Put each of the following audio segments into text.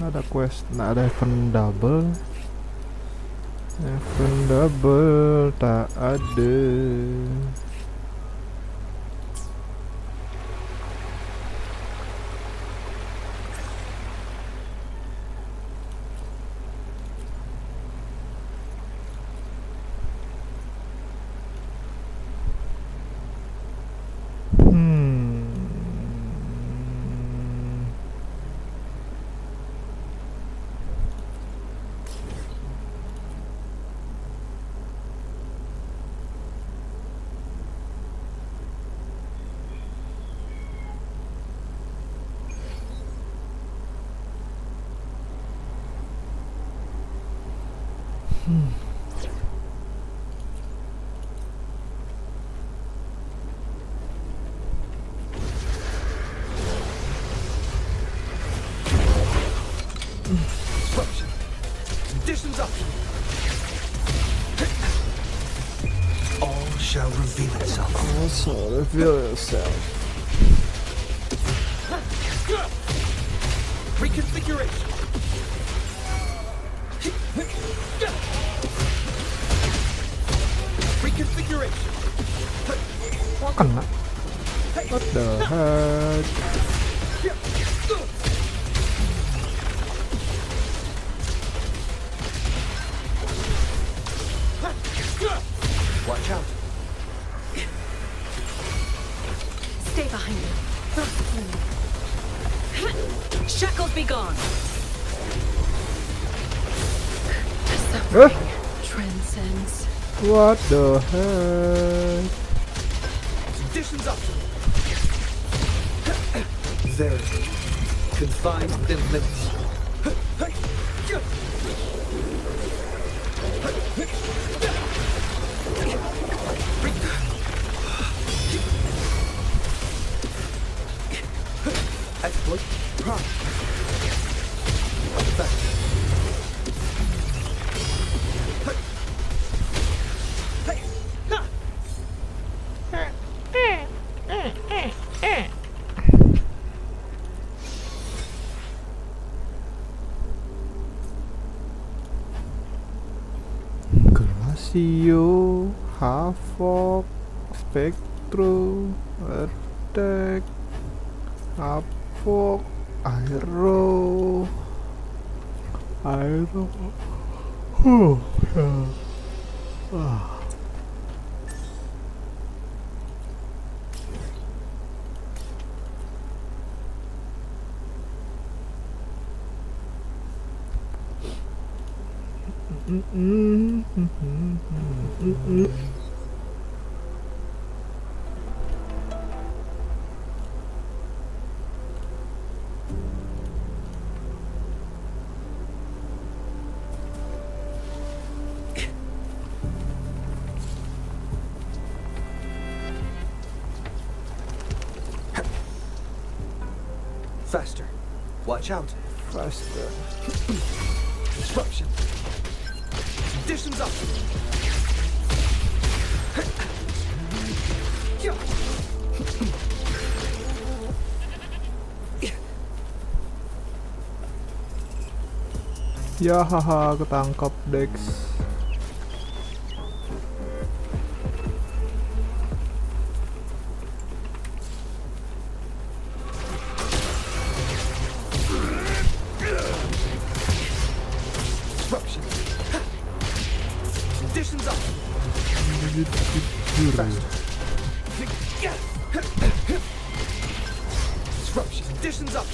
Ada quest, nah ada event double tak ada. Conditions up. All shall reveal itself. Also reveal yourself. Reconfiguration. Reconfiguration. Kena. What the heck? Watch out. Stay behind me. Shackles be gone. Suffering transcends. What the heck? Conditions up. There. Confined within limits. Exploit. Glacio, Havoc, Spectrum, Attack, Havoc, Aero. Faster. Watch out. Faster. Disruption. Conditions up. Ya haha, ketangkap Dex. Disruption. Conditions up. Faster. Disruption. Conditions up.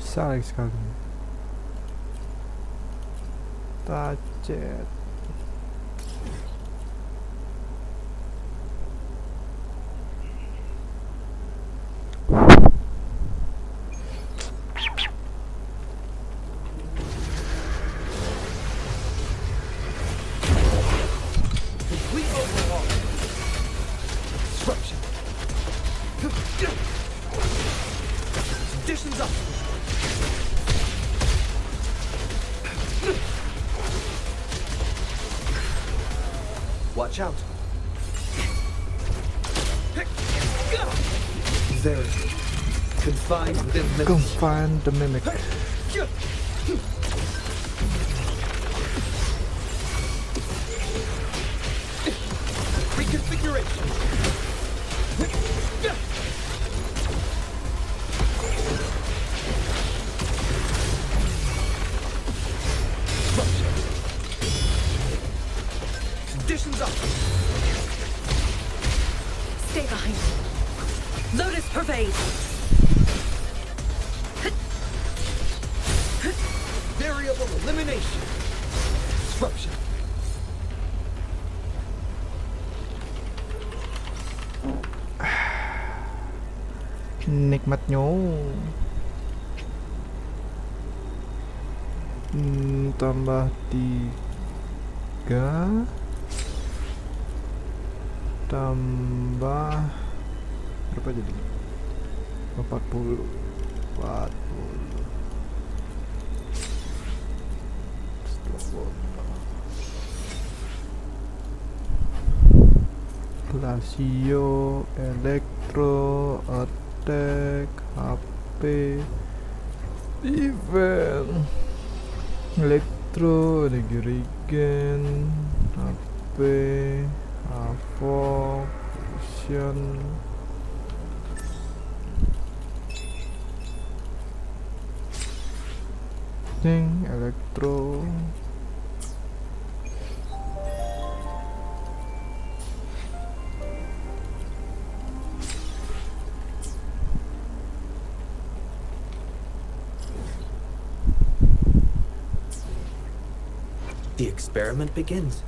Salah sekali. Tacet. Complete overhaul. Disruption. Conditions up. Watch out. There. Confined within limits. Confine the mimic. Reconfiguration. Disruption. Conditions up. Stay behind me. Lotus pervade. Variable elimination. Disruption. Nikmatnya. Tambah 3 tambah berapa jadi 40 Lasio, elektro, attack, HP, event, elektro, energi regen, HP, Havoc, fusion, elektro. The experiment begins.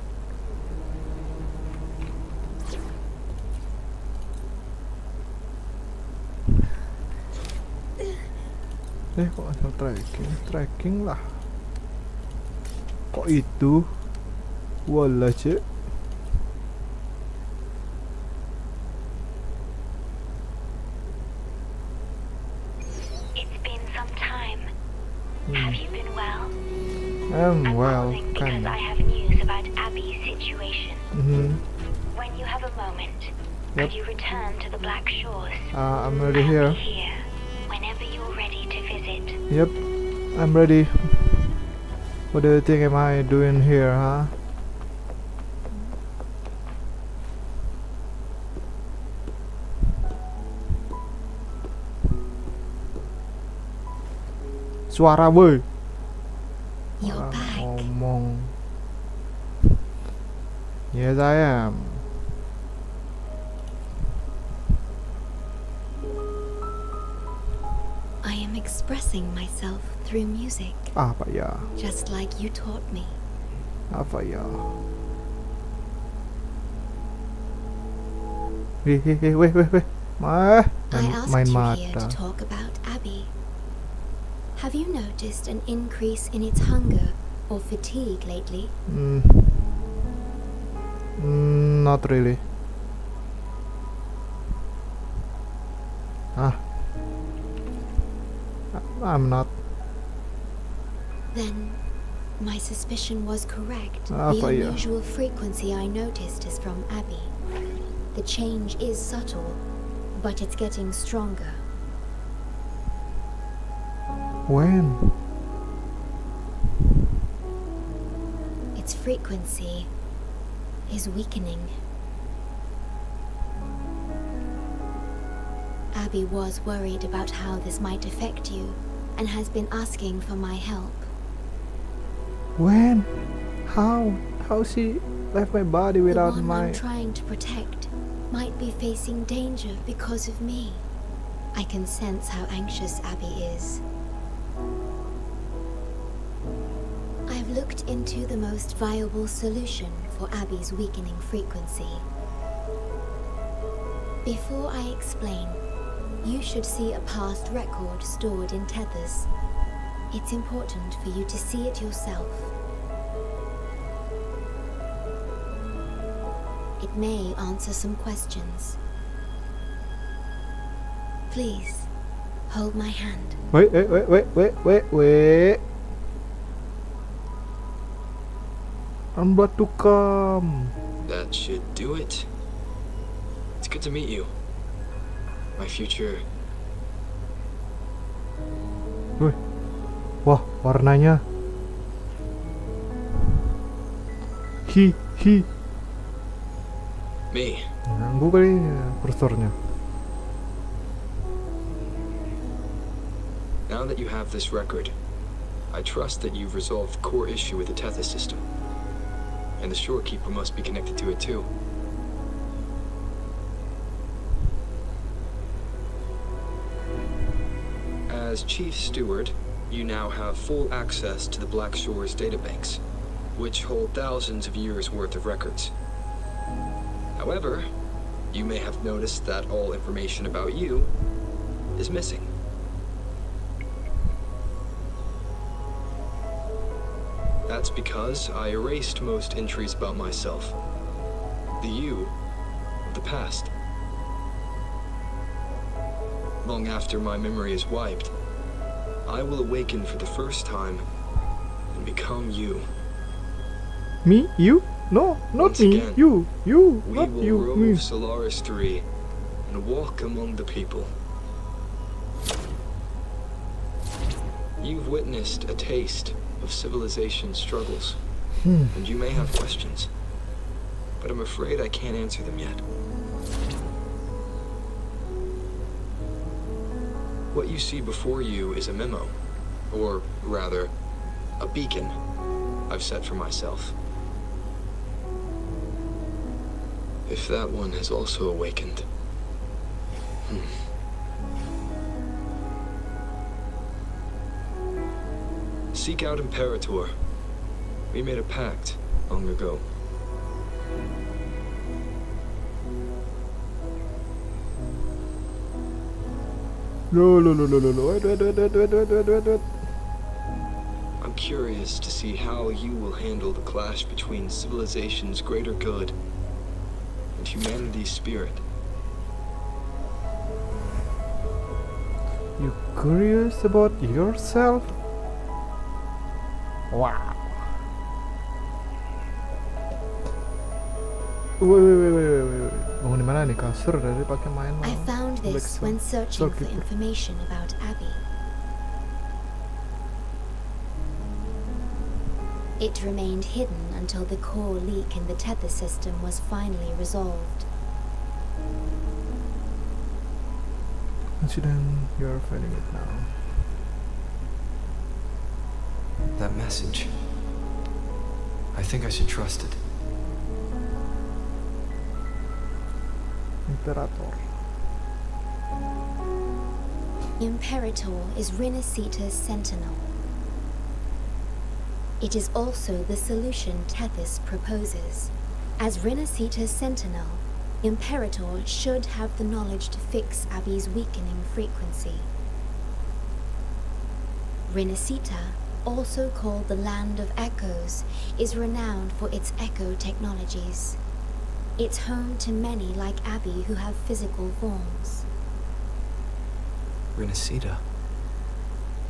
Kok ada tracking lah. Kok itu? Wallah cek. It's been some time. Have you been well? I'm well, calling because kinda. I have news about Abby's situation. When you have a moment, Yep. could you return to the Black Shores? I'm already I'll here. be here whenever you're ready to visit. Yep, I'm ready. What do you think am I doing here, huh? Suara boy. You're Orang back. ngomong. Yes, I am. expressing myself through music, Apa ya? just like you taught me. Apa ya? Weh. I asked Main you here to mata. talk about Abby. Have you noticed an increase in its hunger or fatigue lately? Not really. I'm not. Then my suspicion was correct. Apa The ya? unusual frequency I noticed is from Abby. The change is subtle, but it's getting stronger. When? Its frequency is weakening. Abby was worried about how this might affect you and has been asking for my help. When? How? How she left my body without The one my... I'm trying to protect might be facing danger because of me. I can sense how anxious Abby is. I've looked into the most viable solution for Abby's weakening frequency. Before I explain, you should see a past record stored in tethers. It's important for you to see it yourself. It may answer some questions. Please, hold my hand. Wait. I'm about to come. That should do it. It's good to meet you. My future. Wah, warnanya. Me. Ganggu kali kursornya. Now that you have this record, I trust that you've resolved the core issue with the Tether system. And the shorekeeper must be connected to it too. As Chief Steward, you now have full access to the Black Shore's databanks, which hold thousands of years' worth of records. However, you may have noticed that all information about you is missing. That's because I erased most entries about myself. The you of the past. Long after my memory is wiped, I will awaken for the first time and become you. Me? You? No, not Once me. again, You, We not will you. rove Me. Solaris 3 and walk among the people. You've witnessed a taste of civilization's struggles, and you may have questions, but I'm afraid I can't answer them yet. What you see before you is a memo, or rather, a beacon I've set for myself. If that one has also awakened. Seek out Imperator. We made a pact long ago. No. Wait. I'm curious to see how you will handle the clash between civilization's greater good and humanity's spirit. You curious about yourself? Wow. Wait. Bangun di mana nih, kasur dari pakai main I malam. found this when searching for information about Abby. It remained hidden until the core leak in the tether system was finally resolved. Incident, you're finding it now. That message. I think I should trust it. Imperator. Imperator is Rinasita's sentinel. It is also the solution Tethys proposes. As Rinasita's sentinel, Imperator should have the knowledge to fix Abby's weakening frequency. Rinasita, also called the Land of Echoes, is renowned for its echo technologies. It's home to many like Abby who have physical forms. Rinasita.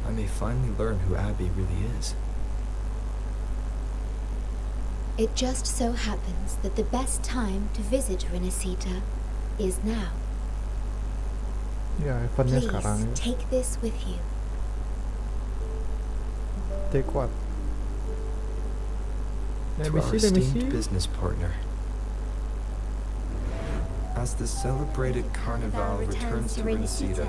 I may finally learn who Abby really is. It just so happens that the best time to visit Rinasita is now. Ya, eventnya Please sekarang. take this with you. Take what? Let To me our see, let me esteemed see. business partner. As the celebrated Carnival returns to Rinasita,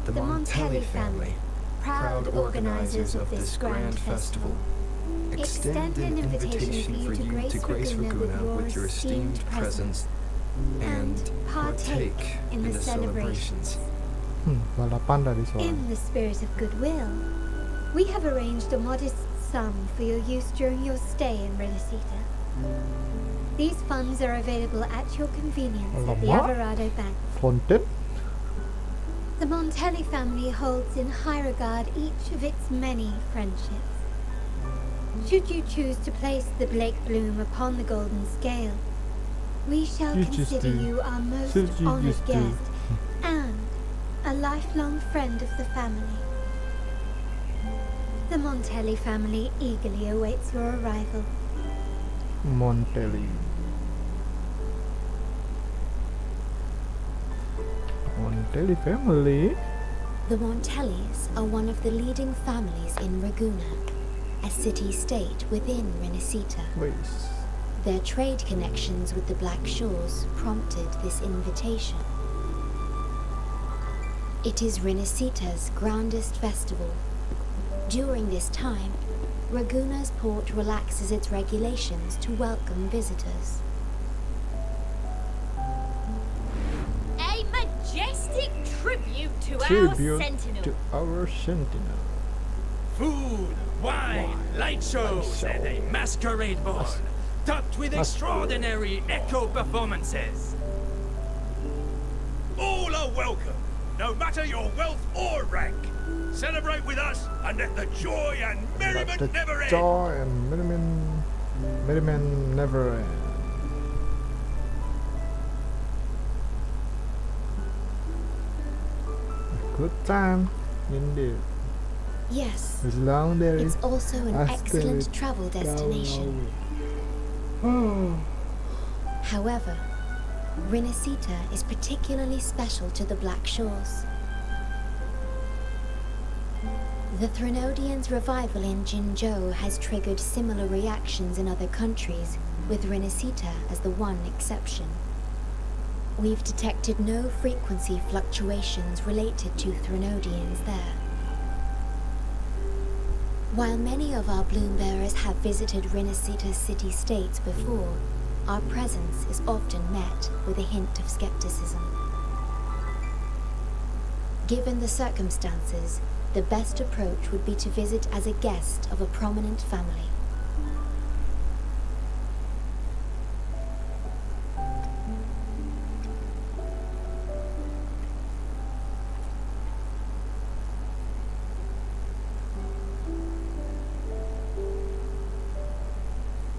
the Montelli family, proud organizers of this grand festival, extend an invitation for you to grace Raguna with your esteemed presence and partake in the celebrations. Balapan dari soal. In the spirit of goodwill, we have arranged a modest sum for your use during your stay in Rinasita. These funds are available at your convenience at the Lama? Alvarado Bank. Fountain? The Montelli family holds in high regard each of its many friendships. Should you choose to place the Blake Bloom upon the golden scale, we shall You just consider do. you our most So you honored just do. guest and a lifelong friend of the family. The Montelli family eagerly awaits your arrival. Montelli. Montelli family? The Montellis are one of the leading families in Raguna, a city-state within Rinasita. Wait. Their trade connections with the Black Shores prompted this invitation. It is Rinasita's grandest festival. During this time, Raguna's port relaxes its regulations to welcome visitors. A majestic tribute to our Tribute sentinel. to our sentinel. Food, wine, light shows, show. and a masquerade ball, topped with extraordinary echo performances. All are welcome, no matter your wealth or rank. Celebrate with us and let the joy and merriment But the never end. joy and merriment never end. A good time, indeed. Yes, As long there is it's also an I excellent still travel destination. However, Rinasita is particularly special to the Black Shores. The Threnodians' revival in Jinzhou has triggered similar reactions in other countries, with Rinasita as the one exception. We've detected no frequency fluctuations related to Threnodians there. While many of our bloom bearers have visited Rinasita's city-states before, our presence is often met with a hint of skepticism. Given the circumstances, the best approach would be to visit as a guest of a prominent family.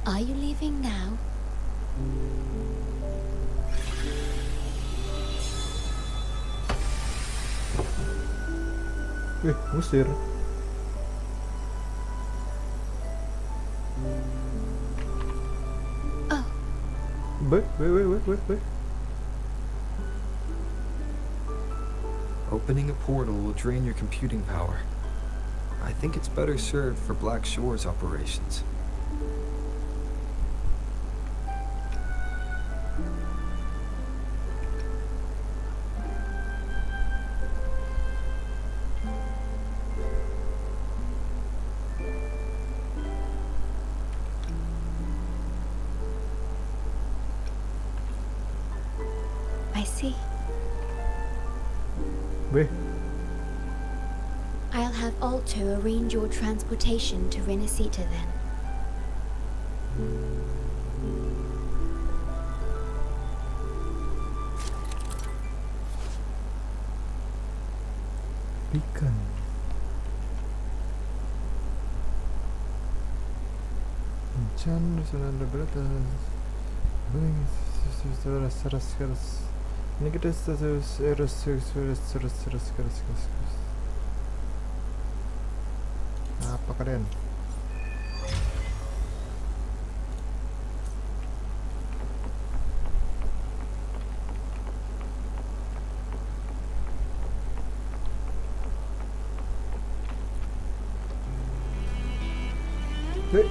Are you leaving now? Musir. Oh, Wait. Opening a portal will drain your computing power. I think it's better served for Black Shores operations. I see. Weh, I'll have Alto arrange your transportation to Renacita then. Beacon. Can sonra burada ini kita apa kalian? Hey.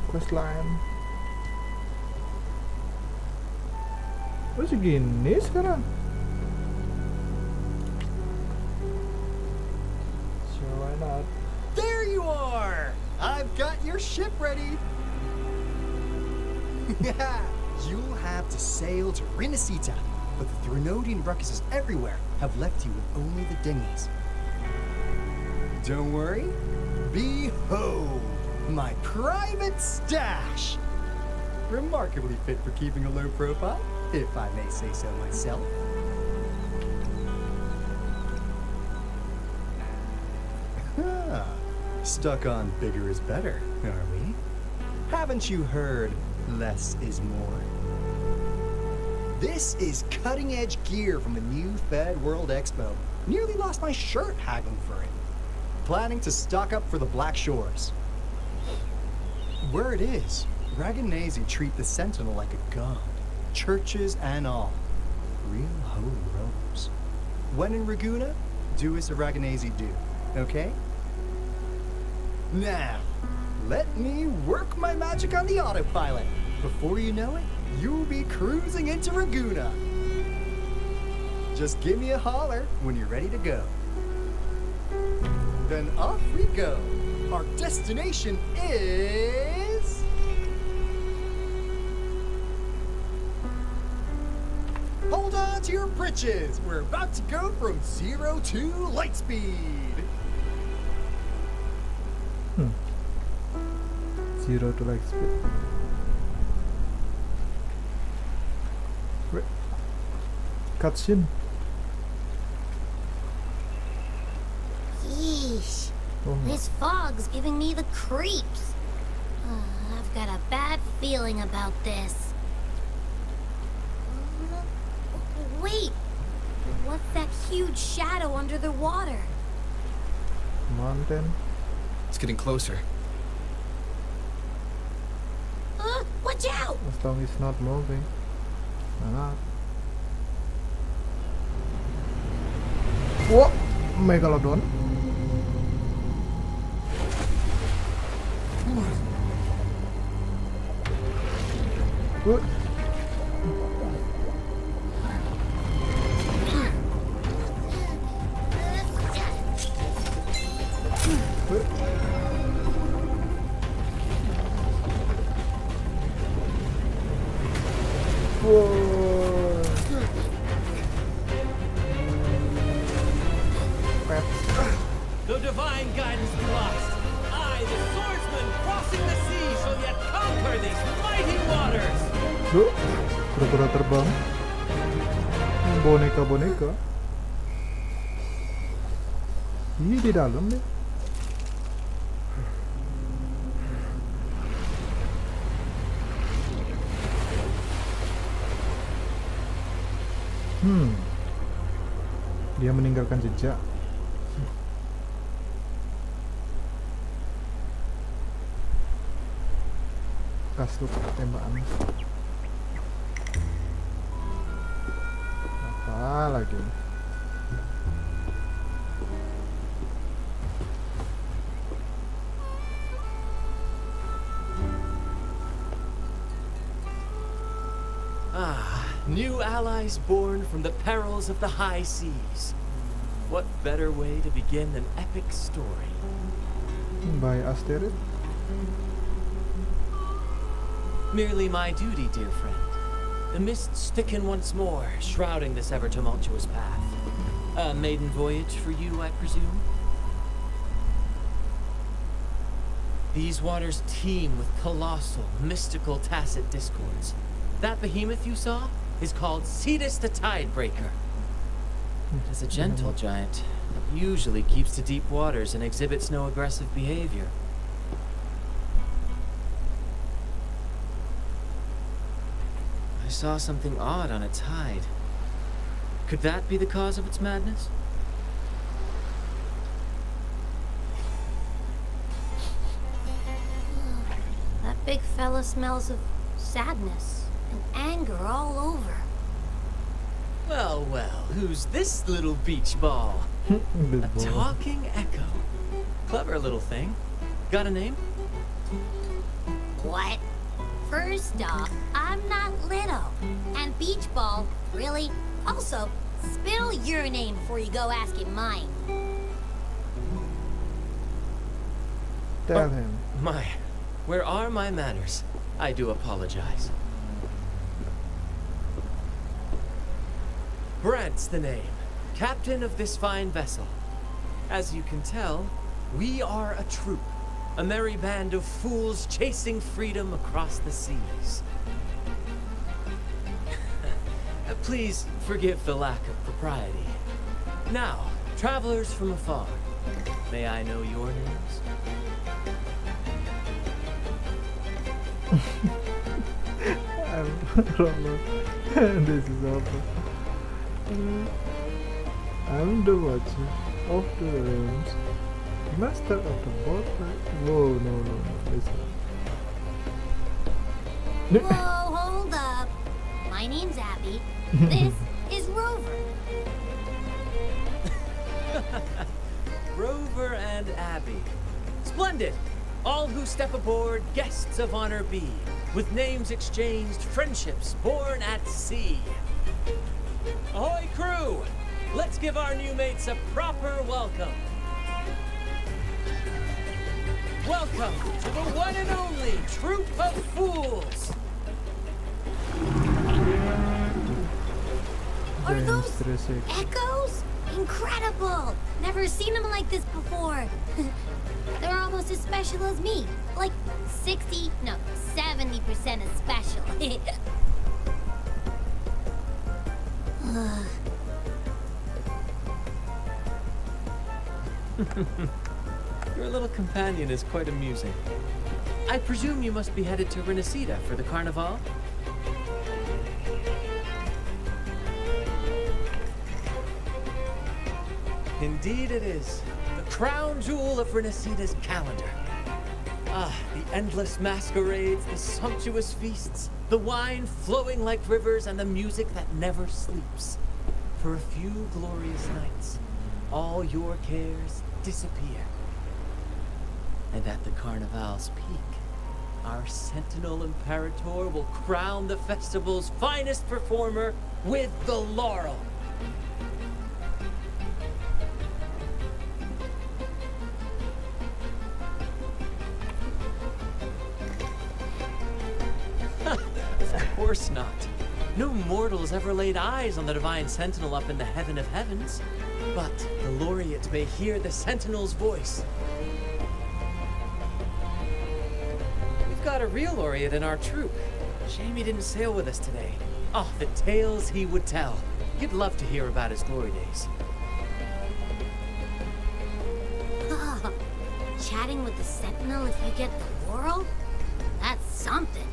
Questline. Terus gini sekarang. Sure, why not? There you are! I've got your ship ready. You'll have to sail to Renacita, but the Threnodian ruckuses everywhere have left you with only the dinghies. Don't worry. Behold, my private stash! Remarkably fit for keeping a low profile, if I may say so myself. Stuck on bigger is better, are we? Haven't you heard less is more? This is cutting-edge gear from the new Fed World Expo. Nearly lost my shirt haggling for it. Planning to stock up for the Black Shores. Word is, Raganese treat the Sentinel like a god. Churches and all. Real holy rollers. When in Raguna, do as the Raganese do, okay? Now, let me work my magic on the autopilot. Before you know it, you'll be cruising into Raguna. Just give me a holler when you're ready to go. Then off we go. Our destination is... Hold on to your britches. We're about to go from 0 to light speed. 0 to light speed. Cutscene. Yeesh. Oh. This fog's giving me the creeps. I've got a bad feeling about this. Wait! What's that huge shadow under the water? Mountain. It's getting closer. Watch out! As long as it's not moving. Why not? Whoa! Megalodon. Good. Wow. The divine guidance be lost. I, the swordsman crossing the sea, shall yet conquer these mighty waters. Loh, pura-pura terbang. Boneka-boneka. Ih, di dalam deh. Dia meninggalkan jejak. Kas tuh tembakan. Apa lagi? New allies born from the perils of the high seas. What better way to begin an epic story? By asteroid? Merely my duty, dear friend. The mists thicken once more, shrouding this ever-tumultuous path. A maiden voyage for you, I presume? These waters teem with colossal, mystical, tacit discords. That behemoth you saw is called Cetus the Tidebreaker. It is a gentle giant that usually keeps to deep waters and exhibits no aggressive behavior. I saw something odd on its hide. Could that be the cause of its madness? That big fella smells of sadness and anger all over. Well, well, who's this little beach ball? A talking echo. Clever little thing. Got a name? What? First off, I'm not little. And beach ball, really? Also, spill your name before you go asking mine. Tell him. My, where are my manners? I do apologize. Brent's the name, captain of this fine vessel. As you can tell, we are a troop, a merry band of fools chasing freedom across the seas. Please forgive the lack of propriety. Now, travelers from afar, may I know your names? This is awful. I'm the watcher of the realms, master of the boat. Whoa, no, this Whoa, hold up. My name's Abby. This is Rover. Rover and Abby. Splendid! All who step aboard, guests of honor be. With names exchanged, friendships born at sea. Ahoy, crew! Let's give our new mates a proper welcome. Welcome to the one and only Troop of Fools! Are those echoes? Incredible! Never seen them like this before. They're almost as special as me. Like 70% as special. Your little companion is quite amusing. I presume you must be headed to Renesita for the Carnival? Indeed it is. The crown jewel of Renesita's calendar. Ah, the endless masquerades, the sumptuous feasts, the wine flowing like rivers, and the music that never sleeps. For a few glorious nights, all your cares disappear. And at the Carnival's peak, our Sentinel Imperator will crown the festival's finest performer with the laurel. course not. No mortals ever laid eyes on the divine sentinel up in the heaven of heavens. But the laureate may hear the sentinel's voice. We've got a real laureate in our troop. Shame he didn't sail with us today. Oh, the tales he would tell. You'd love to hear about his glory days. Chatting with the sentinel if you get the laurel? That's something.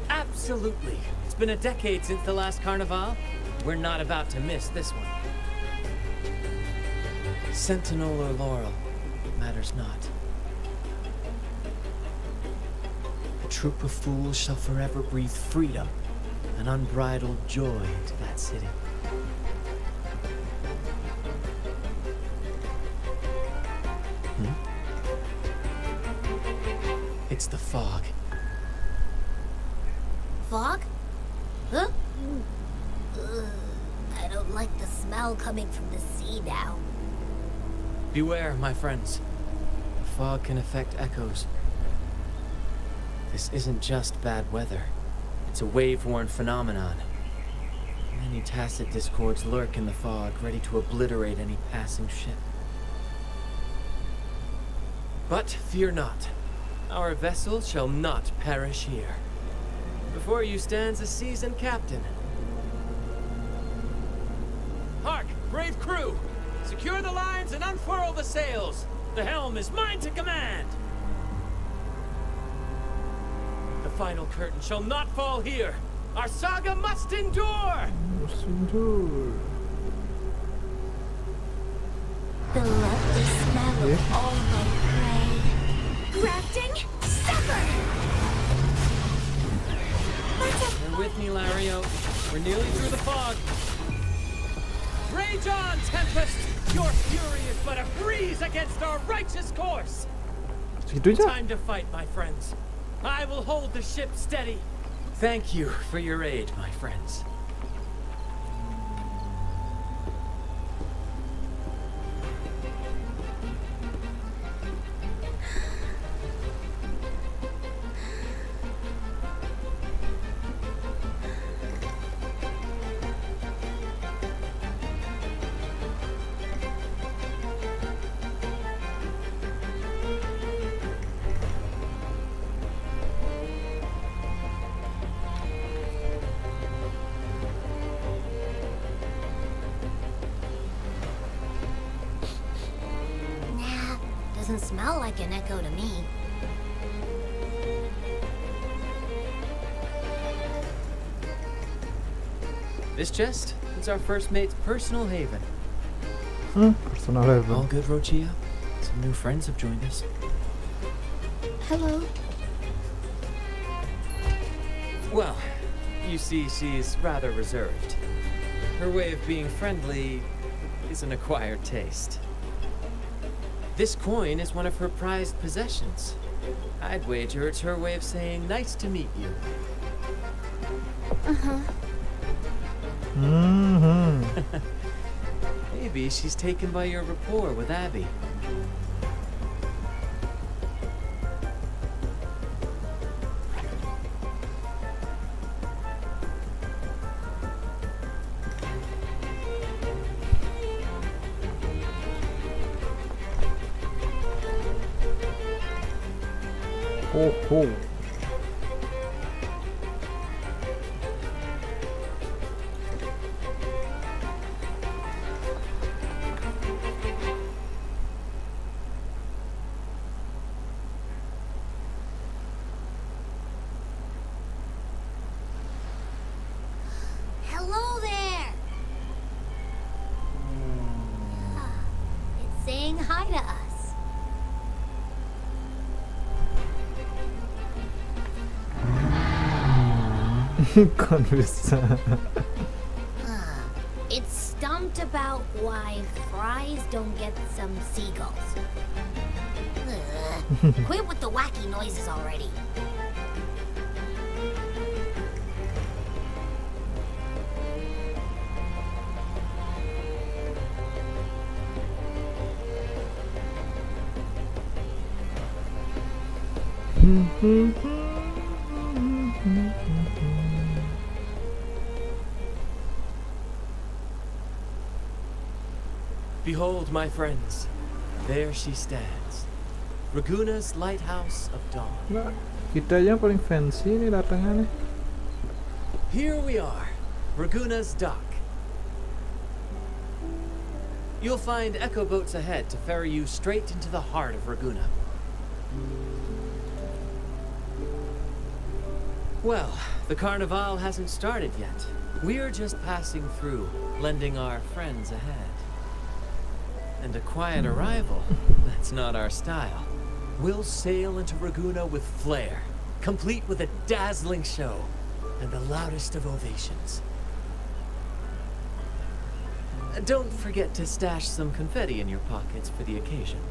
Absolutely. It's been a decade since the last Carnival. We're not about to miss this one. Sentinel or laurel, it matters not. The troop of fools shall forever breathe freedom and unbridled joy into that city. It's the fog. Fog? Huh? Ugh, I don't like the smell coming from the sea now. Beware, my friends. The fog can affect echoes. This isn't just bad weather. It's a wave-worn phenomenon. Many tacit discords lurk in the fog, ready to obliterate any passing ship. But fear not. Our vessel shall not perish here. Before you stands a seasoned captain. Hark, brave crew! Secure the lines and unfurl the sails! The helm is mine to command! The final curtain shall not fall here! Our saga must endure! Must endure. The lovely smell of all my prey. Grafting, sever! Bear with me, Lario. We're nearly through the fog. Rage on, Tempest! Your fury is but a breeze against our righteous course! Gitu aja. Time to fight, my friends. I will hold the ship steady. Thank you for your aid, my friends. Doesn't smell like an echo to me. This chest is our first mate's personal haven. Personal level. All good, Rochia? Some new friends have joined us. Hello. Well, you see, she's rather reserved. Her way of being friendly is an acquired taste. This coin is one of her prized possessions. I'd wager it's her way of saying nice to meet you. Maybe she's taken by your rapport with Abby. Ho ho. Hello there! It's saying hi to us. Conversa. It's stumped about why fries don't get some seagulls. Quit with the wacky noises already. Behold, my friends, there she stands, Raguna's lighthouse of dawn. Nah, kita aja yang paling fancy nih datangannya. Here we are, Raguna's dock. You'll find echo boats ahead to ferry you straight into the heart of Raguna. Well, the carnival hasn't started yet. We're just passing through, lending our friends a hand. And a quiet arrival, that's not our style. We'll sail into Raguna with flair, complete with a dazzling show and the loudest of ovations. Don't forget to stash some confetti in your pockets for the occasion.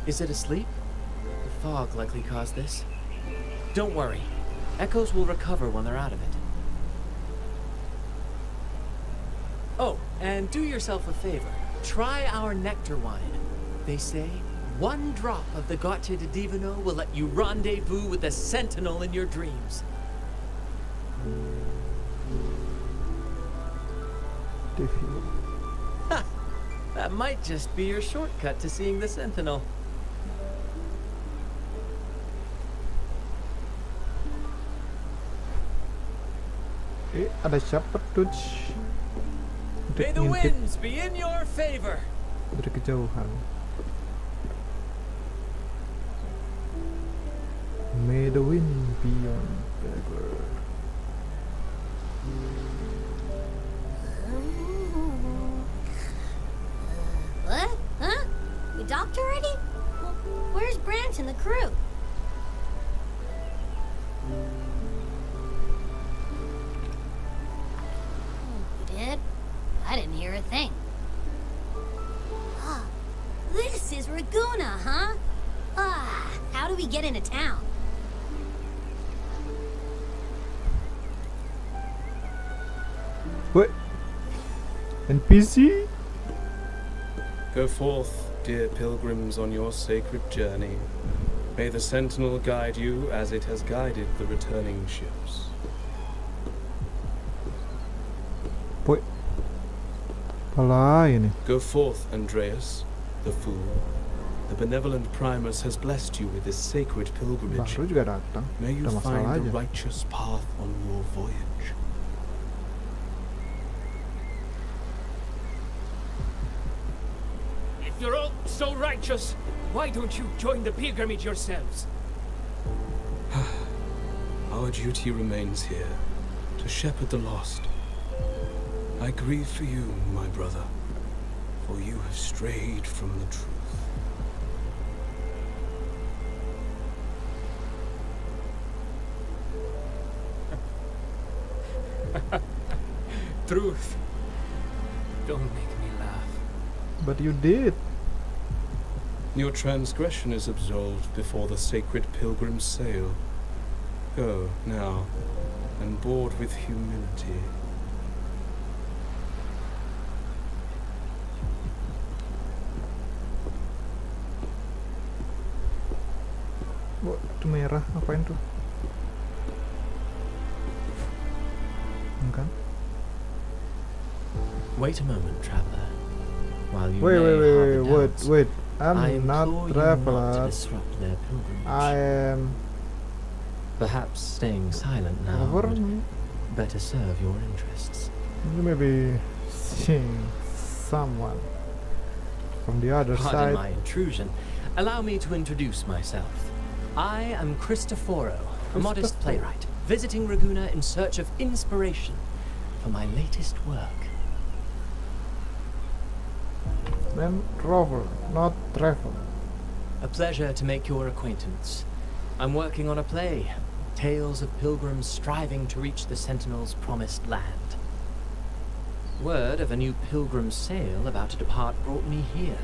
Is it asleep? The fog likely caused this. Don't worry. Echoes will recover when they're out of it. Oh, and do yourself a favor. Try our nectar wine. They say one drop of the Gaute de Divino will let you rendezvous with the Sentinel in your dreams. Ha! That might just be your shortcut to seeing the Sentinel. Ada siapa tuh? May the winds be in your favor. Dari kejauhan. May the wind be your favor. What? Huh? We docked already? Well, where's Brant and the crew? You did? I didn't hear a thing. Ah, this is Raguna, huh? Ah, how do we get into town? What? NPC? Go forth, dear pilgrims, on your sacred journey. May the Sentinel guide you as it has guided the returning ships. What? Apa ini? Go forth, Andreas, the fool. The benevolent Primus has blessed you with this sacred pilgrimage. Baru juga datang. May you Udah masalah find the aja. righteous path on your voyage. If you're all so righteous, why don't you join the pilgrimage yourselves? Our duty remains here, to shepherd the lost. I grieve for you, my brother, for you have strayed from the truth. Truth. Don't make me laugh. But you did. Your transgression is absolved before the sacred pilgrims sail. Go, now, and board with humility. Wah, itu merah, ngapain tuh? Kan? Wait a moment, traveler. While you may harbor doubts, wait. I I'm not implore you not to traveler. disrupt their pilgrimage. I am Perhaps staying silent now over. would better serve your interests. Maybe seeing someone from the other Pardon side. my intrusion. Allow me to introduce myself. I am Cristoforo, a modest playwright, visiting Raguna in search of inspiration for my latest work. Then rover, not travel. A pleasure to make your acquaintance. I'm working on a play, tales of pilgrims striving to reach the Sentinel's promised land. Word of a new pilgrim sail about to depart brought me here.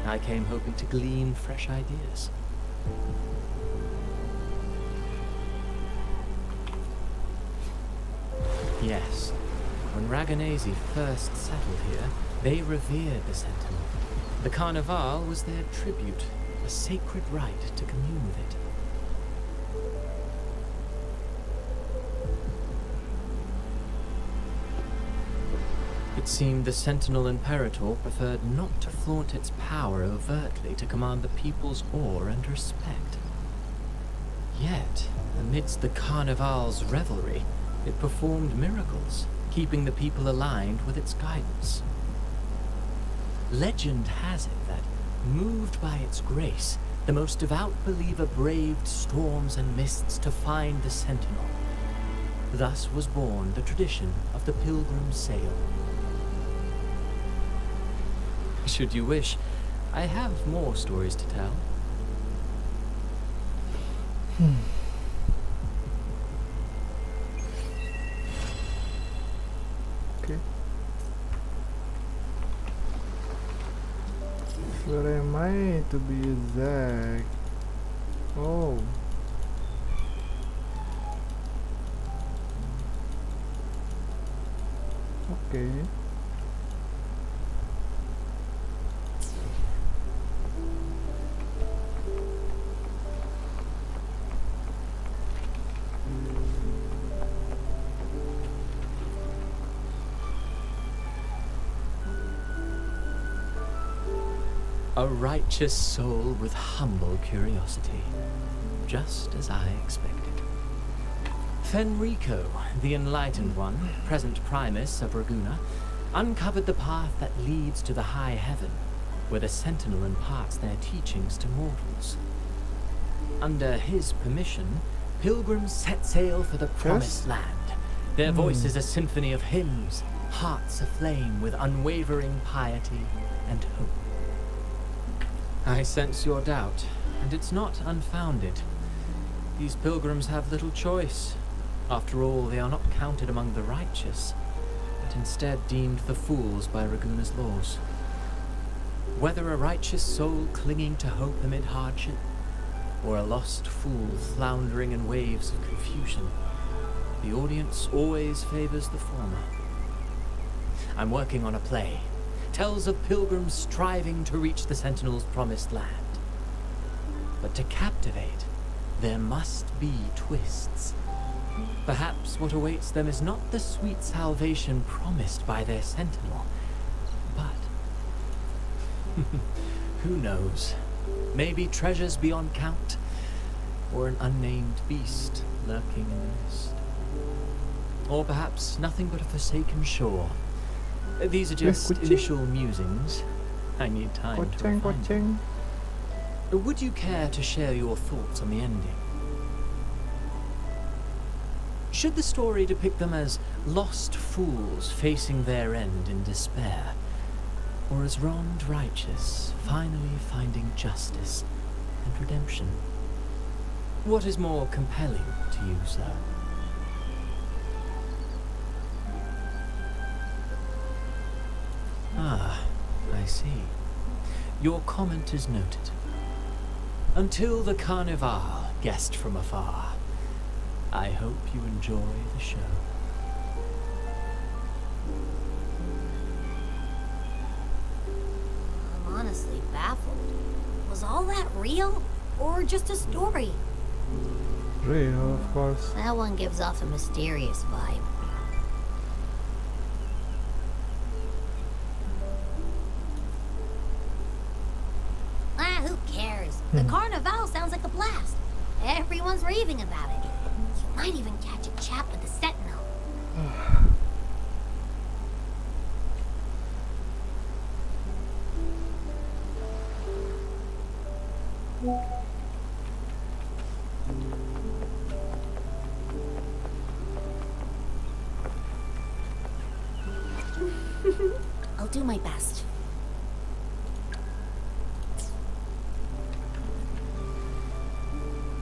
I came hoping to glean fresh ideas. Yes, when Raganesi first settled here, they revered the Sentinel. The Carnival was their tribute, a sacred rite to commune with it. It seemed the Sentinel Imperator preferred not to flaunt its power overtly to command the people's awe and respect. Yet, amidst the Carnival's revelry, it performed miracles, keeping the people aligned with its guidance. Legend has it that, moved by its grace, the most devout believer braved storms and mists to find the Sentinel. Thus was born the tradition of the Pilgrim Sail. Should you wish, I have more stories to tell. Okay. Where am I to be exact? Oh. Okay. A righteous soul with humble curiosity, just as I expected. Fenrico, the Enlightened One, present Primus of Raguna, uncovered the path that leads to the high heaven, where the Sentinel imparts their teachings to mortals. Under his permission, pilgrims set sail for the Promised Land, their voices a symphony of hymns, hearts aflame with unwavering piety and hope. I sense your doubt, and it's not unfounded. These pilgrims have little choice. After all, they are not counted among the righteous, but instead deemed the fools by Raguna's laws. Whether a righteous soul clinging to hope amid hardship, or a lost fool floundering in waves of confusion, the audience always favors the former. I'm working on a play. Tells of pilgrims striving to reach the Sentinel's promised land. But to captivate, there must be twists. Perhaps what awaits them is not the sweet salvation promised by their Sentinel, but... who knows? Maybe treasures beyond count, or an unnamed beast lurking in the mist. Or perhaps nothing but a forsaken shore. These are just initial musings. I need time to refine them. Would you care to share your thoughts on the ending? Should the story depict them as lost fools facing their end in despair, or as wronged righteous finally finding justice and redemption? What is more compelling to you, sir? Ah, I see. Your comment is noted. Until the Carnival, guest from afar, I hope you enjoy the show. I'm honestly baffled. Was all that real? Or just a story? Real, of course. That one gives off a mysterious vibe. Who cares? The Carnival sounds like a blast. Everyone's raving about it. You might even catch a chat with the Sentinel. I'll do my best.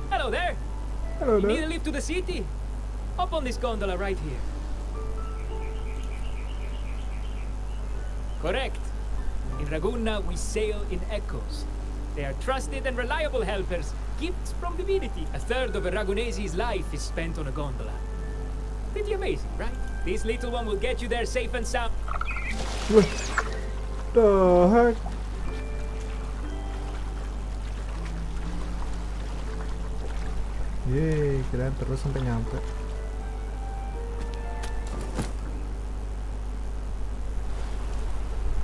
Hello there. Hello You need there. a lift to the city? Hop on this gondola right here. Correct. In Raguna, we sail in echoes. They are trusted and reliable helpers, gifts from divinity. A third of a Ragunesi's life is spent on a gondola. Pretty amazing, right? This little one will get you there safe and sound. Wih, the heck? Yeay, kirain terus sampai nyampe.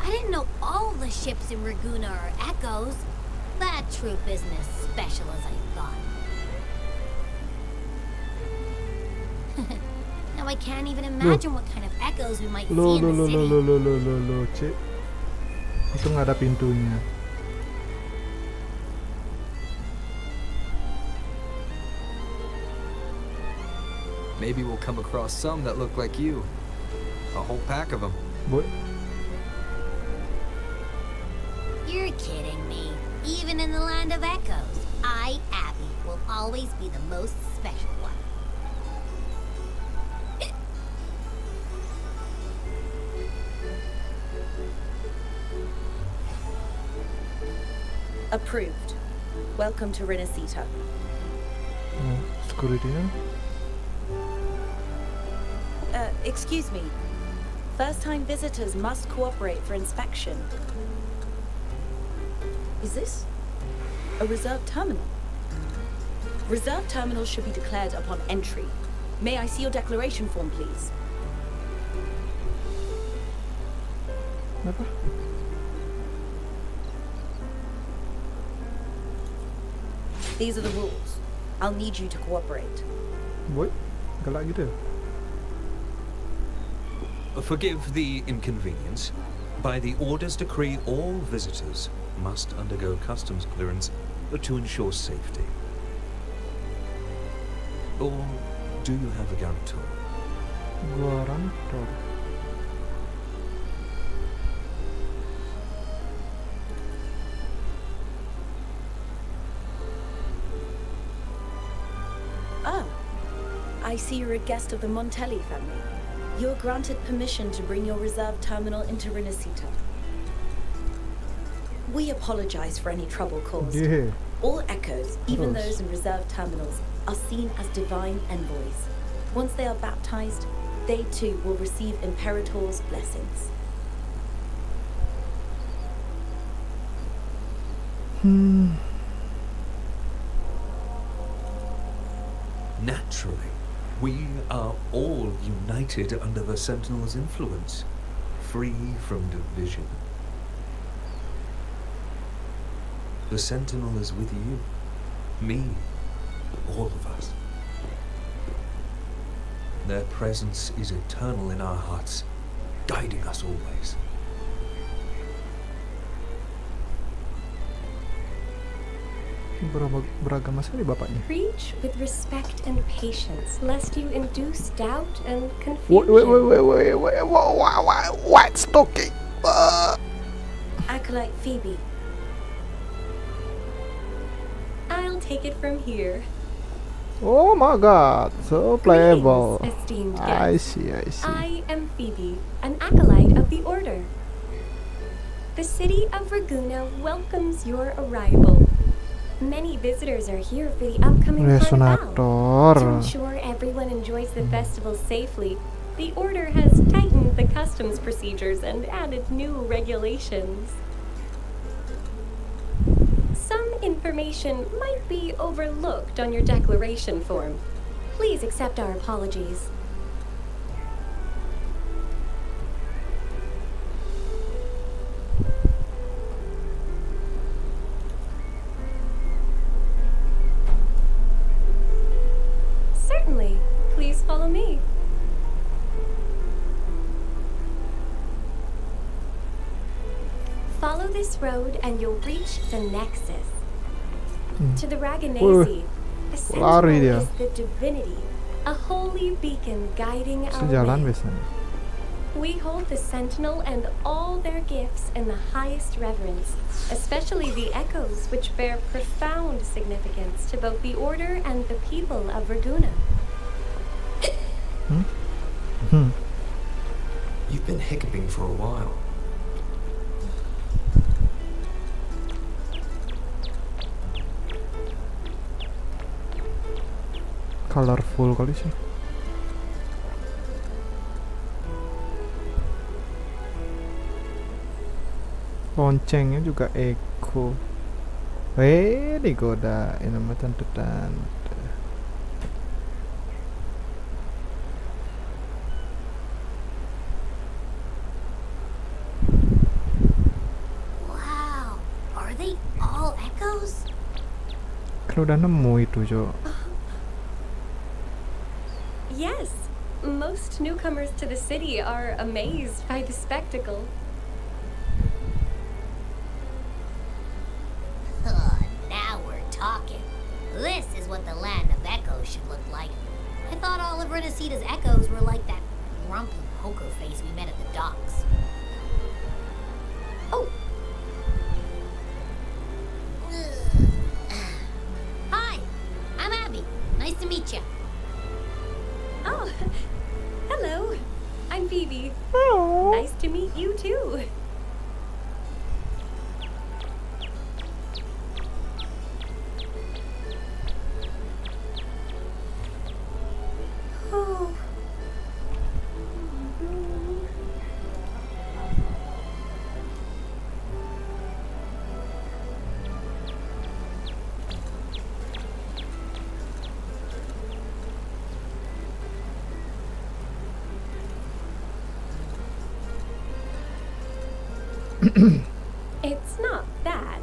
I didn't know all the ships in Raguna are echoes. That troop isn't as special as I thought. Now I can't even imagine what kind of echoes we might see in the city. Lo, Cik. Itu nggak ada pintunya. Maybe we'll come across some that look like you. A whole pack of them. Boy. You're kidding me. Even in the land of echoes, I, Abby, will always be the most special one. Approved. Welcome to Renesita. Security-nya. Excuse me. First-time visitors must cooperate for inspection. Is this a reserved terminal? Reserved terminals should be declared upon entry. May I see your declaration form, please? Apa? These are the rules. I'll need you to cooperate. Boy, galak gitu. Forgive the inconvenience. By the Order's decree, all visitors must undergo customs clearance to ensure safety. Or do you have a guarantor? Guarantor. Oh, I see you're a guest of the Montelli family. You're granted permission to bring your reserved terminal into Renesita. We apologize for any trouble caused. Yeah. All echoes, even Gross. those in reserved terminals, are seen as divine envoys. Once they are baptized, they too will receive Imperator's blessings. Naturally, we are all united under the Sentinel's influence, free from division. The Sentinel is with you, me, all of us. Their presence is eternal in our hearts, guiding us always. Beragama sekali bapaknya. Preach with respect and patience, lest you induce doubt and confusion. What's talking? Acolyte Phoebe. I'll take it from here. Oh my god, so playable. Greetings, esteemed I guests. see. I am Phoebe, an acolyte of the Order. The city of Raguna welcomes your arrival. Many visitors are here for the upcoming carnival. To ensure everyone enjoys the festival safely, the Order has tightened the customs procedures and added new regulations. Some information might be overlooked on your declaration form. Please accept our apologies. Certainly. Please follow me. Follow this road and you'll reach the Nexus. To the Raganesi, a sentinel is the divinity, a holy beacon guiding our way. We hold the Sentinel and all their gifts in the highest reverence, especially the echoes, which bear profound significance to both the Order and the people of Raguna. You've been hiccuping for a while. Colorful kali sih. Loncengnya juga echo. Digodain sama tante-tante. Wow, are they all echoes? Kan udah nemu itu, Jo. Yes, most newcomers to the city are amazed by the spectacle. Now we're talking. This is what the land of echoes should look like. I thought all of Renesita's echoes were like that grumpy poker face we met at the docks. Oh. Hi, I'm Abby. Nice to meet you. Oh, hello. I'm Phoebe. Nice to meet you too. Oh. It's not that.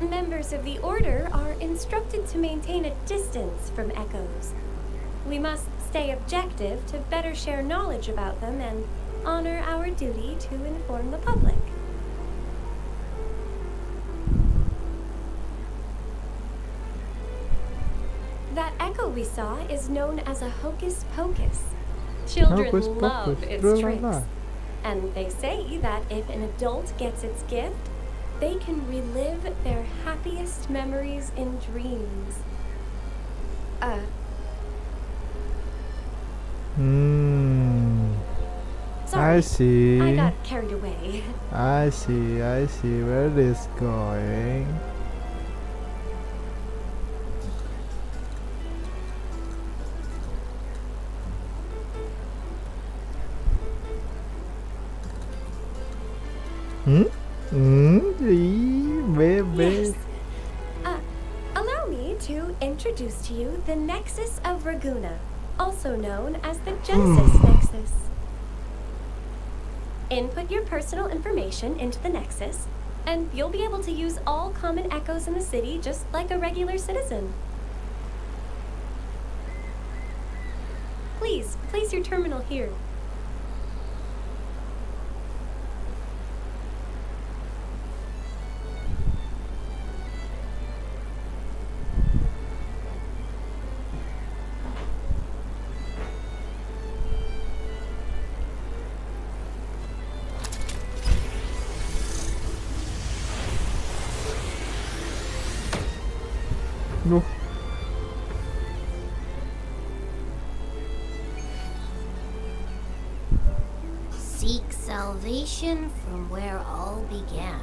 Members of the Order are instructed to maintain a distance from echoes. We must stay objective to better share knowledge about them and honor our duty to inform the public. That echo we saw is known as a hocus pocus. Children Hocus love pocus, its blah, blah, tricks. blah. And they say that if an adult gets its gift, they can relive their happiest memories in dreams. Sorry, I see. I got carried away. I see where this is going. Yes. Allow me to introduce to you the Nexus of Raguna, also known as the Genesis Nexus. Input your personal information into the Nexus, and you'll be able to use all common echoes in the city just like a regular citizen. Please, place your terminal here. Loh. Seek salvation from where all began.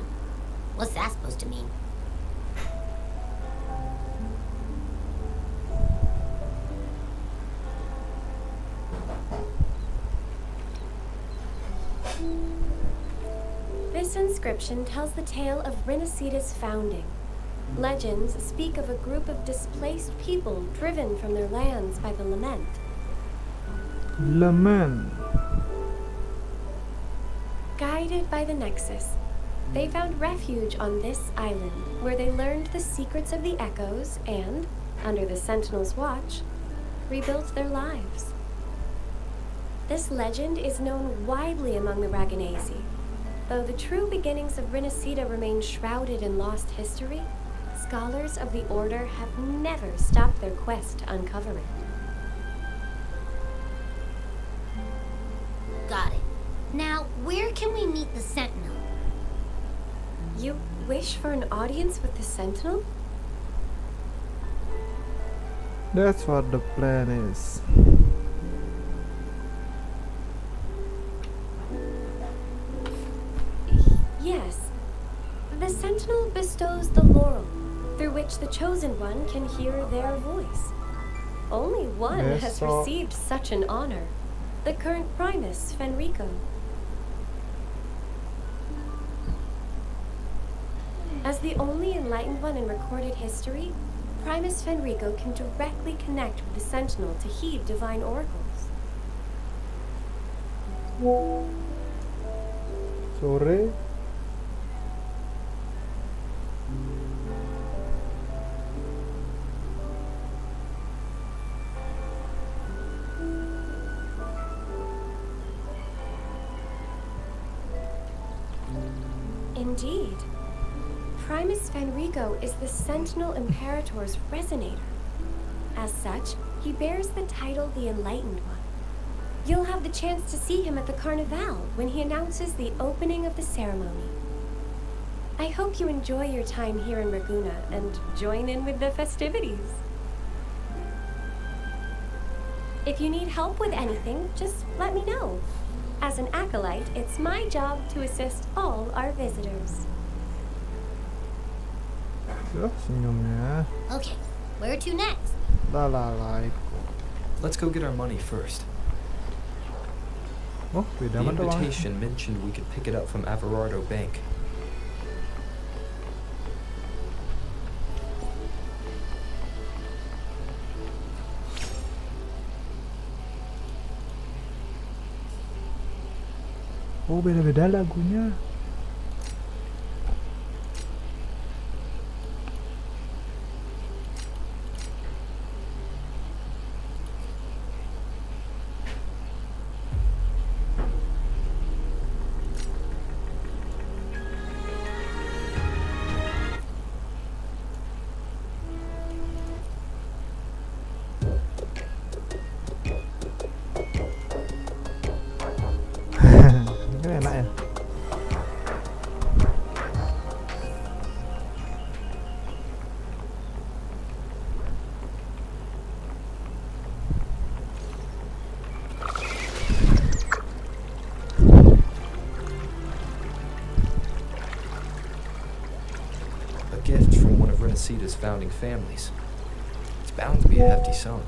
What's that supposed to mean? This inscription tells the tale of Renesita's founding. Legends speak of a group of displaced people driven from their lands by the lament. Lament. Guided by the Nexus, they found refuge on this island, where they learned the secrets of the echoes and, under the Sentinel's watch, rebuilt their lives. This legend is known widely among the Raganesi, though the true beginnings of Renesita remain shrouded in lost history. Scholars of the Order have never stopped their quest to uncover it. Got it. Now, where can we meet the Sentinel? You wish for an audience with the Sentinel? That's what the plan is. Yes. The Sentinel bestows the laurel, through which the Chosen One can hear their voice. Only one Yes, has so- received such an honor, the current Primus, Fenrico. As the only enlightened one in recorded history, Primus Fenrico can directly connect with the Sentinel to heed divine oracles. Sore. Indeed. Primus Fenrico is the Sentinel Imperator's resonator. As such, he bears the title the Enlightened One. You'll have the chance to see him at the Carnival when he announces the opening of the ceremony. I hope you enjoy your time here in Raguna and join in with the festivities. If you need help with anything, just let me know. As an acolyte, it's my job to assist all our visitors. Senyumnya. Okay, where to next? Let's go get our money first. Oh, The beda mah tuh uangnya. invitation mentioned we could pick it up from Averardo Bank. Oh, beda-beda lagunya. Ini enak ya. A gift from one of Renacita's founding families. It's bound to be a hefty sum.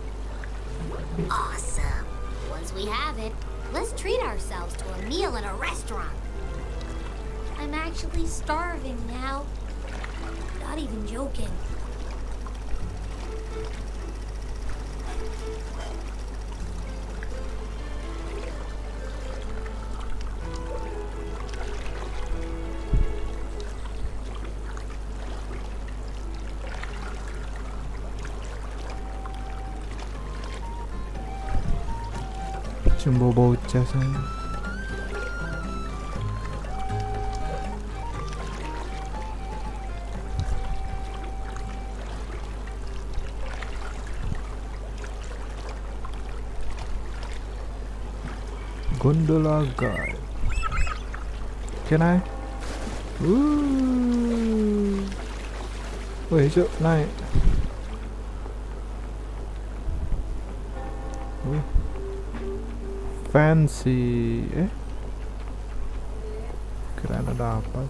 Awesome. Once we have it, let's treat ourselves to a meal at a restaurant. I'm actually starving now. Not even joking. Cium bau Jasa. Gondola guide. Can I? Wih, cuk, naik. Wih. Fancy. Kirain ada apa?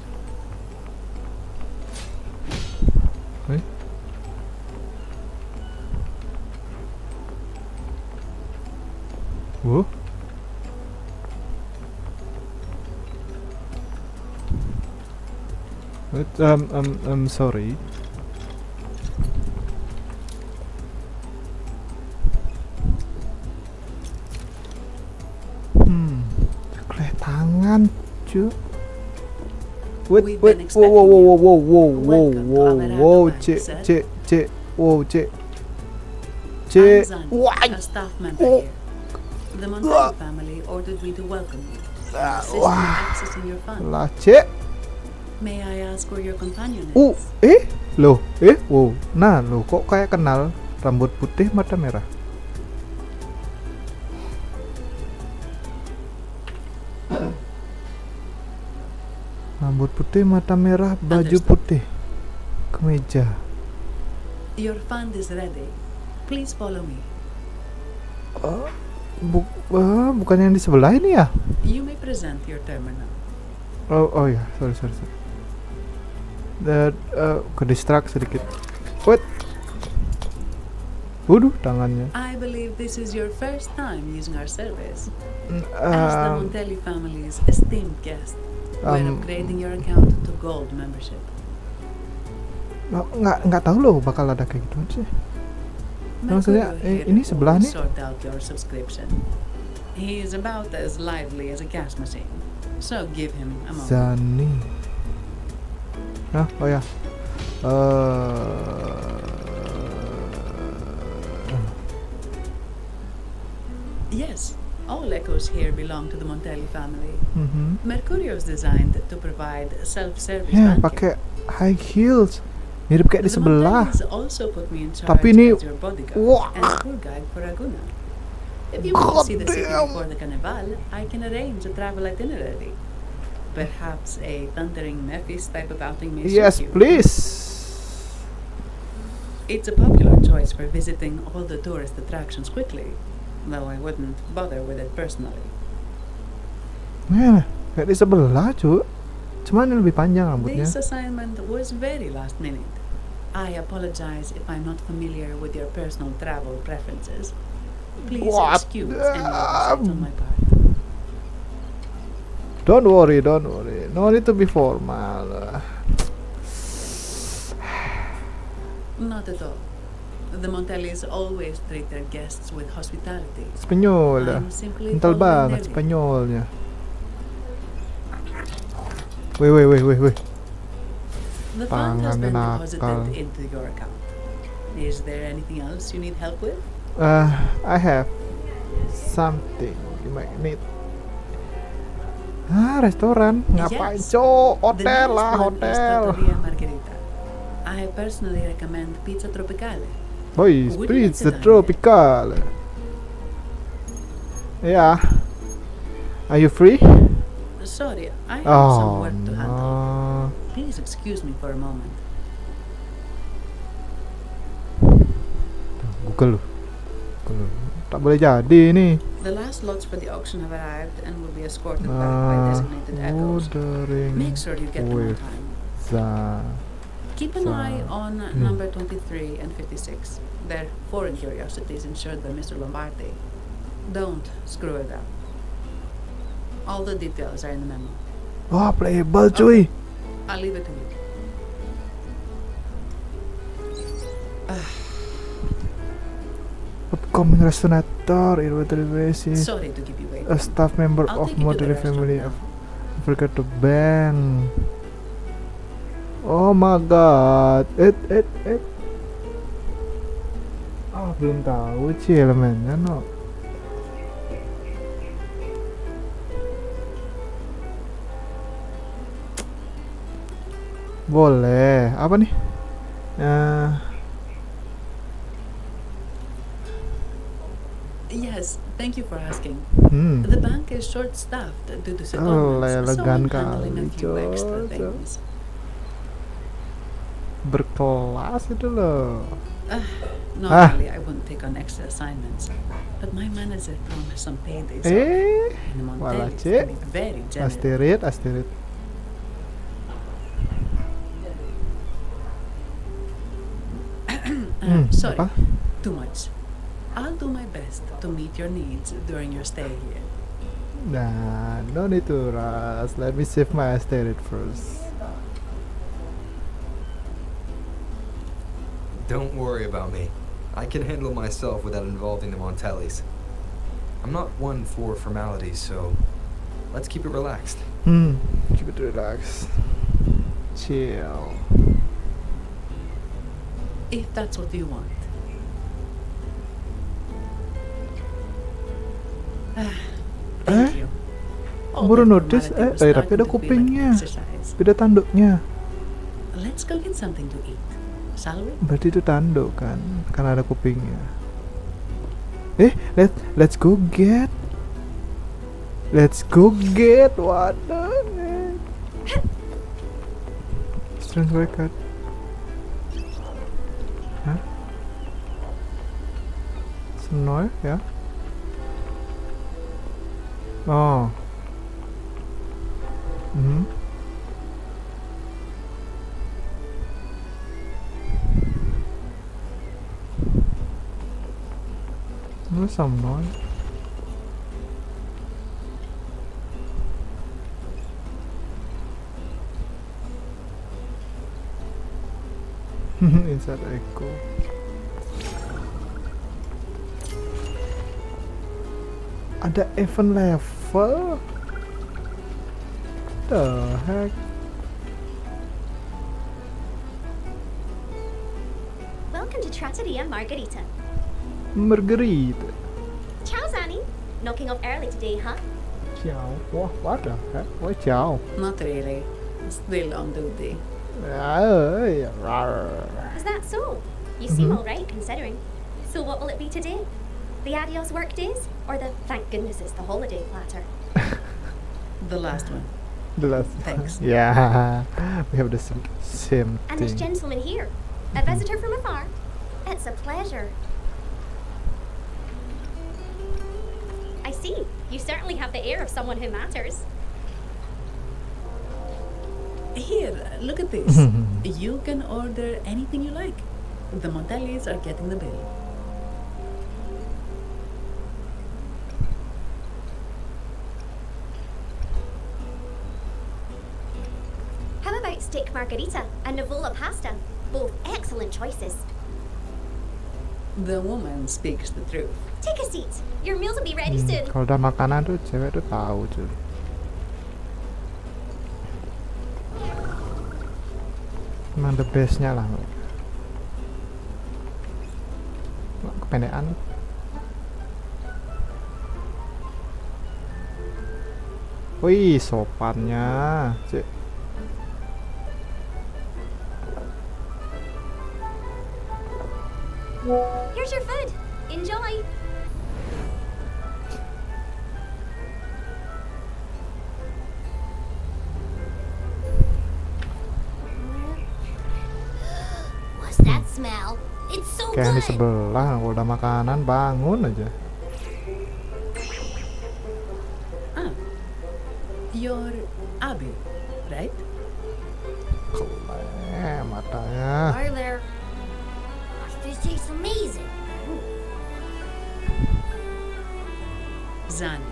Wih. Wuh. I'm sorry. Ceklek tangan, cu. Wait, wow, cek, wow, cek. Wah. A staff member here. The Montgomery family ordered me to welcome you. Assist in accessing your funds. Lah, cek. May I ask where your companion is? Loh, wow. Nah, lo kok kayak kenal, rambut putih, mata merah. Rambut putih, mata merah, baju putih, kemeja. Your fund is ready. Please follow me. Bukan yang di sebelah ini ya? You may present your terminal. Oh ya, sorry. Ke distract sedikit. Wait. Waduh, tangannya. I believe this is your first time using our service. As the Montelli family's esteemed guest, we're upgrading your account to gold membership. Nggak tahu loh bakal ada kayak gituan sih. Maksudnya ini sebelah nih. Sort out your subscription. He is about as lively as a gas machine. So give him a moment. Zani. Nah, oh ya. Yes, all echoes here belong to the Montelli family. Mercurio is designed to provide self-service Ya, banking. pakai high heels. Mirip kayak di The sebelah. Montellis also put me in charge Tapi ini as your bodyguard wah. and tour guide for Raguna. If you want to see the city before the carnival, I can arrange a travel itinerary. Perhaps a thundering Memphis type of outing may Yes, suit you. please. It's a popular choice for visiting all the tourist attractions quickly, though I wouldn't bother with it personally. Nah, kayak di sebelah, cu. Cuman ini lebih panjang rambutnya. This assignment was very last minute. I apologize if I'm not familiar with your personal travel preferences. Please excuse any oversights on my part. Don't worry. No need to be formal. Not at all. The Montellis always treat their guests with hospitality. Spanyol dah. I'm simply Kental following banget their lead. Spanyolnya. Weh. The fund has been Tangannya deposited nakal. into your account. Is there anything else you need help with? I have something you might need. Restoran. Ngapain, Yes. Cok? The Hotel nearest lah, one is hotel. Trattoria Margherita. I personally recommend pizza tropicale. Boys, Would you please, like to the dine tropical. Yeah. Are you free? Sorry, I have some work to handle. no. Please excuse me for a moment. Google lu. Tak boleh jadi nih. The last lots for the auction have arrived and will be escorted back by designated echoes. Ordering Make sure you get them on with time. Keep an Za- eye on number 23 and 56. They're foreign curiosities insured by Mr. Lombardi. Don't screw it up. All the details are in the memo. Wah, playable cuy. I'll leave it to you. Upcoming restorator, inventory basis. Sorry to keep you waiting. A staff member I'll of take you to the Modern restaurant family now. of Forgot to bank. Oh my god. Belum tahu sih elemennya no. Boleh. Apa nih? Yes, thank you for asking. Hmm. The bank is short-staffed due to Oh, settlements, so elegan I'm handling a kali, few extra Jasa. things. Berkelas itu loh. Normally, I wouldn't take on extra assignments, but my manager promised some paydays off, and the Malah Montellis cek. can be very generous. Asterit. Sorry, apa? too much. I'll do my best to meet your needs during your stay here. Nah, no need to rush. Let me save my asterit first. Don't worry about me. I can handle myself without involving the Montellis. I'm not one for formalities, so let's keep it relaxed. Keep it relaxed. Chill. If that's what you want. Thank you. All Baru that notice, formality was tapi starting ada to feel like kupingnya. exercise. Beda tanduknya. Let's go get something to eat, shall we? Berarti itu tanduk kan? Karena ada kupingnya. Let's go get. What the heck? Strange record. Hah? Snow ya? Oh. There's some noise. Inside Echo. Ada event level? The heck? Welcome to Trattoria Margherita. Margarita. Ciao, Zanny. Knocking off early today, huh? Ciao. What the heck? Why ciao? Not really. Still on duty. Is that so? You seem alright considering. So what will it be today? The adios work days? Or the thank goodness it's the holiday platter? The last one. The last. Thanks. Yeah, we have the same And this thing. gentleman here, a visitor from afar. It's a pleasure. I see. You certainly have the air of someone who matters. Here, look at this. You can order anything you like. The Montellis are getting the bill. How about steak margarita and Nivola pasta? Both excellent choices. The woman speaks the truth. Take a seat. Your meals will be ready soon. Kalau udah makanan tuh cewek tuh tahu cuy. Emang the bestnya lah mereka. Kependekan. Wih, sopannya, cek. Here's your food. Enjoy. What's that smell? It's so Kayak yang di good. sebelah, kalau udah makanan bangun aja. You're Abby, right? Matanya. Hi there. This tastes amazing. Zani,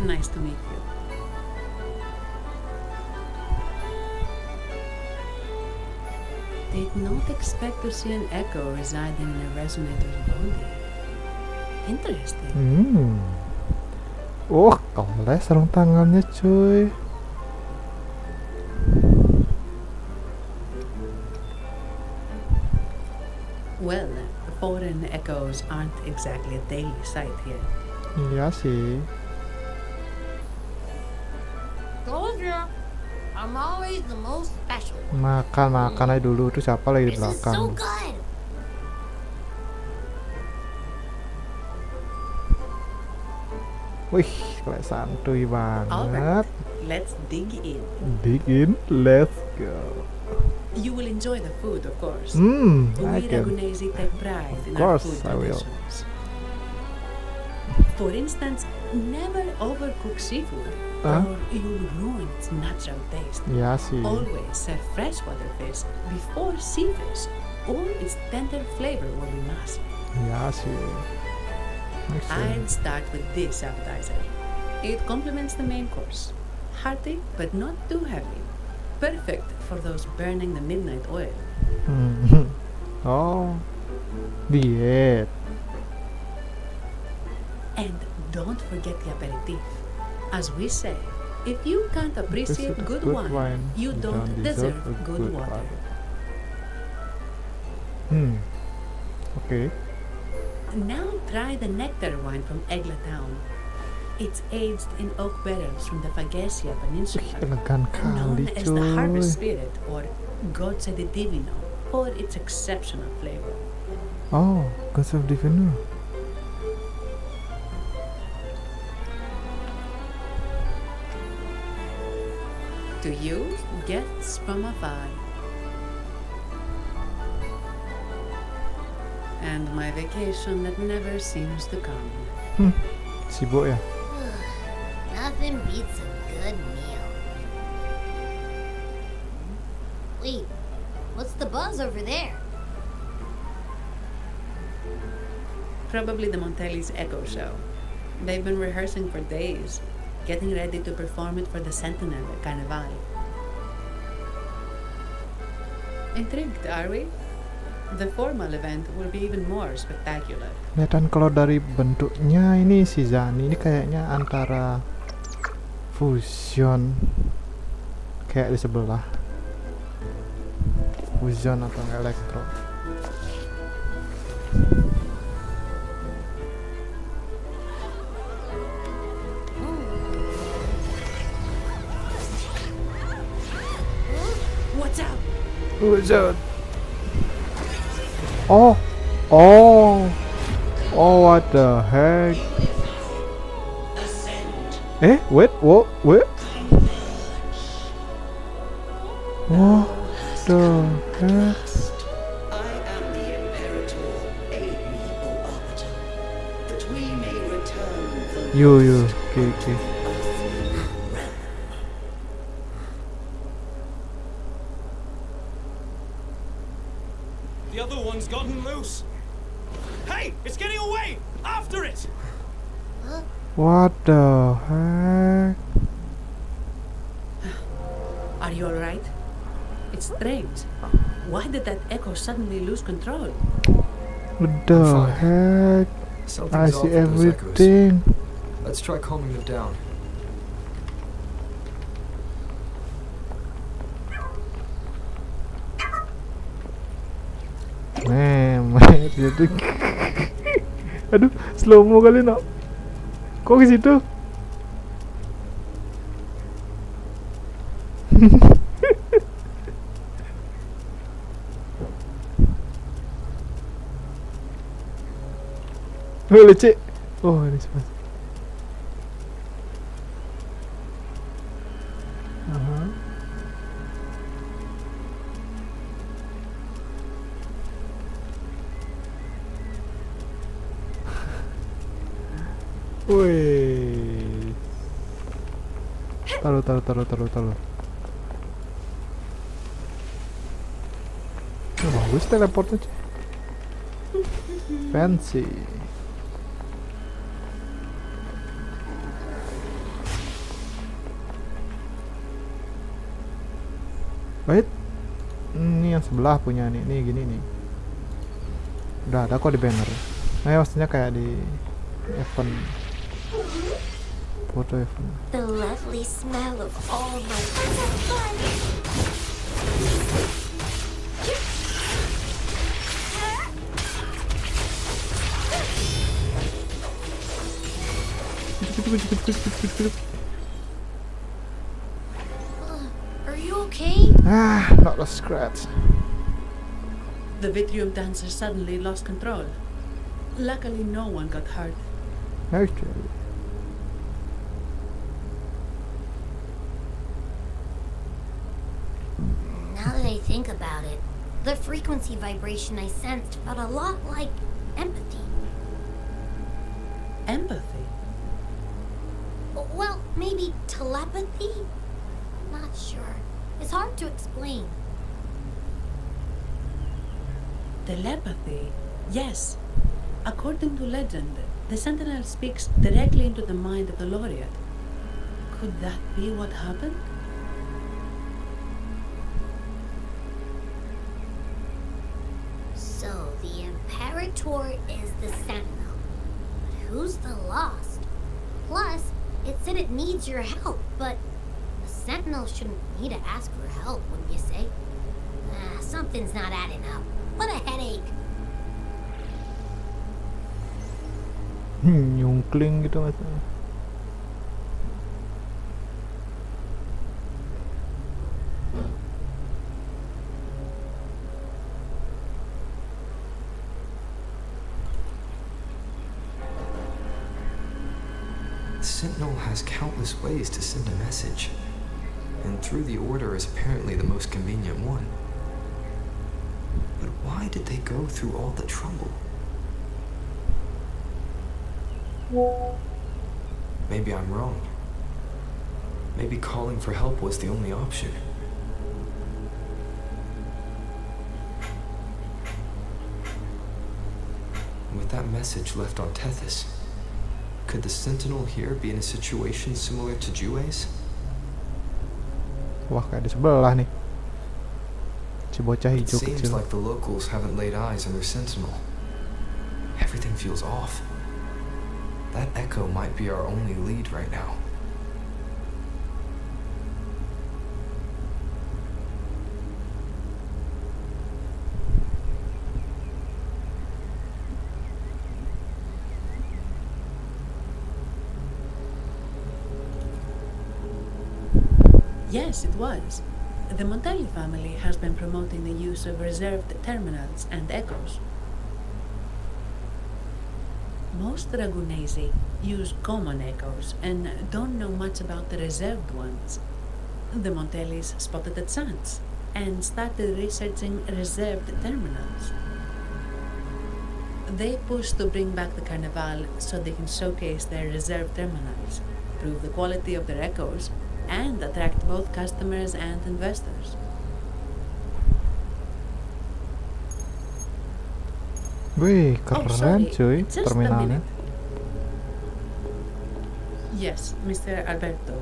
nice to meet you. Did not expect to see an echo residing in a resonator's body. Interesting. Oh, keles sarung tangannya cuy. Well, foreign echoes aren't exactly a daily sight here. Iya sih. Told ya. I'm always the most special. Makan aja dulu. Tuh siapa lagi di This is so belakang? good. Wih, kayak santuy banget. Let's dig in. Dig in, let's go. You will enjoy the food, of course. I We can. Ragunesi take pride in Of our course, food I will. traditions. For instance, never overcook seafood, Huh? or you'll ruin its natural taste. Iya sih. Always serve freshwater fish before seafish, or its tender flavor will be masked. Iya sih. Makes I'd sense. start with this appetizer. It complements the main course. Hearty, but not too heavy. Perfect for those burning the midnight oil. Oh, diet. And don't forget the aperitif. As we say, if you can't appreciate good wine, you don't deserve good water. Okay. Now try the nectar wine from Egla Town. It's aged in oak barrels from the Fagacia Peninsula, Elegan known kali as the Harvest cuy. Spirit or Gods de Divino for its exceptional flavor. Oh, Gods of Divino. To you, gifts from afar. And my vacation that never seems to come. Sibuk ya. Nothing beats a good meal. Wait, what's the buzz over there? Probably the Montelli's Echo Show. They've been rehearsing for days, getting ready to perform it for the Sentinel at Carnival. Intrigued, are we? The formal event will be even more spectacular. Kelihatan kalau dari bentuknya ini si Zani ini kayaknya antara fusion kayak di sebelah. Fusion atau elektro. Watch out! What's out? Oh, what the heck? Wait, what? What the heck? You, okay. The other one's gotten loose. Hey, it's getting away! After it! What the heck? Are you alright? It's strange. Why did that echo suddenly lose control? What the heck? I see everything. Let's try calming them down. Jadi aduh, slow mo kali no. Kok ke situ? Oh, lecek. Oh, ini semua. Wih. Taruh. Oh, bagus teleportnya. Fancy. Wait. Ini yang sebelah punya nih. Nih gini nih. Udah ada kok di banner. Nah, maksudnya kayak di event. Foto event. The lovely smell of all my butterflies. Are you okay? Not a scratch. The Vitrium dancer suddenly lost control. Luckily, no one got hurt. Actually. Now that I think about it, the frequency vibration I sensed felt a lot like empathy. Empathy? Well, maybe telepathy? Not sure. It's hard to explain. Telepathy? Yes. According to legend, the Sentinel speaks directly into the mind of the laureate. Could that be what happened? So, the Imperator is the Sentinel. But who's the Lost? Plus, it said it needs your help, but the Sentinel shouldn't need to ask for help, wouldn't you say? Something's not adding up. What a headache. Nyungkling gitu maksudnya. The Sentinel has countless ways to send a message, and through the Order is apparently the most convenient one. But why did they go through all the trouble? Maybe I'm wrong. Maybe calling for help was the only option. With that message left on Tethys, could the Sentinel here be in a situation similar to Jue's? Wah, kayak di sebelah nih. Si bocah It hijau seems kecil. like the locals haven't laid eyes on their sentinel. Everything feels off. That echo might be our only lead right now. Yes, it was. The Montelli family has been promoting the use of reserved terminals and echoes. Most Dragonesi use common echoes and don't know much about the reserved ones. The Montellis spotted a chance and started researching reserved terminals. They pushed to bring back the Carnival so they can showcase their reserved terminals, prove the quality of their echoes, and attract both customers and investors. Wih, Oh, keren sorry. cuy Just a terminalnya. minute. Yes, Mr. Alberto.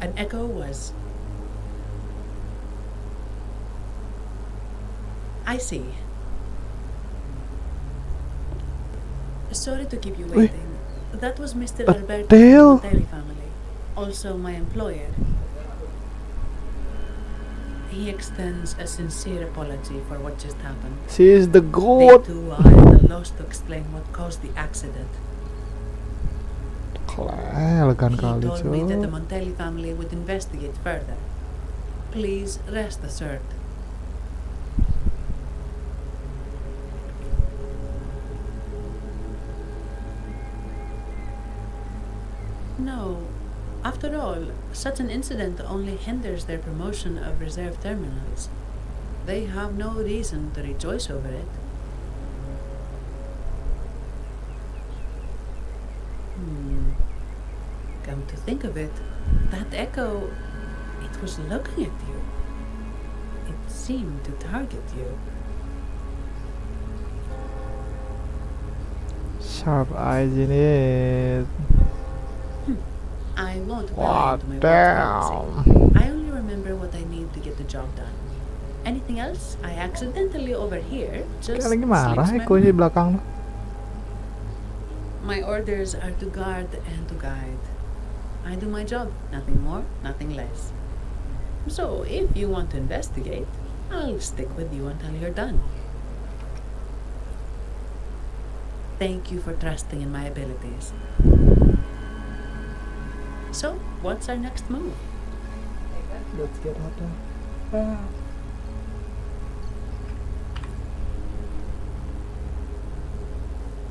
An echo was... I see. Sorry to keep you waiting. That was Mr. Alberto from the Montelli family, also my employer. He extends a sincere apology for what just happened. She is the They goat. too are at a loss to explain what caused the accident. Elegan He kali told me that the cuy. Montelli family would investigate further. Please rest assured. No. After all, such an incident only hinders their promotion of reserve terminals. They have no reason to rejoice over it. Come to think of it, that echo, it was looking at you. It seemed to target you. Sharp eyes ini. I won't Wow, pry into my damn. work policy. I only remember what I need to get the job done. Anything else I accidentally overhear, just Kayak lagi marah slips my ekonya di mind. belakang lo. My orders are to guard and to guide. I do my job, nothing more, nothing less. So, if you want to investigate, I'll stick with you until you're done. Thank you for trusting in my abilities. So, what's our next move? Let's get out there.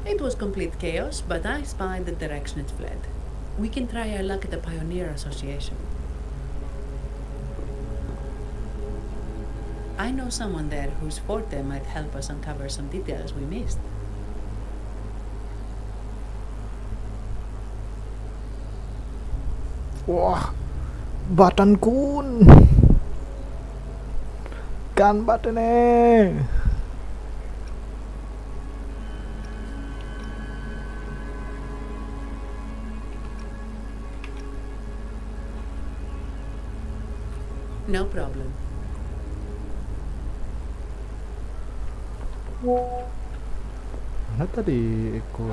It was complete chaos, but I spied the direction it fled. We can try our luck at the Pioneer Association. I know someone there whose forte might help us uncover some details we missed. Wah, Button Kun. Kan Buttonnya. No problem. Mana tadi Eko?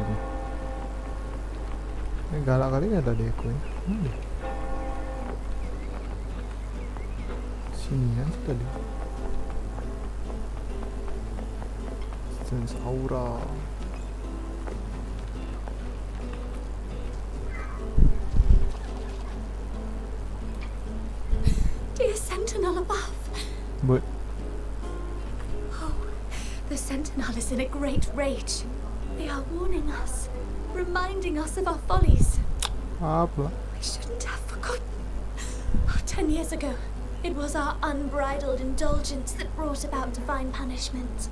Galak kali ya tadi Eko. Mana dia? Sini kan tadi. Sense aura. Dear Sentinel above. But Oh, the Sentinel is in a great rage. They are warning us, reminding us of our follies. apa? We shouldn't have forgotten. 10 years ago, it was our unbridled indulgence that brought about divine punishment.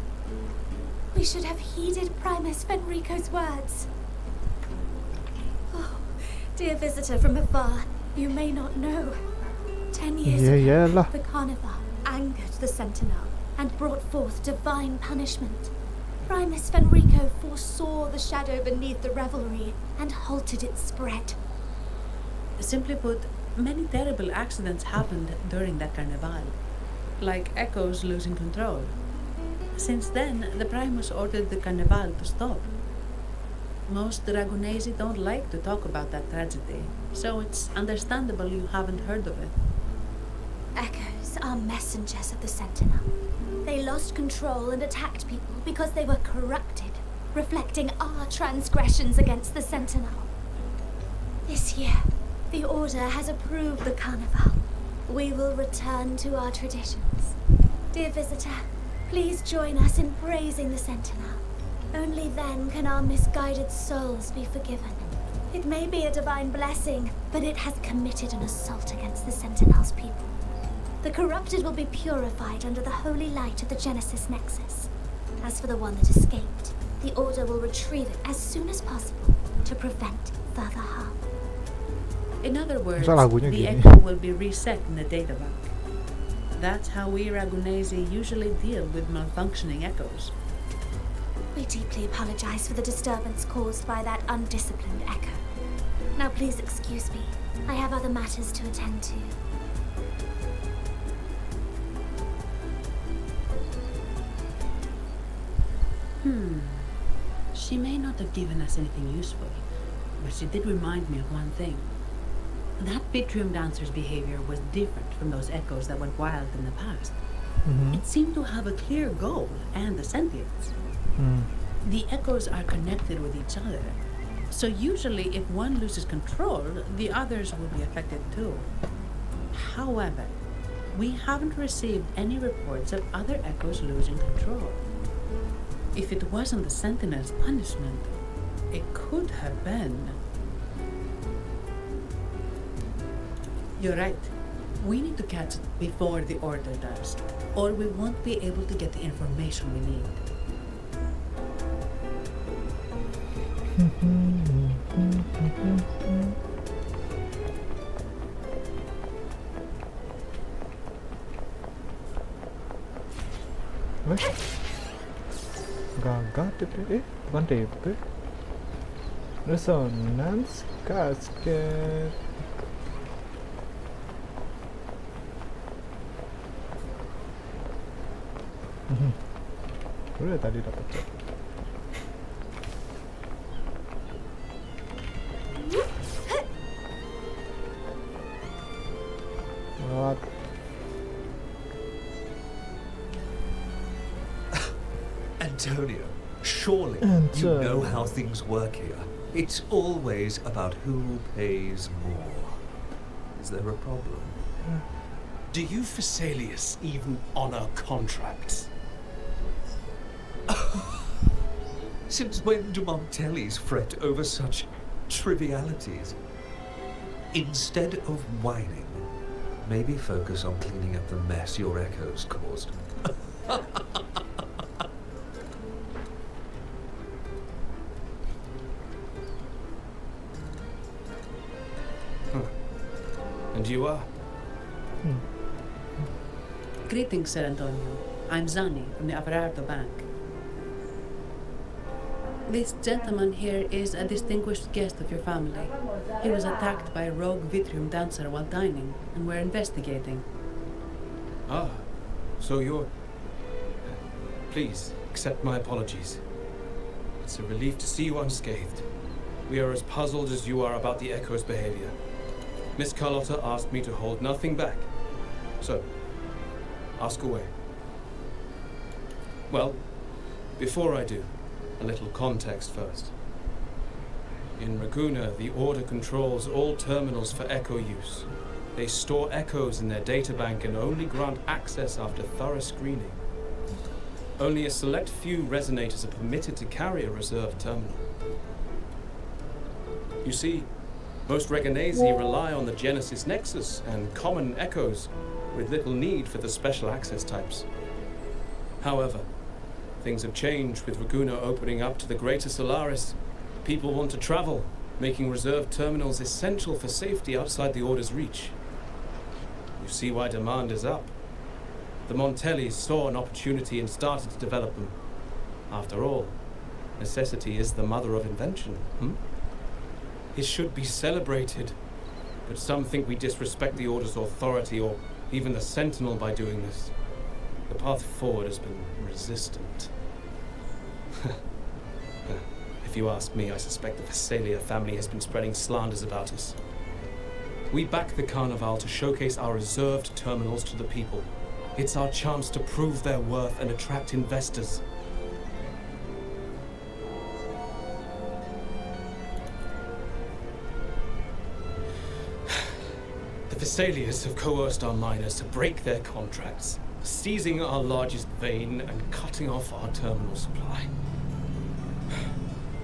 We should have heeded Primus Fenrico's words. Oh, dear visitor from afar, you may not know. 10 years Iya, ago, iyalah. the Carnival angered the Sentinel and brought forth divine punishment. Primus Fenrico foresaw the shadow beneath the revelry and halted its spread. Simply put, many terrible accidents happened during that carnival. like echoes losing control. Since then, the Primus ordered the Carnival to stop. Most Dragonesi don't like to talk about that tragedy, so it's understandable you haven't heard of it. Echoes are messengers of the Sentinel. They lost control and attacked people because they were corrupted, reflecting our transgressions against the Sentinel. This year, the Order has approved the Carnival. We will return to our traditions. Dear visitor, please join us in praising the Sentinel. Only then can our misguided souls be forgiven. It may be a divine blessing, but it has committed an assault against the Sentinel's people. The corrupted will be purified under the holy light of the Genesis Nexus. As for the one that escaped, the Order will retrieve it as soon as possible to prevent further harm. In other words, Masa lagunya the gini? echo will be reset in the databank. That's how we Ragunesi usually deal with malfunctioning echoes. We deeply apologize for the disturbance caused by that undisciplined echo. Now please excuse me. I have other matters to attend to. She may not have given us anything useful, but she did remind me of one thing. That Bitrium dancer's behavior was different from those echoes that went wild in the past. It seemed to have a clear goal and a sentience. The echoes are connected with each other, so usually if one loses control, the others will be affected too. However, we haven't received any reports of other echoes losing control. If it wasn't the Sentinel's punishment, it could have been. You're right. We need to catch it before the Order does, or we won't be able to get the information we need. Gagal TP, bukan TP. Resonance casket. Udah tadi dapat. Rawat. Antonio, surely you know how things work here. It's always about who pays more. Is there a problem? Do you Phasaelius even honor contracts? Since when do Montellis fret over such trivialities? Instead of whining, maybe focus on cleaning up the mess your echoes caused. And you are? Greetings, Sir Antonio. I'm Zani from the Averardo Bank. This gentleman here is a distinguished guest of your family. He was attacked by a rogue Vitrium dancer while dining, and we're investigating. Ah, so you're... Please, accept my apologies. It's a relief to see you unscathed. We are as puzzled as you are about the Echo's behavior. Miss Carlotta asked me to hold nothing back. So, ask away. Well, before I do, a little context first. In Raguna, the Order controls all terminals for Echo use. They store echoes in their databank and only grant access after thorough screening. Only a select few resonators are permitted to carry a reserved terminal. You see, most Reganesi rely on the Genesis Nexus and common echoes, with little need for the special access types. However, things have changed with Raguna opening up to the greater Solaris. People want to travel, making reserved terminals essential for safety outside the Order's reach. You see why demand is up. The Montellis saw an opportunity and started to develop them. After all, necessity is the mother of invention, It should be celebrated, but some think we disrespect the Order's authority or even the Sentinel by doing this. The path forward has been resistant. If you ask me, I suspect the Visalia family has been spreading slanders about us. We back the Carnival to showcase our reserved terminals to the people. It's our chance to prove their worth and attract investors. The Visalias have coerced our miners to break their contracts, seizing our largest vein and cutting off our terminal supply.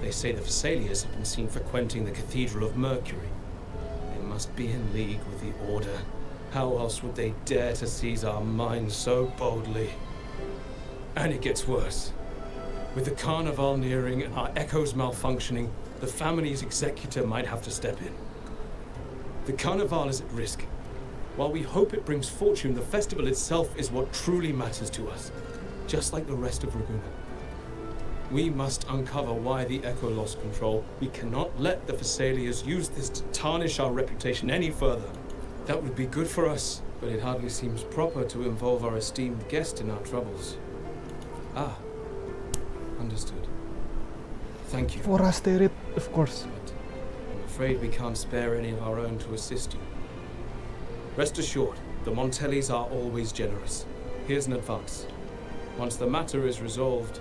They say the Visalias have been seen frequenting the Cathedral of Mercury. They must be in league with the Order. How else would they dare to seize our mines so boldly? And it gets worse. With the Carnival nearing and our echoes malfunctioning, the family's executor might have to step in. The Carnival is at risk. While we hope it brings fortune, the festival itself is what truly matters to us, just like the rest of Ragunna. We must uncover why the Echo lost control. We cannot let the Visalias use this to tarnish our reputation any further. That would be good for us, but it hardly seems proper to involve our esteemed guest in our troubles. Ah, understood. Thank you. For Asterid, of course. But I'm afraid we can't spare any of our own to assist you. Rest assured, the Montellis are always generous. Here's an advance. Once the matter is resolved,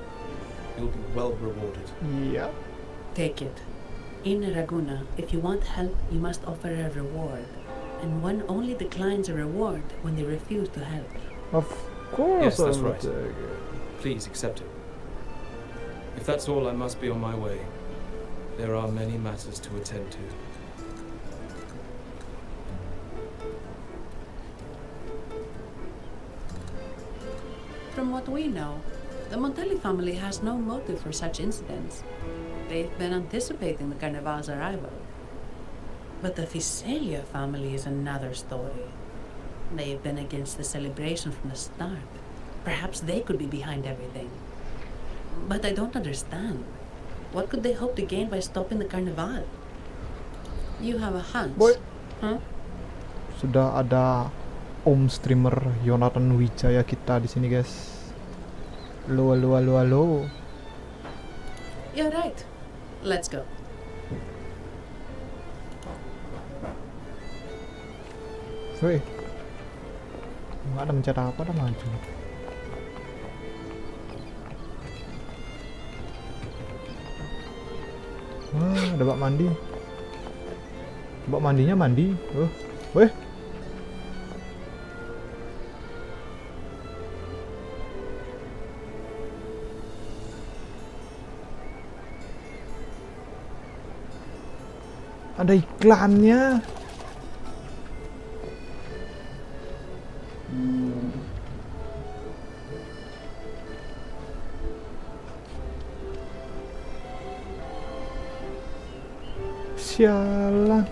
you'll be well rewarded. Yeah. Take it. In Ragunna, if you want help, you must offer a reward. And one only declines a reward when they refuse to help. Of course. Yes, that's I would right. Please accept it. If that's all, I must be on my way. There are many matters to attend to. From what we know, the Montelli family has no motive for such incidents. They've been anticipating the Carnival's arrival. But the Visalia family is another story. They've been against the celebration from the start. Perhaps they could be behind everything. But I don't understand. What could they hope to gain by stopping the Carnival? You have a hunch? Boy. Huh? Sudah ada Om streamer Yonatan Wijaya kita di sini, guys. Halo. You're right. Let's go. Woi. Nggak ada mencet apa, udah maju. Wah, ada bak mandi. Bak mandinya mandi. Weh. Ada iklannya. Sialan.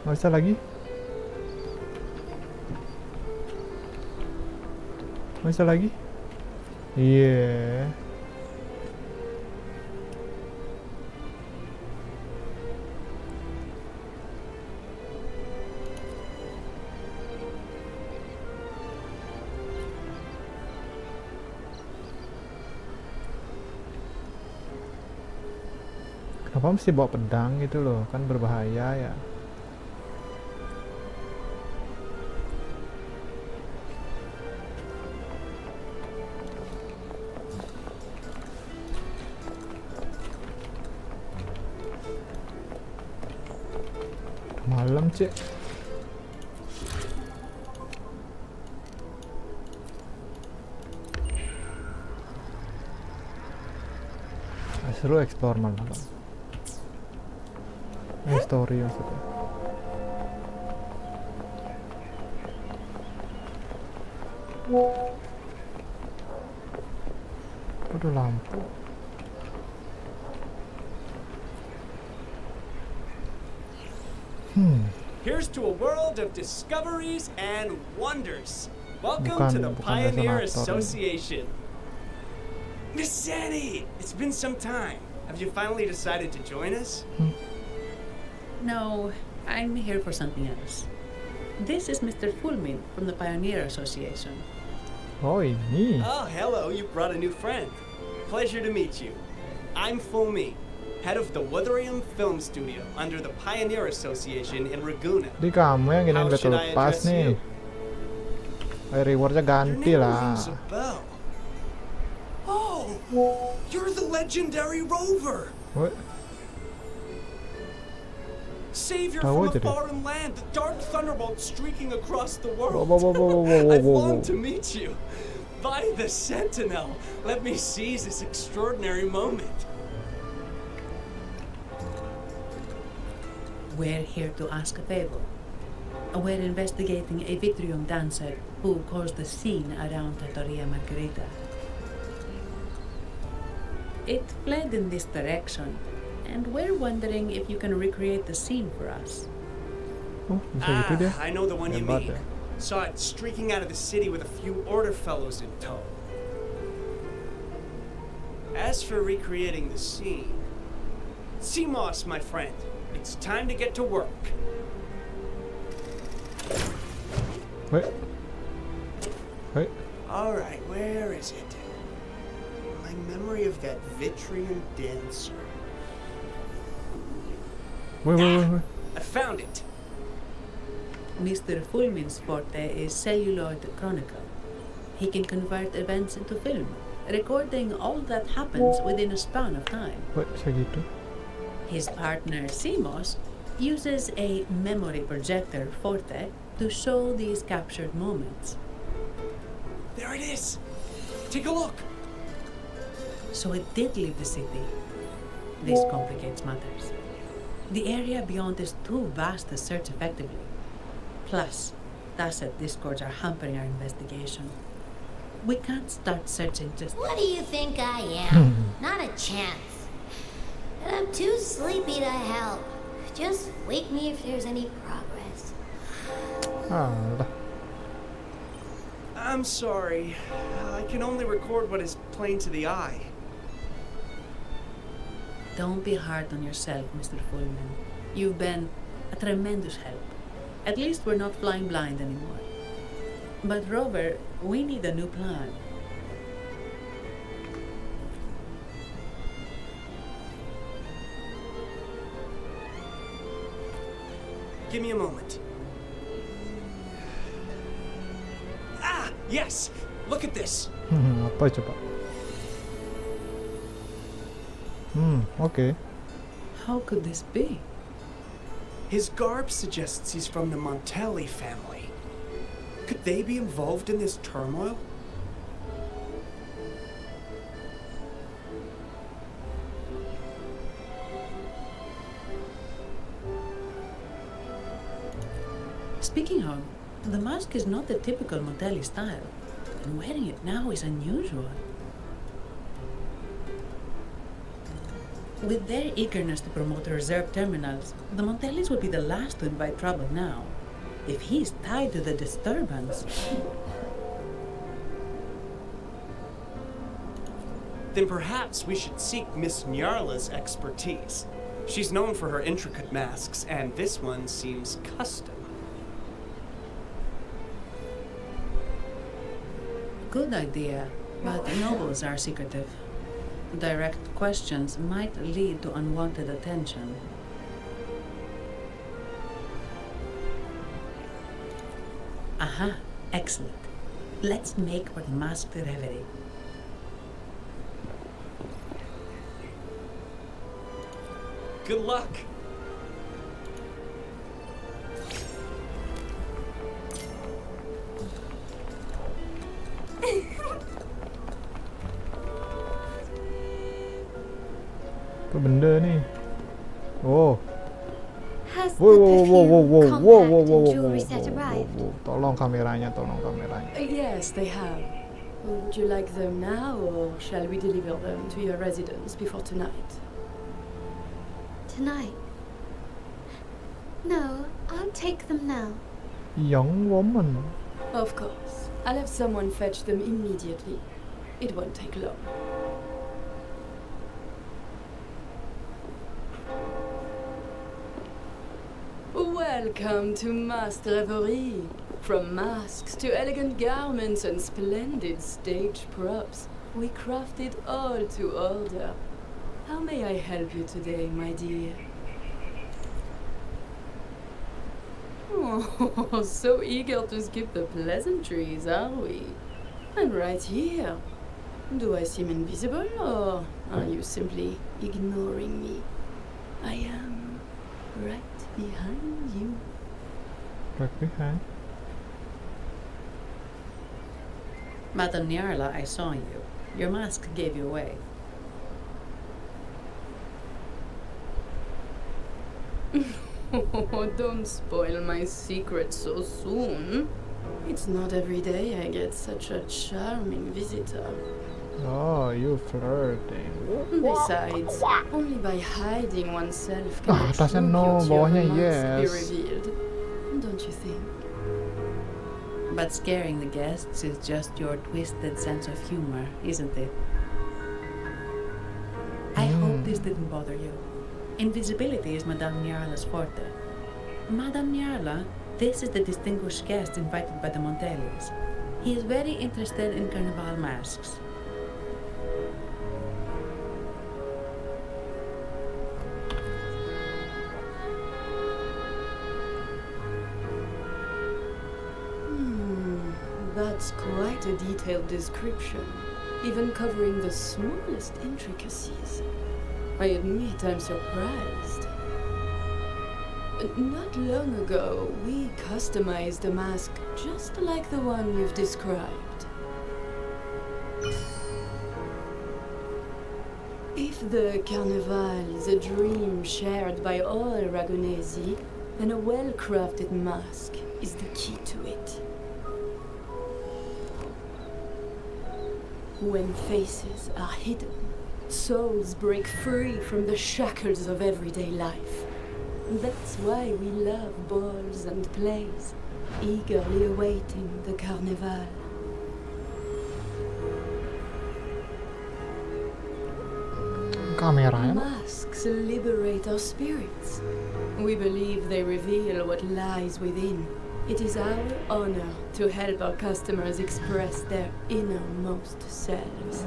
Nggak bisa lagi? Nggak bisa lagi? Iya. Kenapa mesti bawa pedang gitu loh? Kan berbahaya ya. Malam, Cek. Seru explore malam. Story maksudnya. Aduh, lampu. Here's to a world of discoveries and wonders. Welcome to the Bukan Pioneer resonator. Association. Miss Sandy, it's been some time. Have you finally decided to join us? No, I'm here for something else. This is Mr. Fulmin from the Pioneer Association. Oh, ini. Oh, hello, you brought a new friend. Pleasure to meet you. I'm Fulmin, head of the Wutherium Film Studio under the Pioneer Association in Raguna. Jadi kamu yang gini How udah should I terlepas address nih. you? Rewardnya ganti Your name lah. rings a bell. Oh, you're the legendary rover. What? Savior Tahu from aja a deh. foreign land, the dark thunderbolt streaking across the world. Whoa, I've whoa. longed to meet you. By the Sentinel, let me seize this extraordinary moment. We're here to ask a favor. We're investigating a Vitrium dancer who caused the scene around Trattoria Margherita. It fled in this direction, and we're wondering if you can recreate the scene for us. Oh, bisa gitu dia. I know the one you Hebat mean. ya. Saw it streaking out of the city with a few order fellows in tow. As for recreating the scene, CMOS, my friend, it's time to get to work. Wait. All right, where is it? My memory of that Vitrium dancer. Wait. I found it. Mr. Fulmin's forte is celluloid chronicle. He can convert events into film, recording all that happens within a span of time. Wait, bisa gitu. His partner, Simos, uses a memory projector forte to show these captured moments. There it is. Take a look. So it did leave the city. This complicates matters. The area beyond is too vast to search effectively. Plus, Jasa Dscords are hampering our investigation. We can't start searching just... What do you think I am? Not a chance. And I'm too sleepy to help. Just wake me if there's any progress. Alah. I'm sorry. I can only record what is plain to the eye. Don't be hard on yourself, Mr. Fulmin. You've been a tremendous help. At least we're not flying blind anymore. But Rover, we need a new plan. Give me a moment. Ah, yes! Look at this! Apa coba? Okay. How could this be? His garb suggests he's from the Montelli family. Could they be involved in this turmoil? Speaking of, the mask is not the typical Montelli style, and wearing it now is unusual. With their eagerness to promote reserve terminals, the Montellis would be the last to invite trouble now. If he's tied to the disturbance... Then perhaps we should seek Miss Nyarla's expertise. She's known for her intricate masks, and this one seems custom. Good idea, but nobles are secretive. Direct questions might lead to unwanted attention. Aha, excellent. Let's make for the masked reverie. Good luck! Apa benda ni? Oh. Has the Whoa. perfume, compact, and jewelry set arrived? Tolong kameranya. Yes, they have. Would you like them now, or shall we deliver them to your residence before tonight? Tonight. No, I'll take them now. Young woman. Of course. I'll have someone fetch them immediately. It won't take long. Welcome to Masked Revelry. From masks to elegant garments and splendid stage props, we craft it all to order. How may I help you today, my dear? Oh, so eager to skip the pleasantries, are we? And right here. Do I seem invisible, or are you simply ignoring me? I am right behind you. Right behind. Madame Nyarla, I saw you. Your mask gave you away. Oh, don't spoil my secret so soon. It's not every day I get such a charming visitor. Oh, you flirting. Besides, only by hiding oneself can the Atasnya true no, beauty of bawahnya a mask be yes. revealed. Don't you think? But scaring the guests is just your twisted sense of humor, isn't it? I hope this didn't bother you. Invisibility is Madame Nyarla's forte. Madame Nyarla, this is the distinguished guest invited by the Montelis. He is very interested in carnival masks. That's quite a detailed description, even covering the smallest intricacies. I admit I'm surprised. Not long ago, we customized a mask just like the one you've described. If the Carnival is a dream shared by all Ragunesi, then a well-crafted mask is the key to it. When faces are hidden, souls break free from the shackles of everyday life. That's why we love balls and plays, eagerly awaiting the Carnival. Masks liberate our spirits. We believe they reveal what lies within. It is our honor to help our customers express their innermost selves.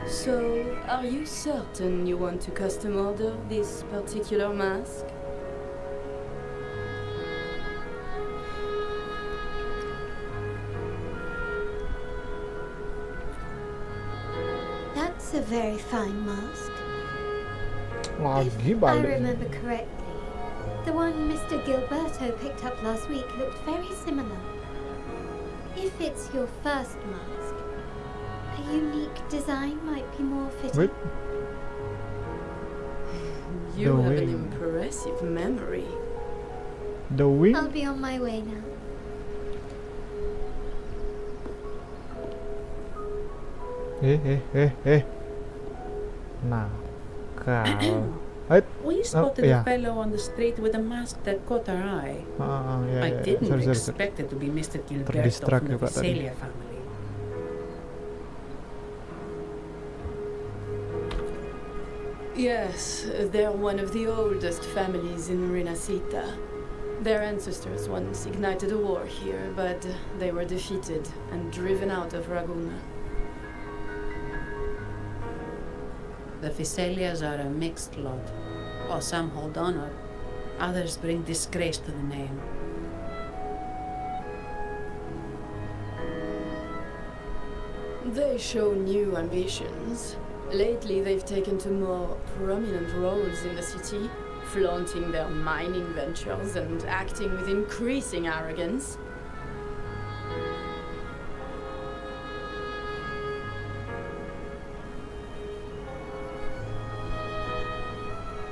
So, are you certain you want to custom order this particular mask? That's a very fine mask. Lagi I balik. remember correctly, the one Mr. Gilberto picked up last week looked very similar. If it's your first mask, a unique design might be more fitting. Wait. You The have an wing. impressive memory. The wing? I'll be on my way now. Nakal. We spotted yeah. a fellow on the street with a mask that caught our eye. I didn't expect it to be Mr. Gilberto Terdistract from the juga tadi. Visalia family. Yes, they're one of the oldest families in Renacita. Their ancestors once ignited a war here, but they were defeated and driven out of Raguna. The Visalias are a mixed lot. While some hold honor, others bring disgrace to the name. They show new ambitions. Lately, they've taken to more prominent roles in the city, flaunting their mining ventures and acting with increasing arrogance.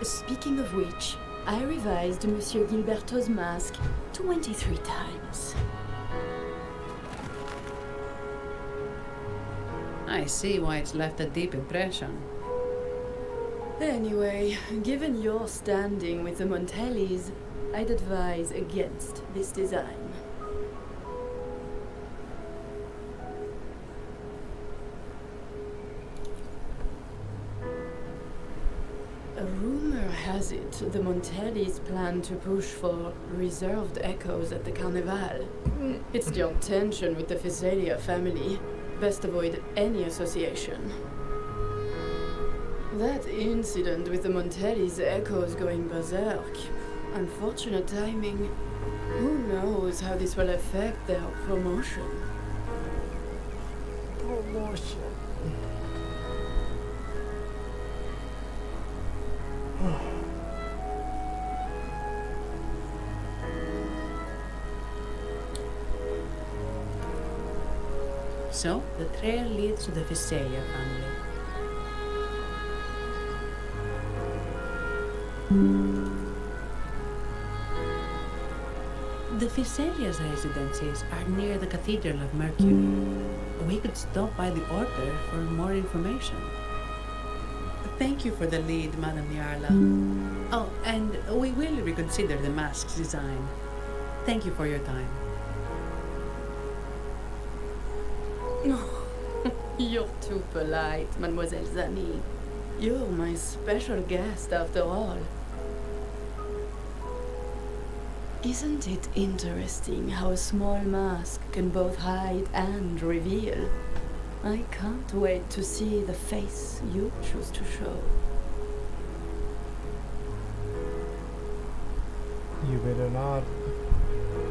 Speaking of which, I revised Monsieur Gilberto's mask 23 times. I see why it's left a deep impression. Anyway, given your standing with the Montellis, I'd advise against this design. A rumor has it the Montellis plan to push for reserved echoes at the Carnival. It's your tension with the Physalia family. Best avoid any association. That incident with the Montellis' echoes going berserk. Unfortunate timing. Who knows how this will affect their promotion? So, the trail leads to the Physalia family. The Physalia's residences are near the Cathedral of Mercury. We could stop by the Order for more information. Thank you for the lead, Madame Yarla. Oh, and we will reconsider the mask's design. Thank you for your time. You're too polite, Mademoiselle Zani. You're my special guest after all. Isn't it interesting how a small mask can both hide and reveal? I can't wait to see the face you choose to show. You better not.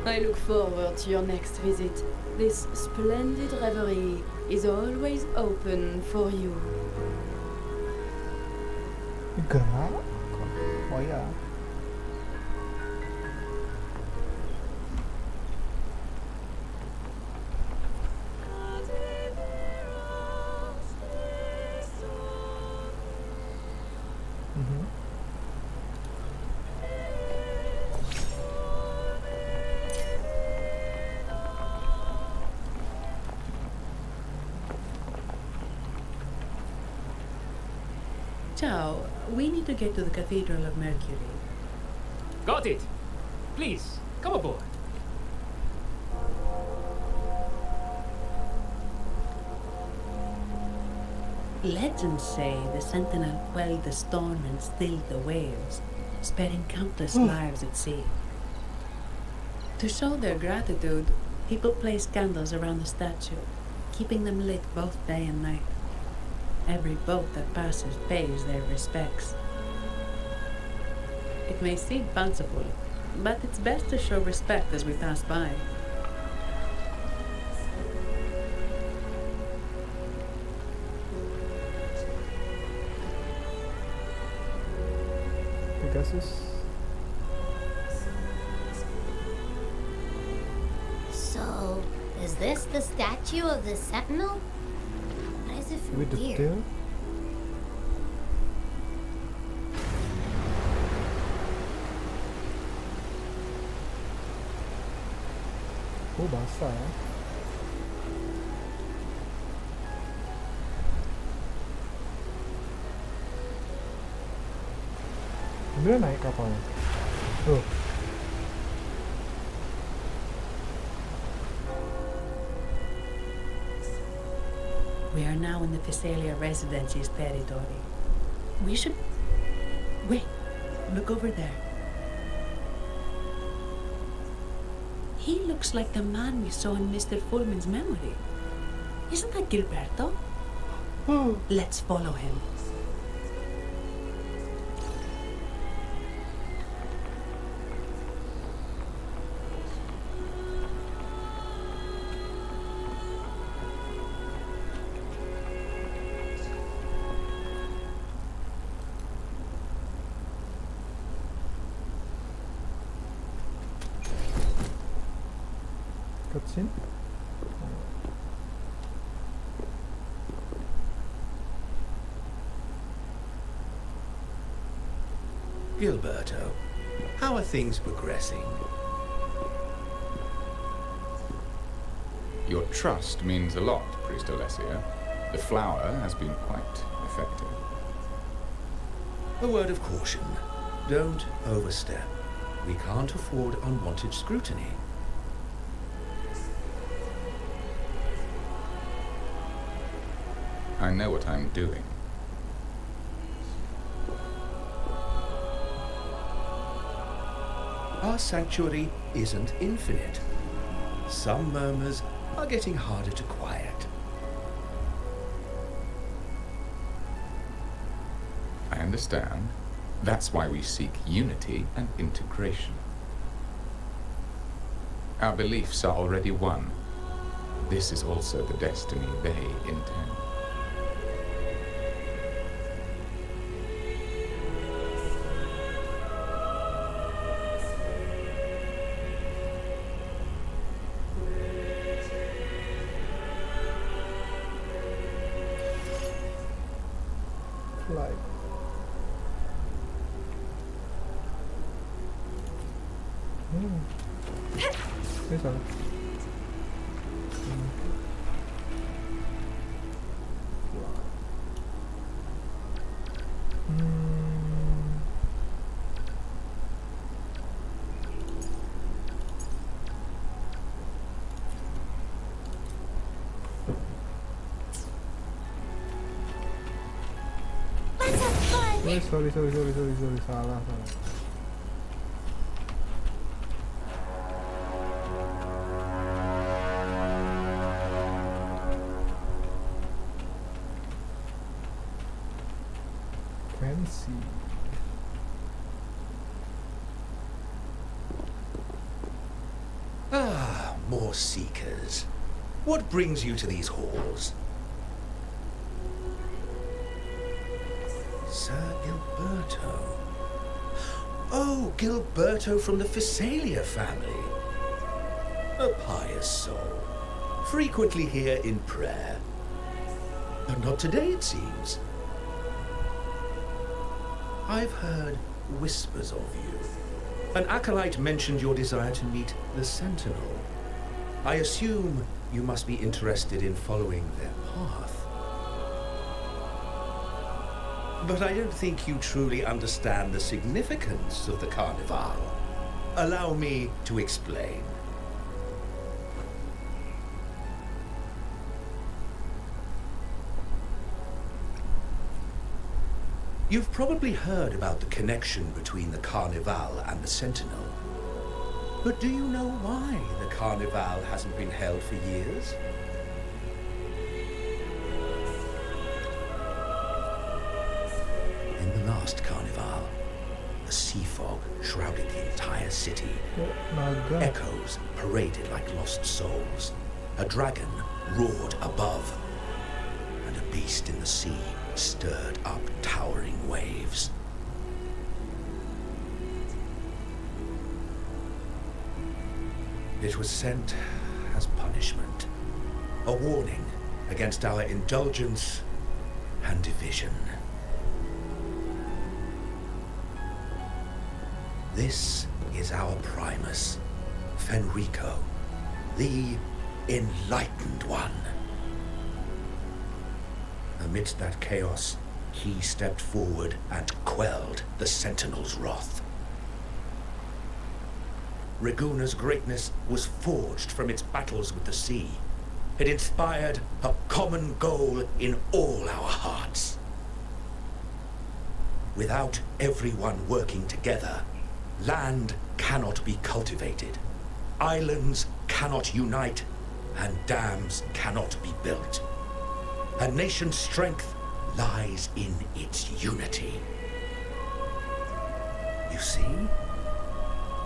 I look forward to your next visit. This splendid reverie is always open for you. Gerak? Oh ya. Ciao, we need to get to the Cathedral of Mercury. Got it. Please, come aboard. Legends say the Sentinel quelled the storm and stilled the waves, sparing countless lives at sea. To show their gratitude, people place candles around the statue, keeping them lit both day and night. Every boat that passes pays their respects. It may seem fanciful, but it's best to show respect as we pass by. Pegasus. So, is this the statue of the Sentinel? Why is it from With the here? tail? Oh, basah ya. Beneran naik kapalnya? Tuh. We are now in the Physalia Residency's territory. We should... Wait, look over there. He looks like the man we saw in Mr. Fullman's memory. Isn't that Gilberto? Let's follow him. Cutscene? Gilberto, how are things progressing? Your trust means a lot, Priest Alessio. The flower has been quite effective. A word of caution. Don't overstep. We can't afford unwanted scrutiny. I know what I'm doing. Our sanctuary isn't infinite. Some murmurs are getting harder to quiet. I understand. That's why we seek unity and integration. Our beliefs are already one. This is also the destiny they intend. Like. Ini salah. Sorry, salah. Fancy. Ah, more seekers. What brings you to these halls? Sir Gilberto. Oh, Gilberto from the Physalia family. A pious soul. Frequently here in prayer. But not today, it seems. I've heard whispers of you. An acolyte mentioned your desire to meet the Sentinel. I assume you must be interested in following their path. But I don't think you truly understand the significance of the Carnival. Allow me to explain. You've probably heard about the connection between the Carnival and the Sentinel. But do you know why the Carnival hasn't been held for years? In the last Carnival, a sea fog shrouded the entire city. Echoes paraded like lost souls. A dragon roared above, and a beast in the sea stirred up towering waves. It was sent as punishment, a warning against our indulgence and division. This is our Primus, Fenrico, the Enlightened One. Amidst that chaos, he stepped forward and quelled the Sentinel's wrath. Raguna's greatness was forged from its battles with the sea. It inspired a common goal in all our hearts. Without everyone working together, land cannot be cultivated, islands cannot unite, and dams cannot be built. A nation's strength lies in its unity. You see?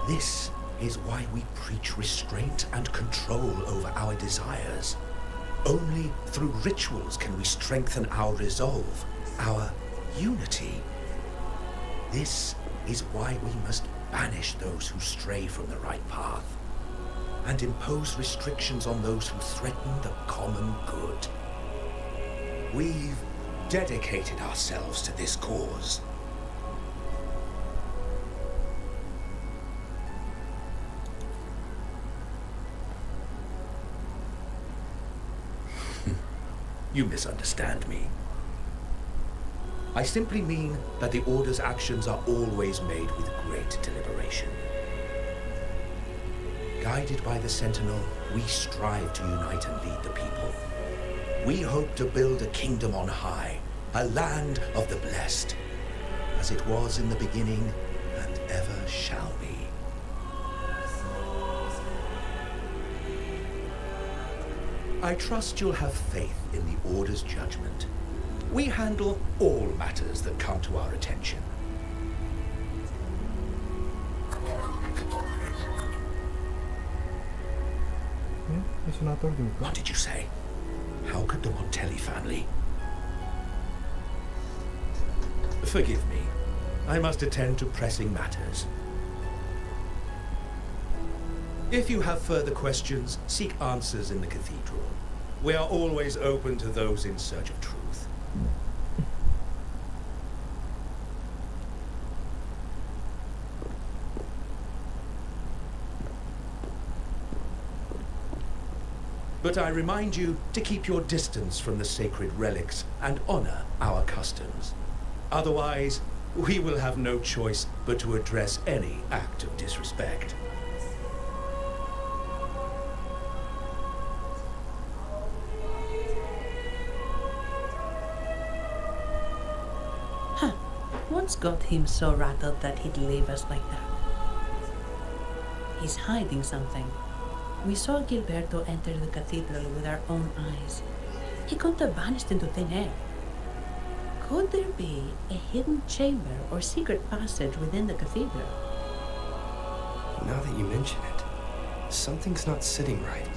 This is why we preach restraint and control over our desires. Only through rituals can we strengthen our resolve, our unity. This is why we must banish those who stray from the right path, and impose restrictions on those who threaten the common good. We've dedicated ourselves to this cause. You misunderstand me. I simply mean that the Order's actions are always made with great deliberation. Guided by the Sentinel, we strive to unite and lead the people. We hope to build a kingdom on high, a land of the blessed, as it was in the beginning and ever shall be. I trust you'll have faith in the Order's judgment. We handle all matters that come to our attention. What did you say? How could the Montelli family? Forgive me. I must attend to pressing matters. If you have further questions, seek answers in the cathedral. We are always open to those in search of truth. But I remind you to keep your distance from the sacred relics and honor our customs. Otherwise, we will have no choice but to address any act of disrespect. What's got him so rattled that he'd leave us like that? He's hiding something. We saw Gilberto enter the cathedral with our own eyes. He couldn't have vanished into thin air. Could there be a hidden chamber or secret passage within the cathedral? Now that you mention it, something's not sitting right.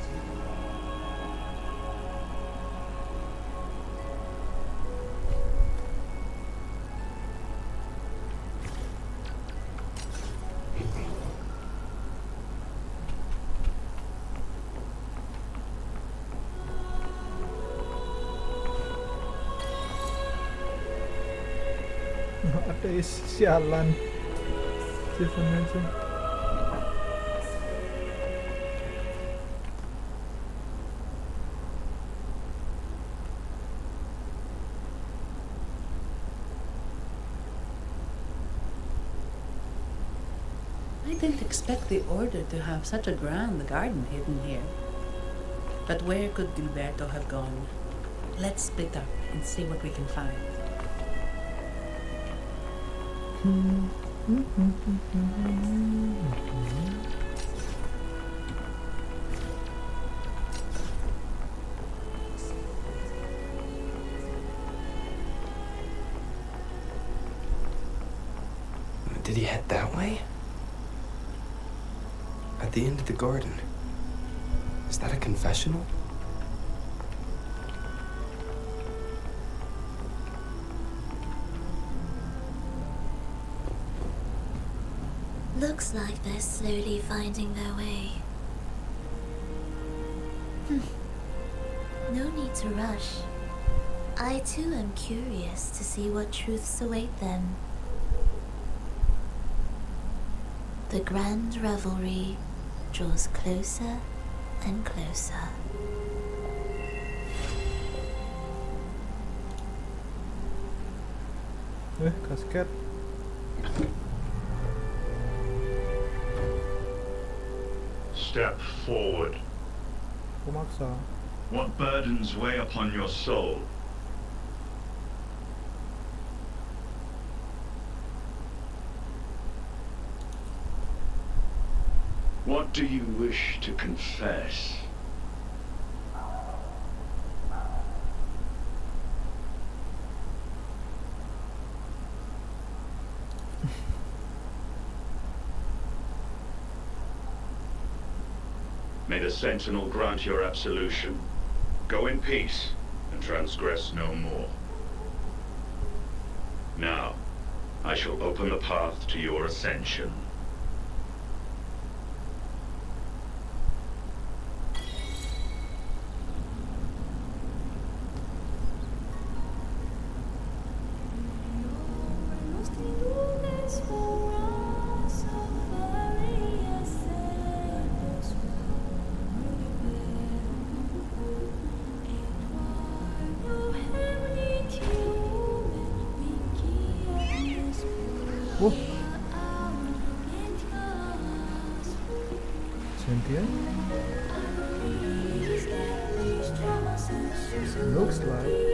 Ada sialan Stephen Manson. I didn't expect the Order to have such a grand garden hidden here. But where could Gilberto have gone? Let's split up and see what we can find. Did he head that way? At the end of the garden. Is that a confessional? Looks like they're slowly finding their way. No need to rush. I too am curious to see what truths await them. The grand revelry draws closer and closer. Kasket. Step forward. Pemaksa. What burdens weigh upon your soul? What do you wish to confess? May the Sentinel grant your absolution. Go in peace and transgress no more. Now, I shall open the path to your ascension. Cynthia? Looks like.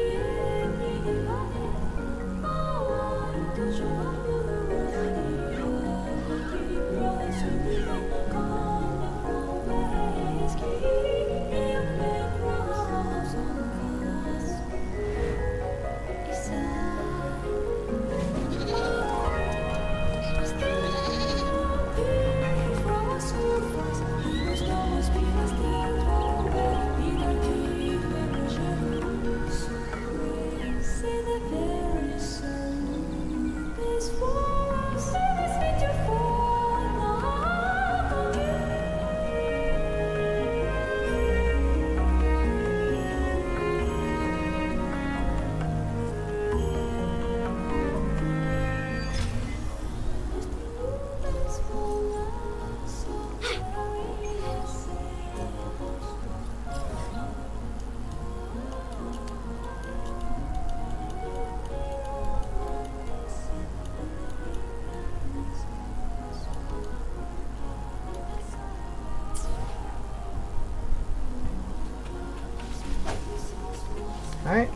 Hai.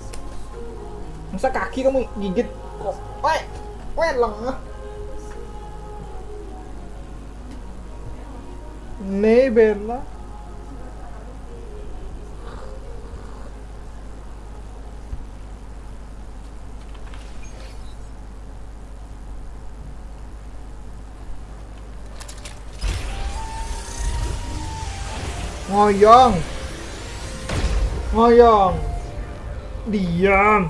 Masa kaki kamu gigit kok? Lah. Nee, Bella. Ngoyong. Diam.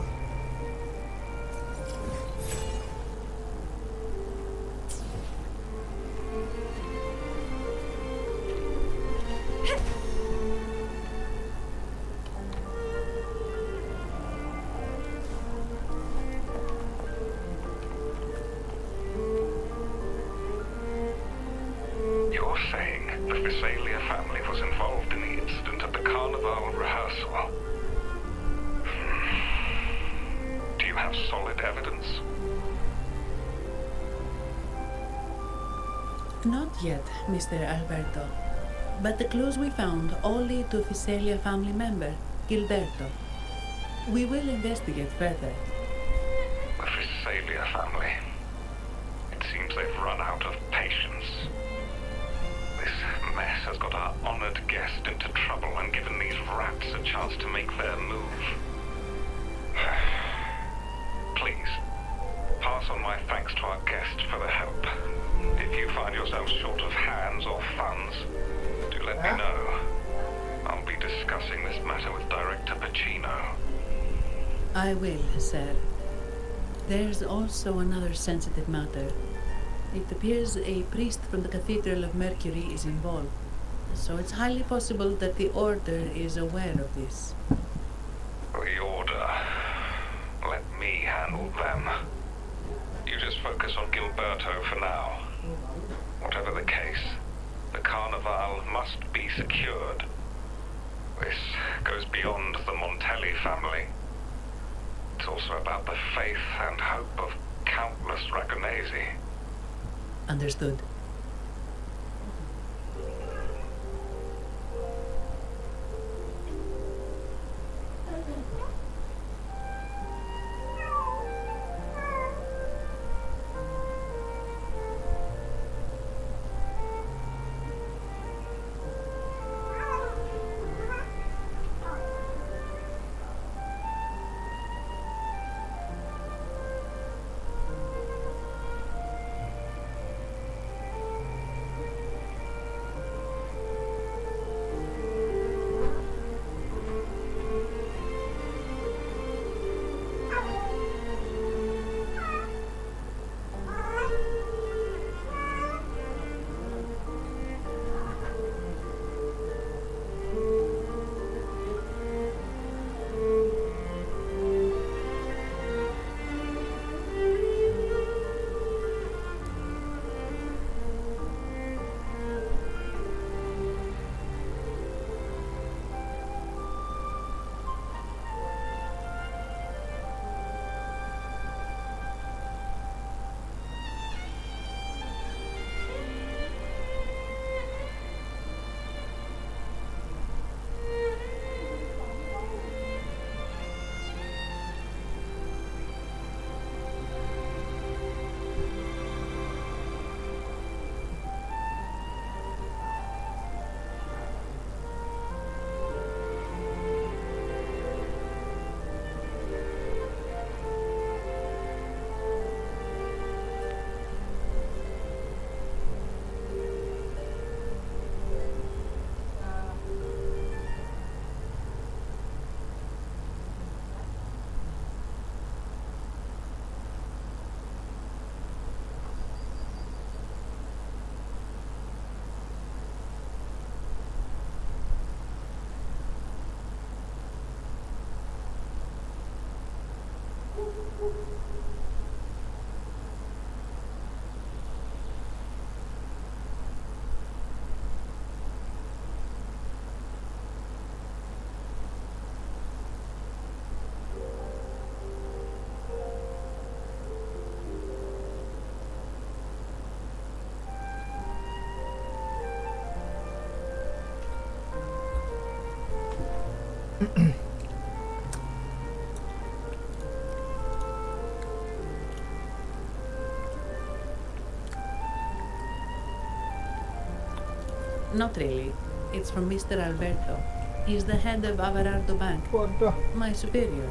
You're saying the Visalia family was involved in the incident at the carnival rehearsal? Do you have solid evidence? Not yet, Mr. Alberto. But the clues we found all lead to a Visalia family member, Gilberto. We will investigate further. The Visalia family. It seems they've run out of patience. This mess has got our honored guest into trouble and given these rats a chance to make their move. Please, pass on my thanks to our guest for the help. If you find yourself short of hands or funds, do let me know. I'll be discussing this matter with Director Pacino. I will, sir. There's also another sensitive matter. It appears a priest from the Cathedral of Mercury is involved, so it's highly possible that the Order is aware of this. The Order. Let me handle them. You just focus on Gilberto for now. Whatever the case, the Carnival must be secured. This goes beyond the Montelli family. It's also about the faith and hope of countless Ragonesi. Understood. Not really. It's from Mr. Alberto. He's the head of Averardo Bank. My superior.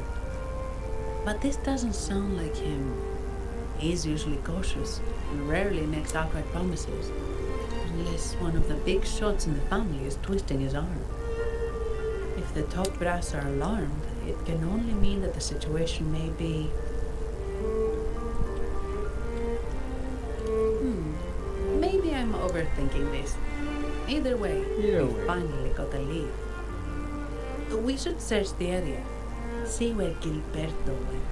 But this doesn't sound like him. He's usually cautious and rarely makes outright promises. Unless one of the big shots in the family is twisting his arm. If the top brass are alarmed, it can only mean that the situation may be... Maybe I'm overthinking this. Either way, we finally got a lead. We should search the area, see where Gilberto went.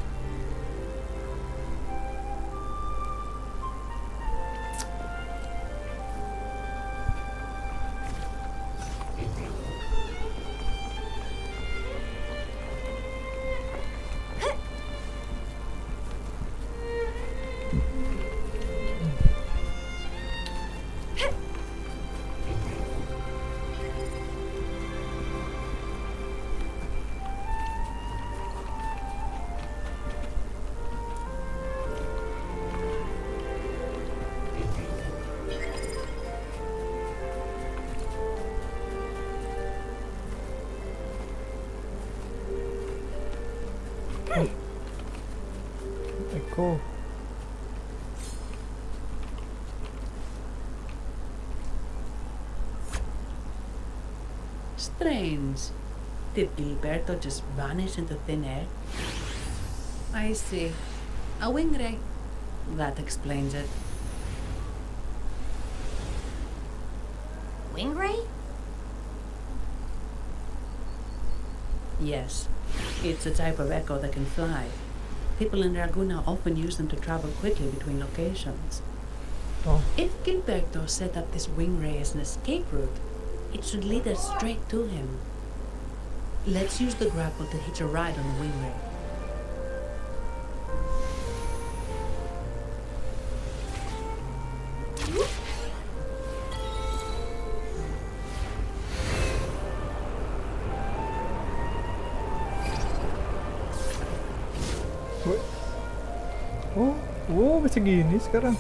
Echo. Strange. Did Gilberto just vanish into thin air? I see. A wing ray. That explains it. Wing ray? Yes. It's a type of echo that can fly. People in Raguna often use them to travel quickly between locations. Oh. If Gilberto set up this wing ray as an escape route, it should lead us straight to him. Let's use the grapple to hitch a ride on the wing ray. Oh, bisa gini sekarang.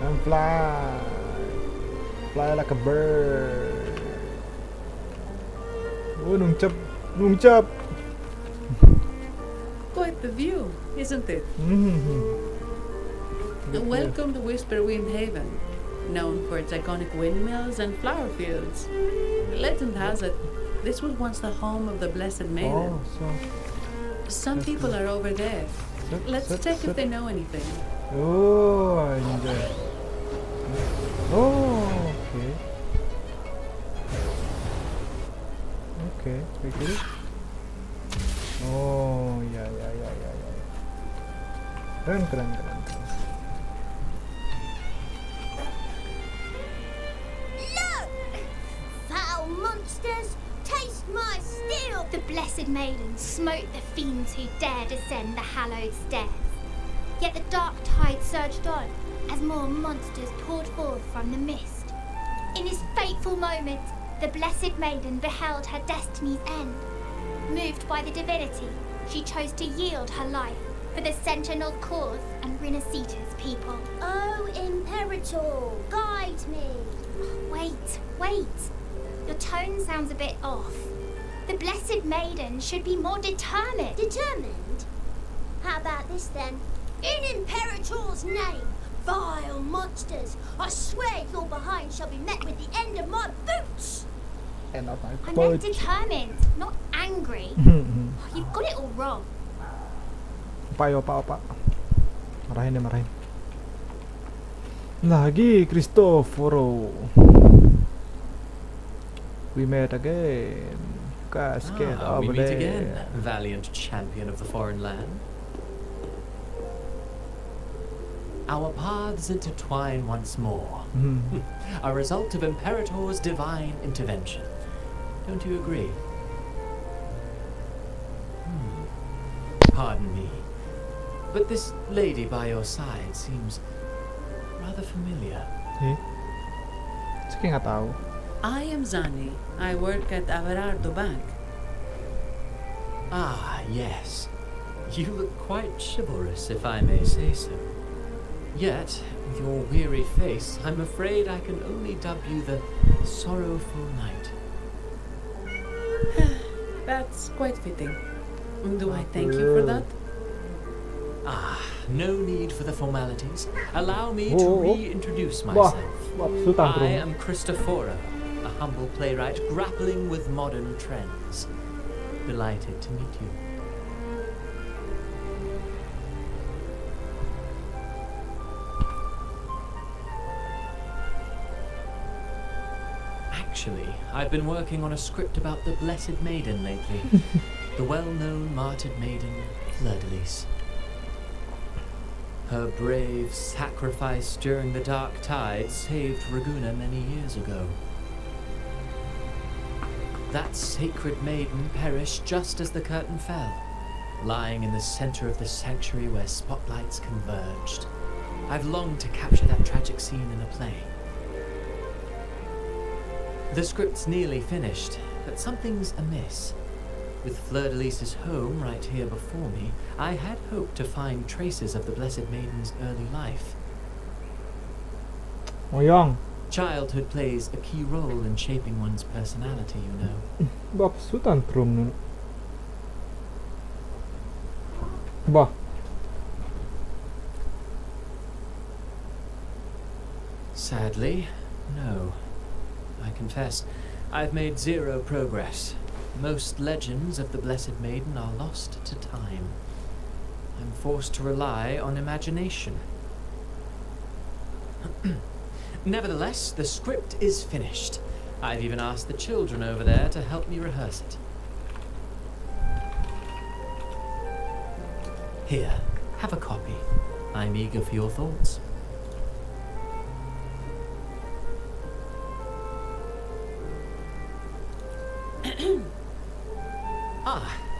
And fly like a bird. Oh, nungcap. Quite the view, isn't it? Welcome to Whisper Wind Haven, known for its iconic windmills and flower fields. Legend has it, this was once the home of the Blessed Maiden. Oh, so some people are over there. Let's check if they know anything. Oh, anjay. Oh, okay. Okay, kiri. Oh, ya. Keren. Look! Foul monsters, taste my steel! The Blessed Maiden smote the fiends who dared ascend the hallowed stairs. Yet the dark tide surged on as more monsters poured forth from the mist. In this fateful moment, the Blessed Maiden beheld her destiny's end. Moved by the divinity, she chose to yield her life for the Sentinel cause and Rinasita's people. Oh, Imperator, guide me! Wait. Your tone sounds a bit off. The Blessed Maiden should be more determined. Determined? How about this then? In Imperator's name, vile monsters, I swear your behind shall be met with the end of my boots! End of my I boots. meant determined, not angry. You've got it all wrong. Opa. Marahin. Lagi Cristoforo. We met again. Guys, get we over meet there. again, valiant champion of the foreign land. Our paths intertwine once more. A result of Imperator's divine intervention. Don't you agree? Pardon me, but this lady by your side seems rather familiar. Saya nggak tahu. I am Zani. I work at Averardo Bank. Ah, yes. You look quite chivalrous, if I may say so. Yet, with your weary face, I'm afraid I can only dub you the sorrowful knight. That's quite fitting. Do I thank you for that? Ah, no need for the formalities. Allow me to reintroduce myself. I am Cristoforo, a humble playwright grappling with modern trends. Delighted to meet you. Actually, I've been working on a script about the Blessed Maiden lately. The well-known martyred maiden, Fleur-de-Lis. Her brave sacrifice during the Dark Tide saved Raguna many years ago. That sacred maiden perished just as the curtain fell, lying in the center of the sanctuary where spotlights converged. I've longed to capture that tragic scene in a play. The script's nearly finished, but something's amiss. With Fleur-de-Lis's home right here before me, I had hoped to find traces of the Blessed Maiden's early life. Childhood plays a key role in shaping one's personality, you know. Bapsu tantrum. Bah. Sadly, no. I confess, I've made zero progress. Most legends of the Blessed Maiden are lost to time. I'm forced to rely on imagination. Nevertheless, the script is finished. I've even asked the children over there to help me rehearse it. Here, have a copy. I'm eager for your thoughts.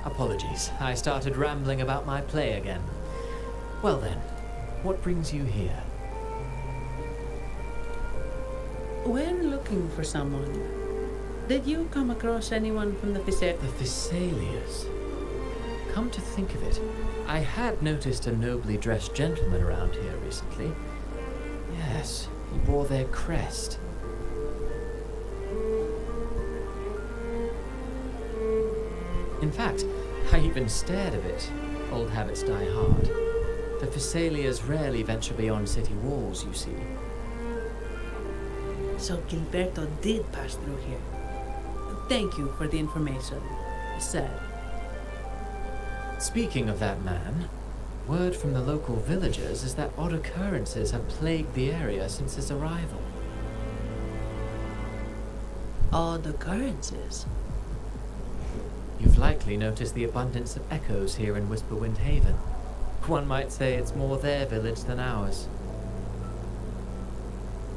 Apologies. I started rambling about my play again. Well then, what brings you here? We're looking for someone. Did you come across anyone from the Physalia? The Physalias? Come to think of it, I had noticed a nobly dressed gentleman around here recently. Yes, he bore their crest. In fact, I even stared a bit. Old habits die hard. The Physalias rarely venture beyond city walls, you see. So Gilberto did pass through here. Thank you for the information, sir. Speaking of that man, word from the local villagers is that odd occurrences have plagued the area since his arrival. Odd occurrences? You've likely noticed the abundance of echoes here in Whisperwind Haven. One might say it's more their village than ours.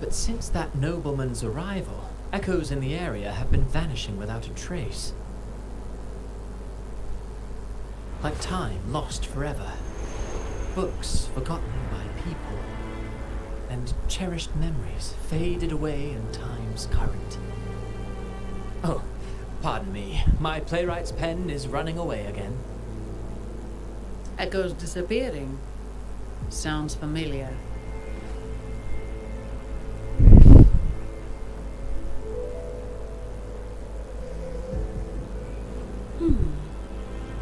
But since that nobleman's arrival, echoes in the area have been vanishing without a trace. Like time lost forever. Books forgotten by people. And cherished memories faded away in time's current. Oh, pardon me. My playwright's pen is running away again. Echoes disappearing. Sounds familiar.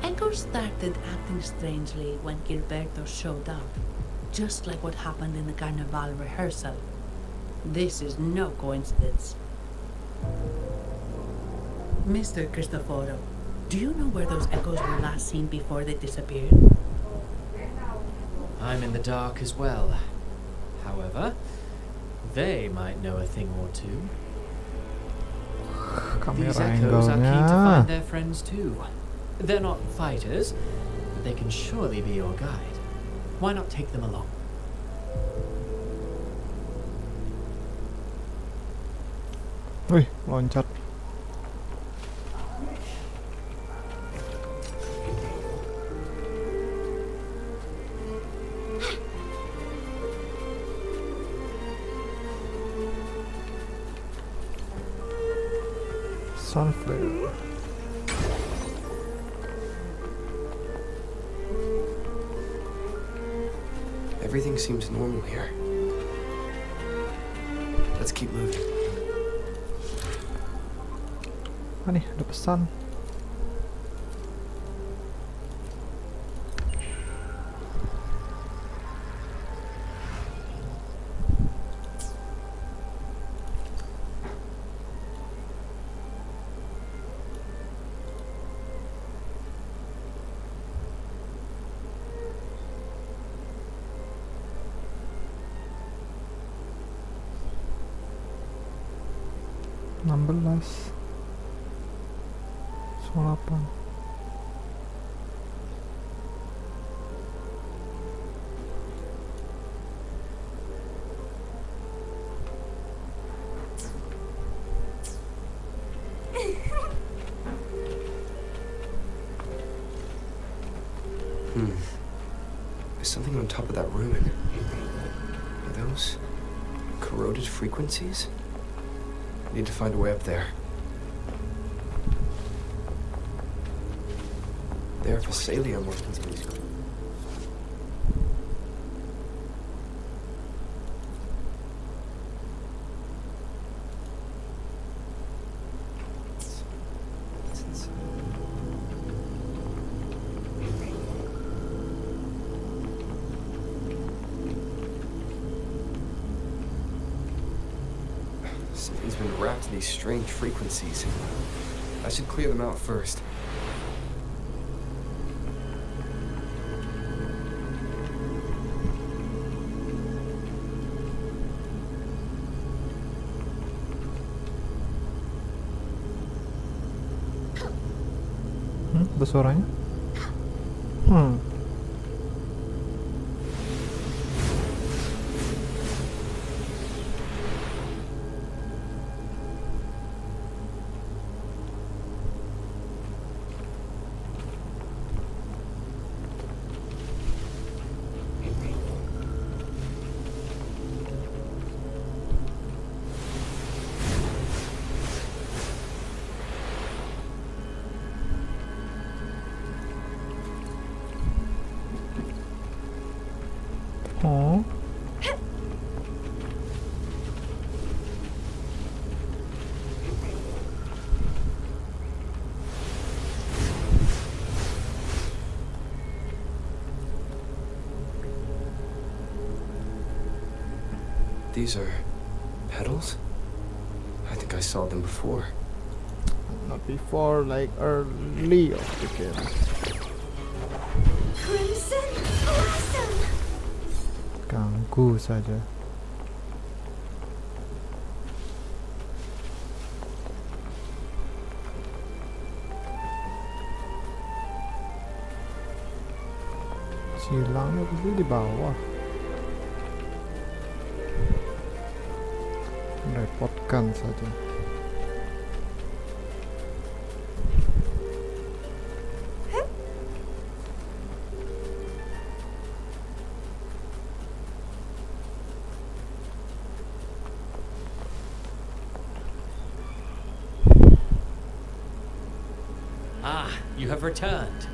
Echoes started acting strangely when Gilberto showed up. Just like what happened in the Carnival rehearsal. This is no coincidence. Mr. Cristoforo, do you know where those echoes were last seen before they disappeared? I'm in the dark as well. However, they might know a thing or two. These Kamera echoes are keen to angle-nya. find their friends too. They're not fighters, but they can surely be your guide. Why not take them along? Wih, loncat. Sunflare. Everything seems normal here. Let's keep moving. Ah nih, ada pesan. Solapan. There's something on top of that ruin. Are those corroded frequencies? Need to find a way up there. There are Phasalia markings on these. Something's been wrapped in these strange frequencies. I should clear them out first. Ada suaranya? Oh. These are petals? I think I saw them before. Not before, like early of the game. Crimson Blossom! Ganggu saja. Silangnya pasti di bawah. Merepotkan saja. You have returned.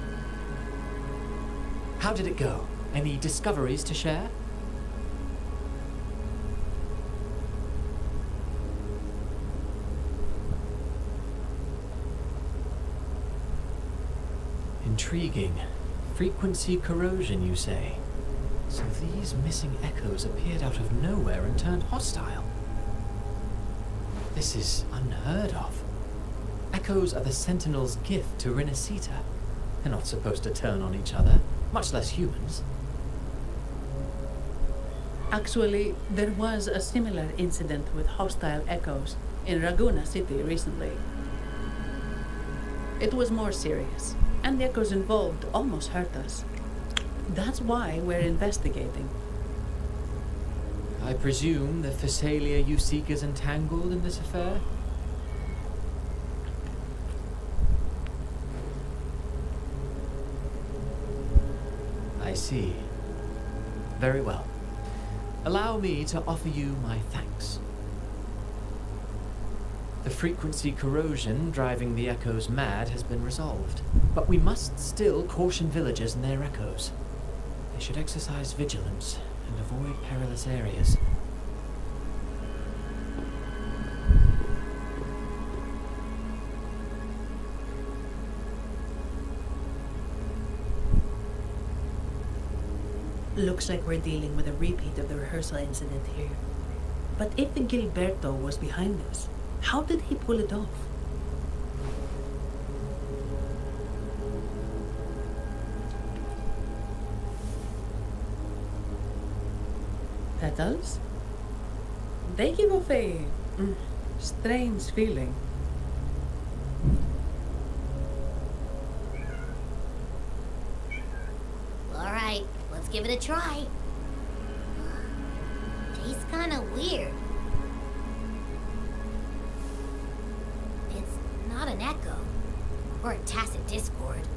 How did it go? Any discoveries to share? Intriguing. Frequency corrosion, you say? So these missing echoes appeared out of nowhere and turned hostile. This is unheard of. Echoes are the Sentinel's gift to Renesita. They're not supposed to turn on each other, much less humans. Actually, there was a similar incident with hostile echoes in Raguna City recently. it was more serious, and the echoes involved almost hurt us. That's why we're investigating. I presume the Physalia you seek is entangled in this affair? I see. Very well. Allow me to offer you my thanks. The frequency corrosion driving the echoes mad has been resolved, but we must still caution villagers and their echoes. They should exercise vigilance and avoid perilous areas. Looks like we're dealing with a repeat of the rehearsal incident here. But if Gilberto was behind this, how did he pull it off? Petals? They give off a strange feeling. Alright, let's give it a try. Tastes kinda weird. It's not an echo, or a tacit discord.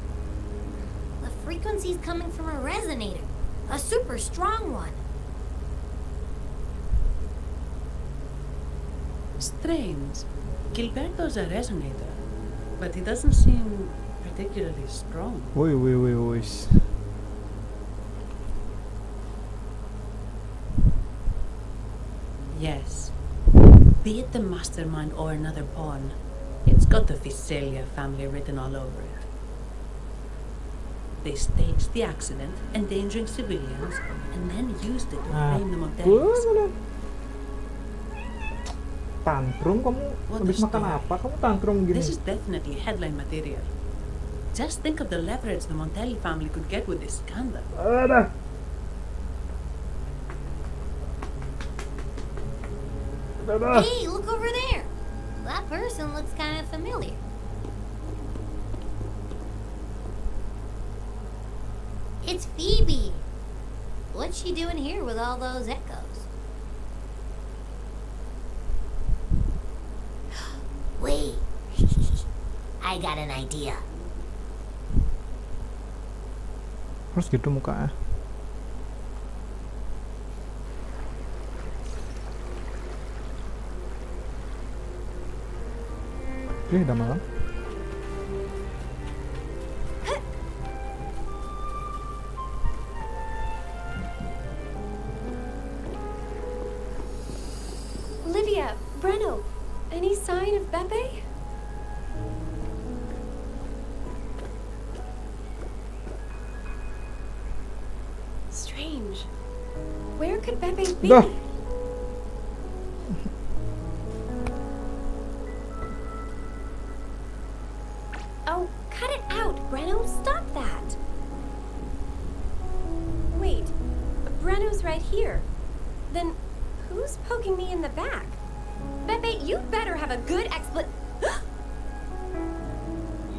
The frequency's coming from a resonator, a super strong one. Strange. Gilberto's a resonator, but he doesn't seem particularly strong. Woi. Yes. Be it the mastermind or another pawn, it's got the Physalia family written all over it. They staged the accident, endangering civilians, and then used it to frame the Montelis. Tantrum kamu? Habis makan apa? Kamu tantrum gini? This is definitely headline material. Just think of the leverage the Montelli family could get with this scandal. Hey, look over there! That person looks kind of familiar. It's Phoebe! What's she doing here with all those echoes? Wait. I got an idea. Harus gitu mukanya. Oke, udah malam. Olivia, Breno, any sign of Beppe? Strange. Where could Beppe be? Dah. Oh, cut it out, Breno. Stop that. Wait, Breno's right here. Then who's poking me in the back? Beppe, you better have a good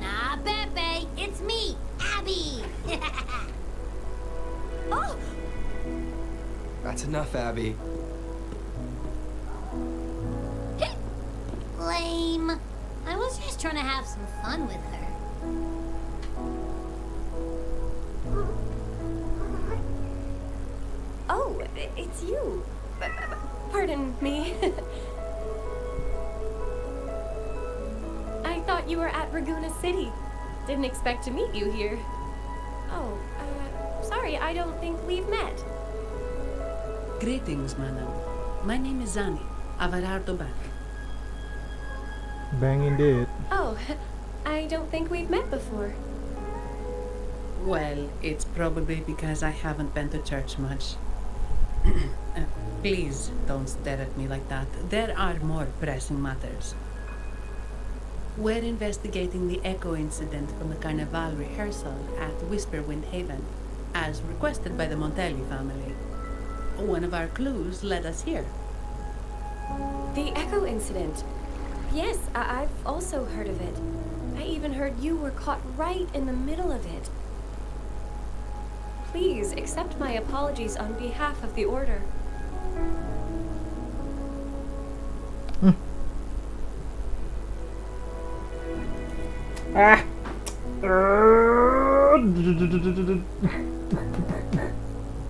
Nah, Beppe, it's me, Abby. Oh! That's enough, Abby. Lame. I was just trying to have some fun with her. Oh, it's you. Pardon me. I thought you were at Raguna City. Didn't expect to meet you here. Oh, sorry, I don't think we've met. Greetings, madam. My name is Zani, Avarardo Back. Bang indeed. Oh, I don't think we've met before. Well, it's probably because I haven't been to church much. Please don't stare at me like that. There are more pressing matters. We're investigating the echo incident from the Carnival rehearsal at Whisperwind Haven, as requested by the Montelli family. One of our clues led us here. The echo incident. Yes, I've also heard of it. I even heard you were caught right in the middle of it. Please accept my apologies on behalf of the Order. Ah.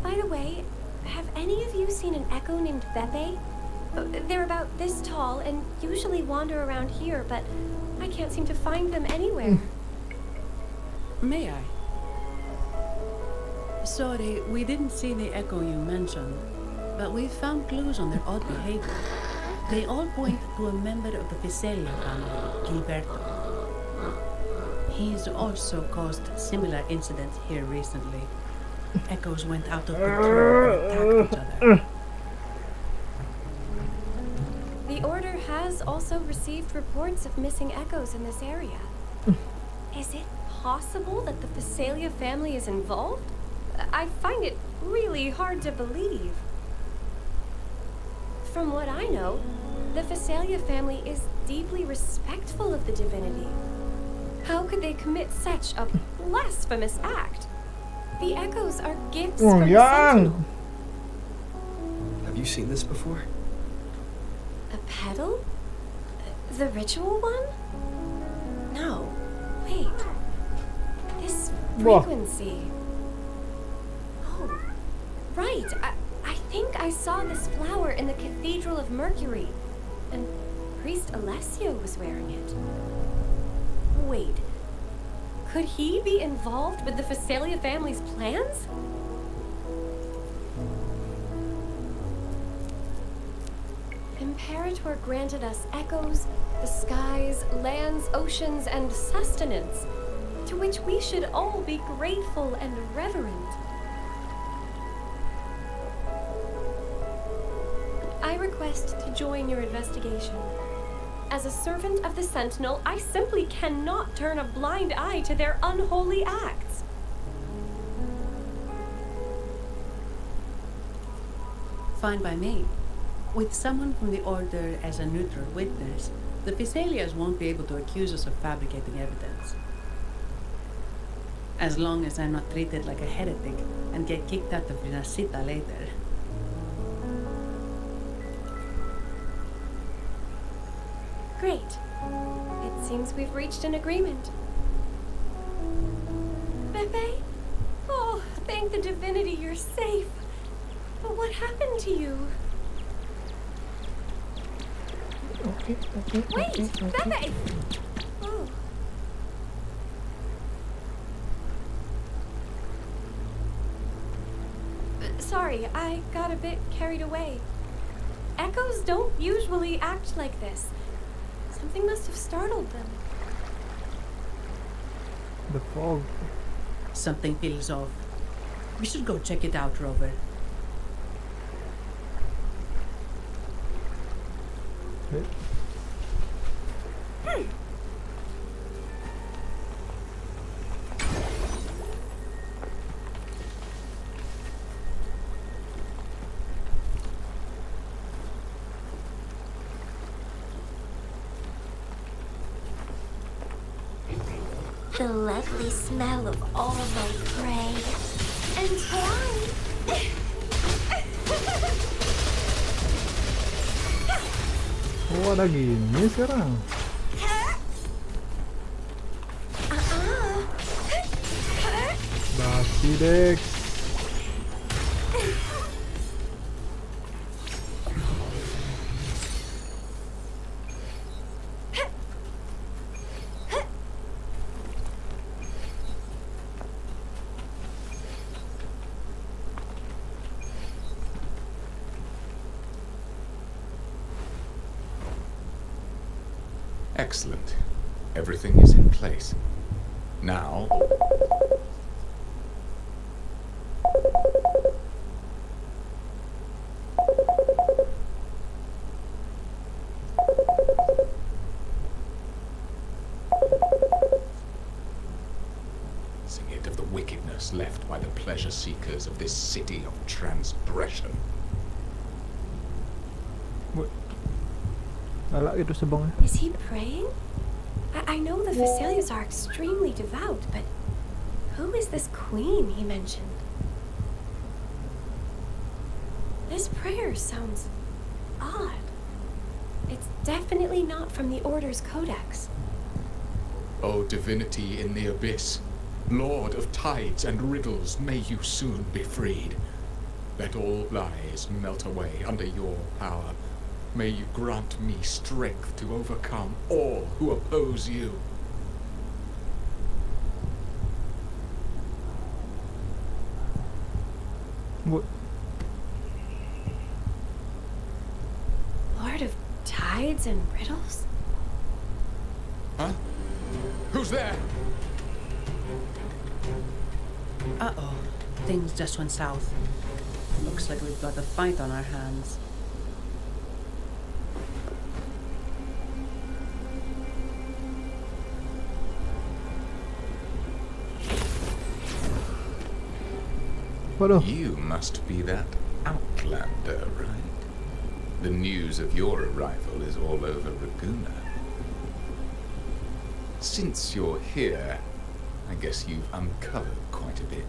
By the way, have any of you seen an echo named Bebe? They're about this tall and usually wander around here, but I can't seem to find them anywhere. May I? Sorry, we didn't see the echo you mentioned, but we found clues on their odd behavior. They all point to a member of the Visalia family, Gilberto. He's also caused similar incidents here recently. Echoes went out of control and attacked each other. The Order has also received reports of missing echoes in this area. Is it possible that the Visalia family is involved? I find it really hard to believe. From what I know, the Visalia family is deeply respectful of the divinity. How could they commit such a blasphemous act? The echoes are gifts from the Sentinel. Have you seen this before? A pedal? The ritual one? No. Wait. This frequency. Oh, right. I think I saw this flower in the Cathedral of Mercury, and Priest Alessio was wearing it. Wait. Could he be involved with the Visalia family's plans? Imperator granted us echoes, the skies, lands, oceans, and sustenance, to which we should all be grateful and reverent. I request to join your investigation. As a servant of the Sentinel, I simply cannot turn a blind eye to their unholy acts. Fine by me. With someone from the Order as a neutral witness, the Visalias won't be able to accuse us of fabricating evidence. As long as I'm not treated like a heretic and get kicked out of Renacita later. Great. It seems we've reached an agreement. Pepe? Oh, thank the divinity you're safe. But what happened to you? Wait, Pepe! Oh. Sorry, I got a bit carried away. Echoes don't usually act like this. Something must have startled them. The fog. Something feels off. We should go check it out, Rover. Okay. The lovely smell of all my prey. And twine. Oh, ada gini sekarang. Basi Dex. Excellent. Everything is in place. Now... Sing it of the wickedness left by the pleasure seekers of this city of transgression. Galak itu sebongnya. Is he praying? I know the Vesalias are extremely devout, but who is this queen he mentioned? This prayer sounds odd. It's definitely not from the Order's codex. O divinity in the abyss, Lord of tides and riddles, may you soon be freed. Let all lies melt away under your power. May you grant me strength to overcome all who oppose you. What? Lord of tides and riddles? Huh? Who's there? Uh-oh. Things just went south. Looks like we've got a fight on our hands. You must be that outlander, right? The news of your arrival is all over Raguna. Since you're here, I guess you've uncovered quite a bit.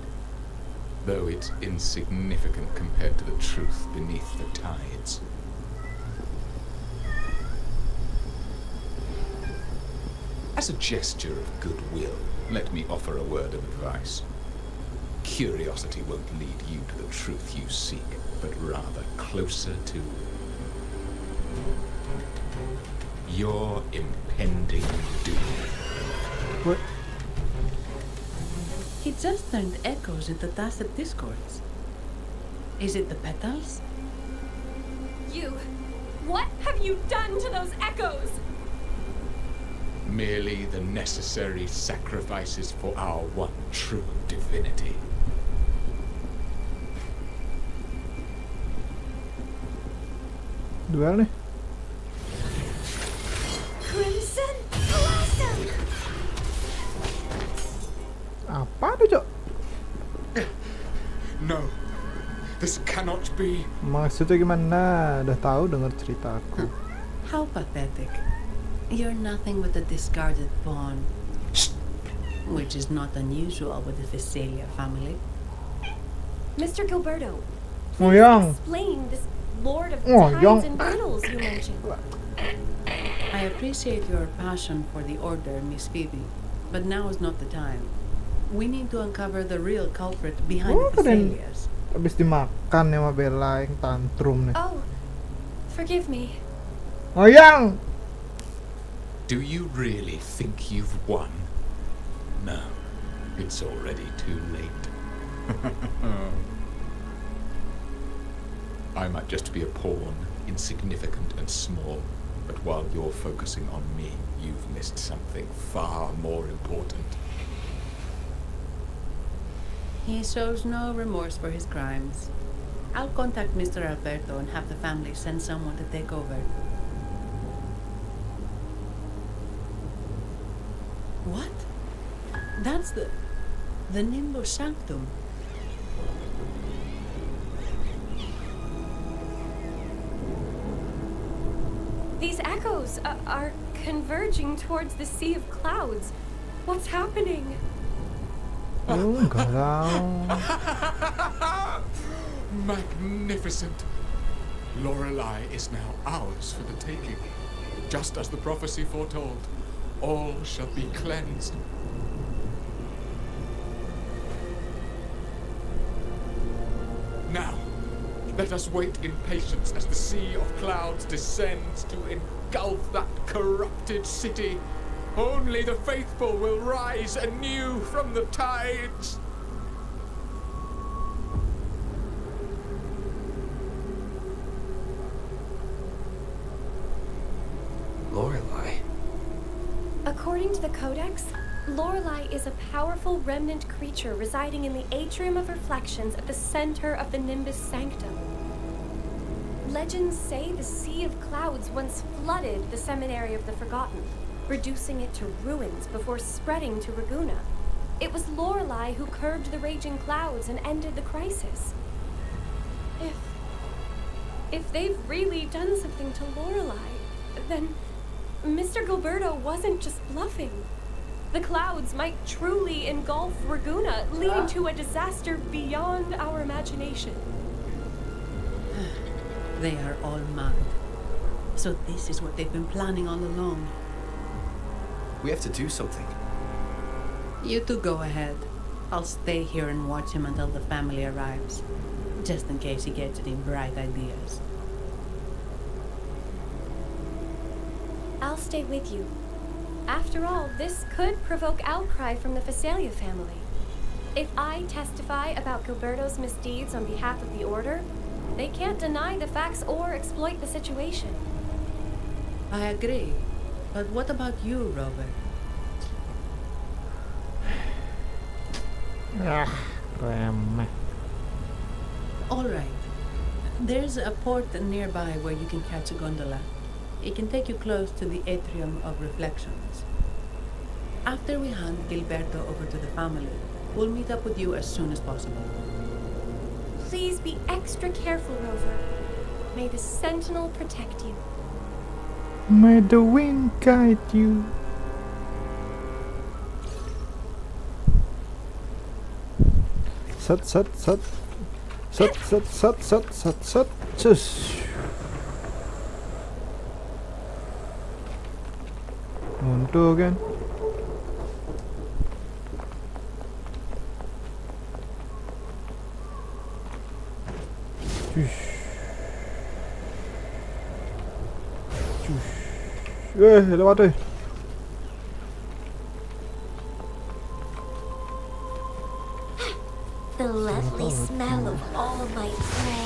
Though it's insignificant compared to the truth beneath the tides. As a gesture of goodwill, let me offer a word of advice. Curiosity won't lead you to the truth you seek, but rather closer to your impending doom. What? He just turned echoes into tacit discords. Is it the petals? What have you done to those echoes? Merely the necessary sacrifices for our one true divinity. Duel nih. Crimson Blossom! Apa tuh, Cok? No, this cannot be. Maksudnya gimana? Udah tahu dengar ceritaku. How pathetic. You're nothing but a discarded pawn. Which is not unusual with the Visalia family. Mr. Gilberto, Oh, yang. explain this Lord of Oh, tides yang. and riddles you mentioned. I appreciate your passion for the Order, Miss Phoebe, but now is not the time. We need to uncover the real culprit behind Oh, the keren. Visalias. Habis dimakan ya sama Bella yang tantrum nih. Oh, forgive me. Oh, yang. Do you really think you've won? No, it's already too late. I might just be a pawn, insignificant and small, but while you're focusing on me, you've missed something far more important. He shows no remorse for his crimes. I'll contact Mr. Alberto and have the family send someone to take over. What? That's the Nimbus Sanctum. These echoes are converging towards the Sea of Clouds. What's happening? Oh, enggak lah. Magnificent! Lorelei is now ours for the taking. Just as the prophecy foretold, all shall be cleansed. Now, let us wait in patience as the Sea of Clouds descends to engulf that corrupted city. Only the faithful will rise anew from the tides. Lorelei. According to the Codex, Lorelei is a powerful remnant creature residing in the atrium of reflections at the center of the Nimbus Sanctum. Legends say the Sea of Clouds once flooded the Seminary of the Forgotten, reducing it to ruins before spreading to Raguna. It was Lorelei who curbed the raging clouds and ended the crisis. If they've really done something to Lorelei, then Mr. Gilberto wasn't just bluffing. The clouds might truly engulf Raguna, leading to a disaster beyond our imagination. They are all mad. So this is what they've been planning all along. We have to do something. You two go ahead. I'll stay here and watch him until the family arrives, just in case he gets any bright ideas. I'll stay with you. After all, this could provoke outcry from the Visalia family. If I testify about Gilberto's misdeeds on behalf of the Order, they can't deny the facts or exploit the situation. I agree. But what about you, Robert? Remeh. All right. There's a port nearby where you can catch a gondola. It can take you close to the Atrium of Reflections. After we hand Gilberto over to the family, we'll meet up with you as soon as possible. Please be extra careful, Rover. May the Sentinel protect you. May the wind guide you. Set. Cus. Mundur kan? Lewat deh. The lovely smell of all my prey.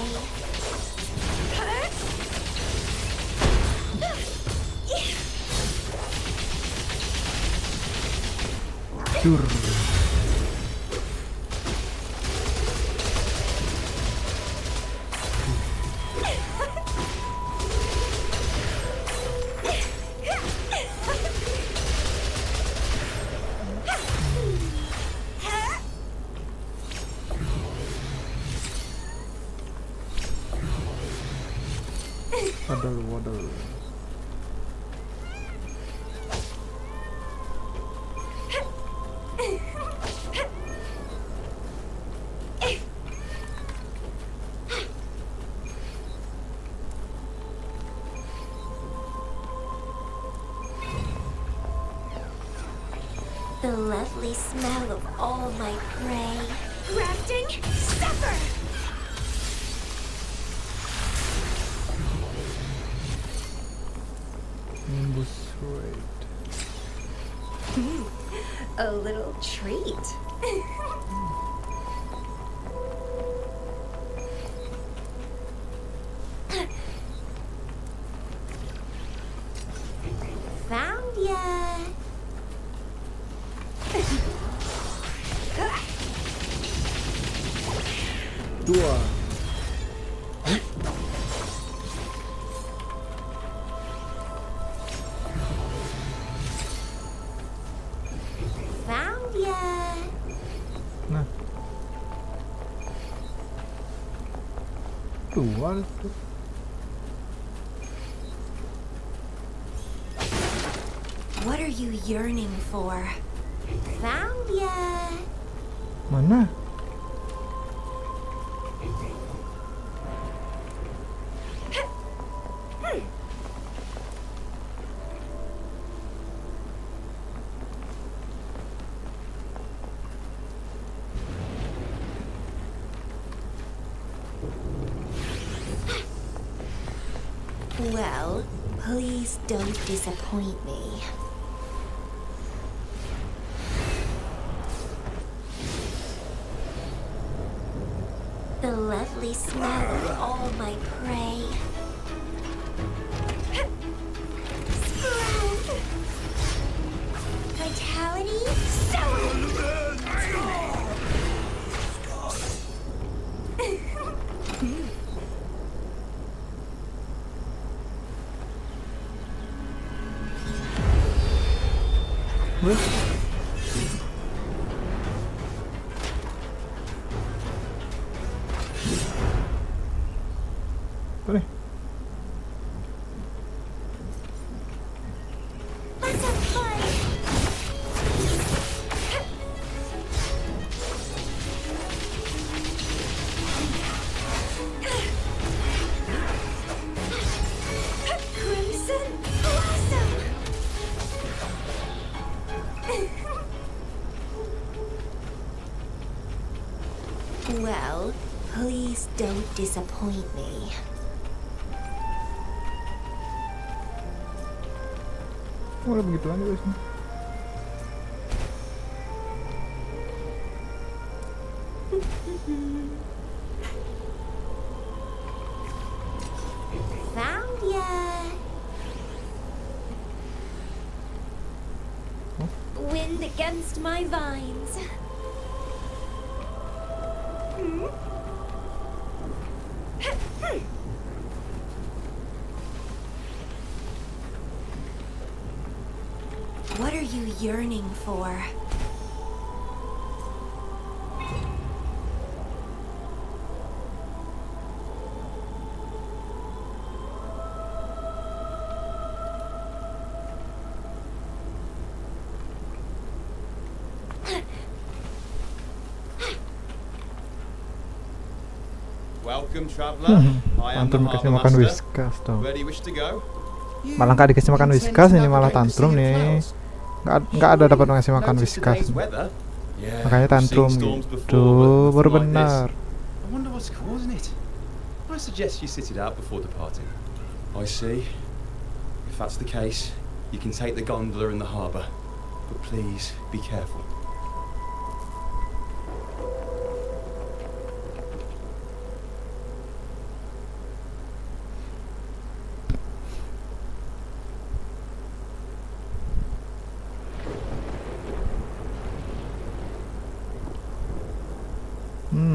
Waddle. The lovely smell of all my prey. Grafting, supper! A little treat. Found ya. Dua. Found ya. Nah. Dua tuh. What are you yearning for? Found ya. Mana? Well, please don't disappoint me. The lovely smell of all my prey. Sprout! Vitality? Well, please don't disappoint me. Oh, udah begitu aja guys. Found ya. Wind against my vines. What are you yearning for? Welcome, traveler. I am the Tantrum dikasih harbor makan master. whiskas dong. Where do you wish to go? Malah nggak dikasih makan whiskas, ini malah tantrum nih. Nggak ada dapat ngasih makan whiskas. Makanya tantrum gitu. Baru benar. I wonder what's causing it. I suggest you sit it out before departing. I see. If that's the case, you can take the gondola in the harbour. But please, be careful.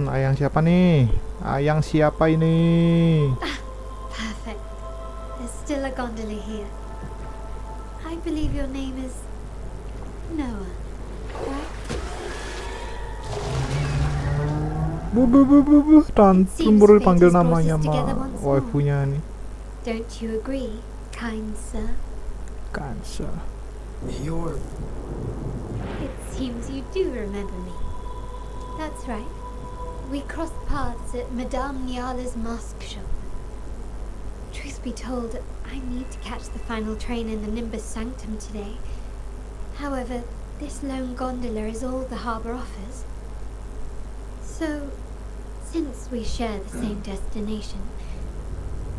Ayang siapa nih? Ayang siapa ini? Perfect. There's still a gondola here. I believe your name is Noah, right? Tantrum baru panggil namanya mah waifunya nih. Don't you agree, kind sir? Kind sir. You're... It seems you do remember me. That's right. We crossed paths at Madame Niala's mask shop. Truth be told, I need to catch the final train in the Nimbus Sanctum today. However, this lone gondola is all the harbour offers. So, since we share the same destination,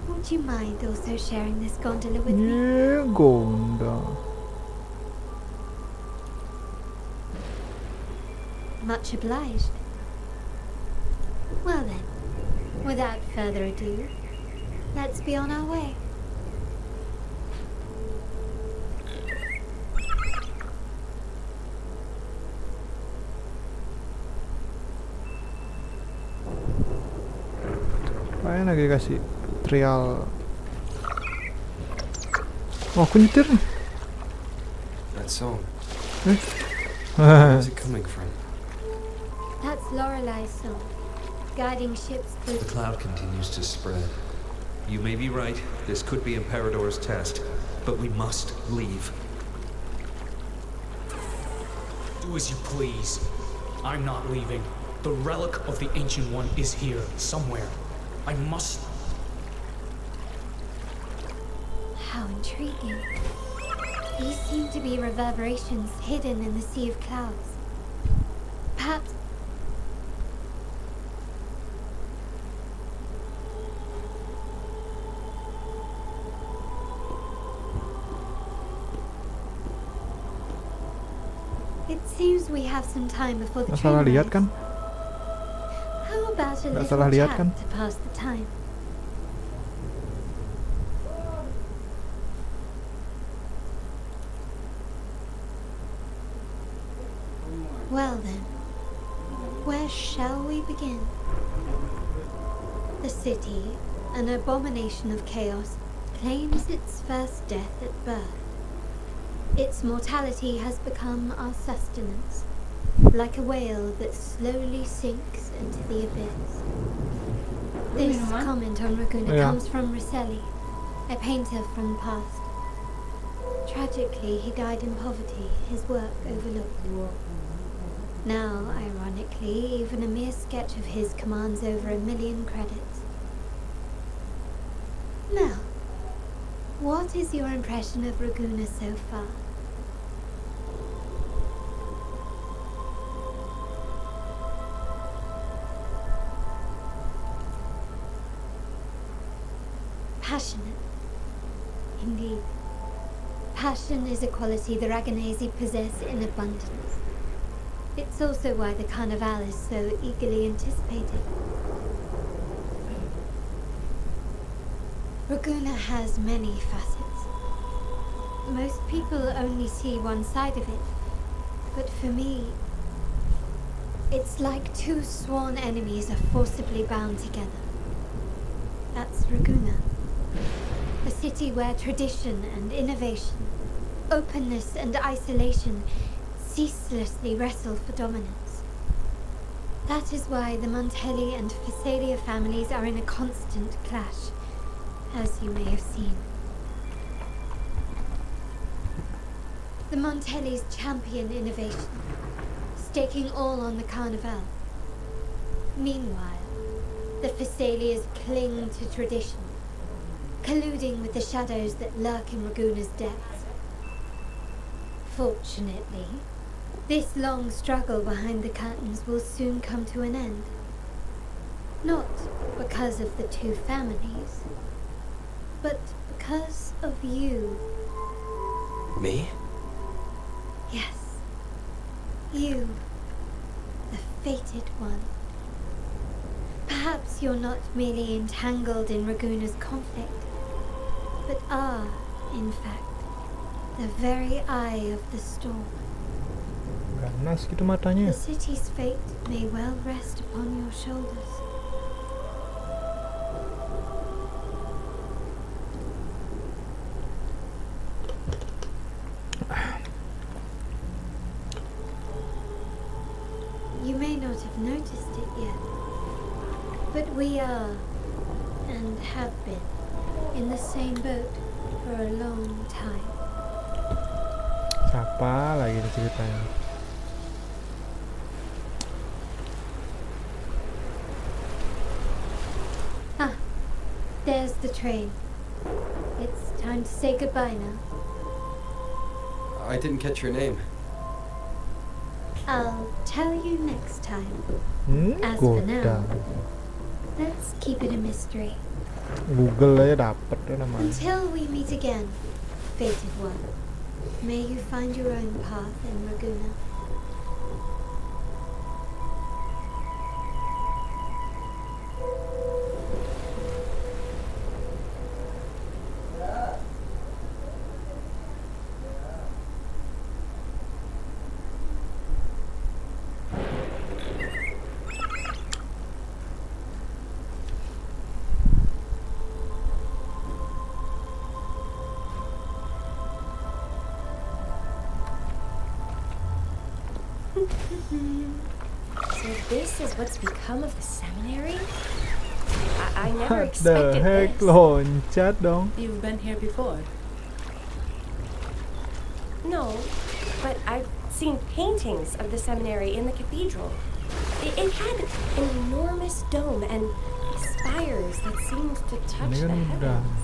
would you mind also sharing this gondola with me? Yeah, gondola. Much obliged. Well then, without further ado, let's be on our way. Ayo lagi kasih trial. Oh, aku nyetir nih. That song. Where's it coming from? That's Lorelai's song, guiding ships through. The cloud continues to spread. You may be right. This could be Imperador's test, but we must leave. Do as you please. I'm not leaving. The relic of the Ancient One is here, somewhere. I must... How intriguing. These seem to be reverberations hidden in the sea of clouds. Perhaps... It seems we have some time before the train salah lihat arrives. kan? How about a Nggak little salah lihat chat kan? to pass the time? Well then, where shall we begin? The city, an abomination of chaos, claims its first death at birth. Its mortality has become our sustenance, like a whale that slowly sinks into the abyss. This comment on Raguna comes from Riselli, a painter from the past. Tragically, he died in poverty, his work overlooked. Now, ironically, even a mere sketch of his commands over 1 million credits. Now, what is your impression of Raguna so far? passionate. Indeed, passion is a quality the Raganese possess in abundance. It's also why the Carnival is so eagerly anticipated. Raguna has many facets. Most people only see one side of it, but for me, it's like two sworn enemies are forcibly bound together. That's Raguna. A city where tradition and innovation, openness and isolation ceaselessly wrestle for dominance. That is why the Montelli and Phasalia families are in a constant clash, as you may have seen. The Montellis champion innovation, staking all on the Carnival. Meanwhile, the Phasalias cling to tradition, colluding with the shadows that lurk in Raguna's depths. Fortunately, this long struggle behind the curtains will soon come to an end. Not because of the two families, but because of you. Me? Yes. You, the fated one. Perhaps you're not merely entangled in Raguna's conflict, but are, in fact, the very eye of the storm. Ganas gitu matanya. The city's fate may well rest upon your shoulders. You may not have noticed it yet, but we are, and have been, in the same boat for a long time. Siapa lagi nih ceritanya? Ah, there's the train. It's time to say goodbye now. I didn't catch your name. I'll tell you next time. As for now, let's keep it a mystery. Google aja dapet ya namanya. Until we meet again, fated one. May you find your own path in Raguna. So this is what's become of the seminary? I never What the expected heck, this. loncat dong. You've been here before? No, but I've seen paintings of the seminary in the cathedral. It had an enormous dome and spires that seemed to touch Ini the kan udah. heavens.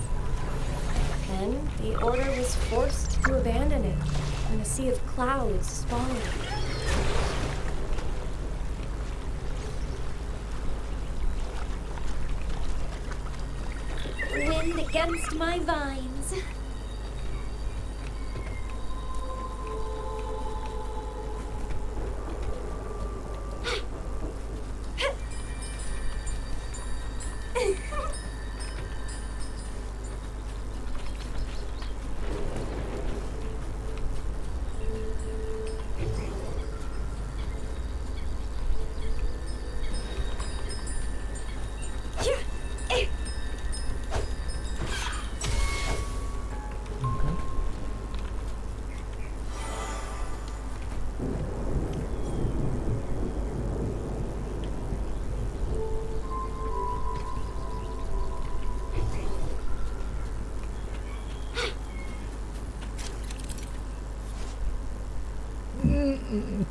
Then the order was forced to abandon it when a sea of clouds spawned. Wind against my vines.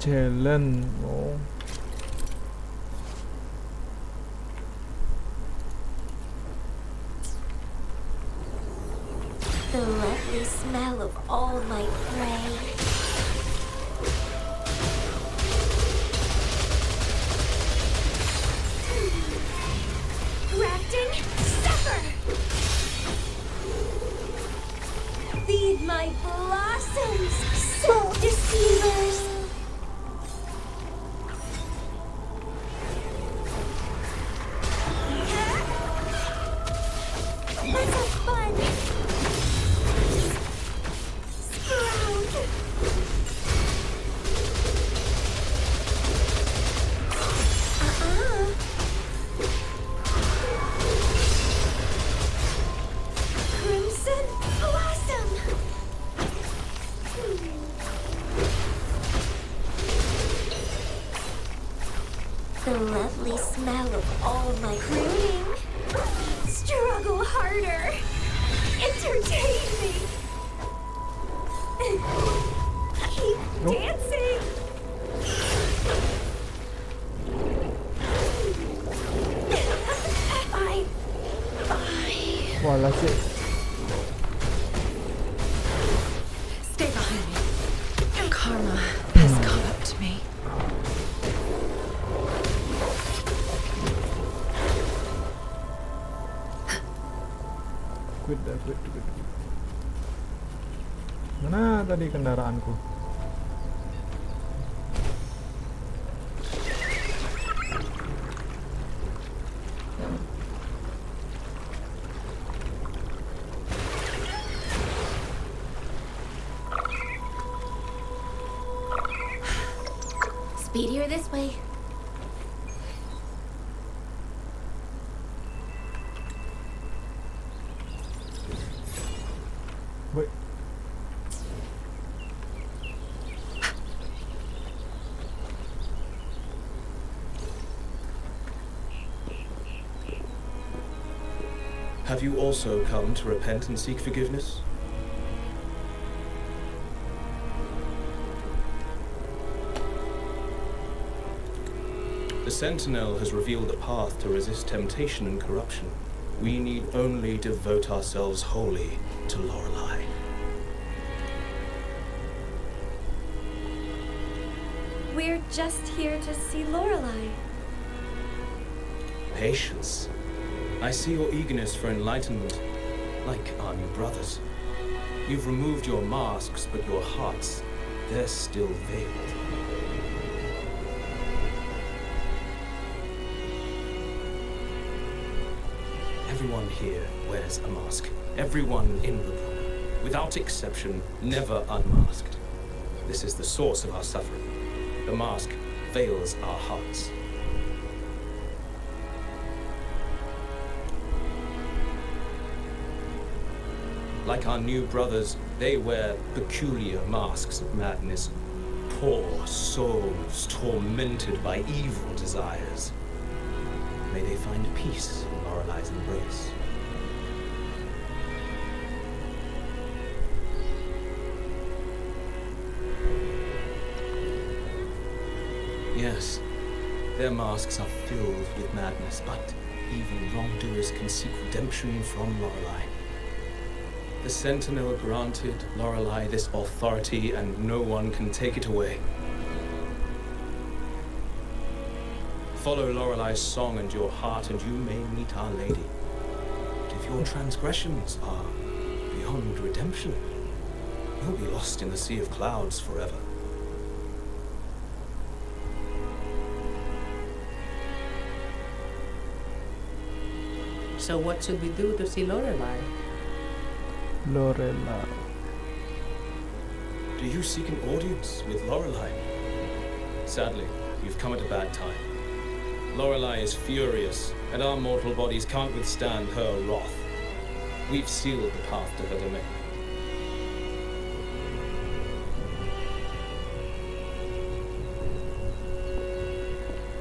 Jalan. Oh. The lovely smell of all-night gray. Grafting, suffer! the lovely smell of all my pruning. Struggle harder. Entertain me. Keep dancing. Wala sih. Stay behind me. Karma has caught up to me. Quit. Mana tadi kendaraanku? Speedier this way. Wait. Have you also come to repent and seek forgiveness? The Sentinel has revealed a path to resist temptation and corruption. We need only devote ourselves wholly to Lorelei. We're just here to see Lorelei. Patience. I see your eagerness for enlightenment, like our new brothers. You've removed your masks, but your hearts, they're still veiled. Everyone here wears a mask. Everyone in the room, without exception, never unmasked. This is the source of our suffering. The mask veils our hearts. Like our new brothers, they wear peculiar masks of madness. Poor souls tormented by evil desires. May they find peace in Lorelei's embrace. Yes, their masks are filled with madness, but even wrongdoers can seek redemption from Lorelei. The Sentinel granted Lorelei this authority, and no one can take it away. Follow Lorelei's song and your heart, and you may meet Our Lady. But if your transgressions are beyond redemption, you'll be lost in the sea of clouds forever. So what should we do to see Lorelei? Lorelei. Do you seek an audience with Lorelei? Sadly, you've come at a bad time. Lorelei is furious, and our mortal bodies can't withstand her wrath. We've sealed the path to her domain.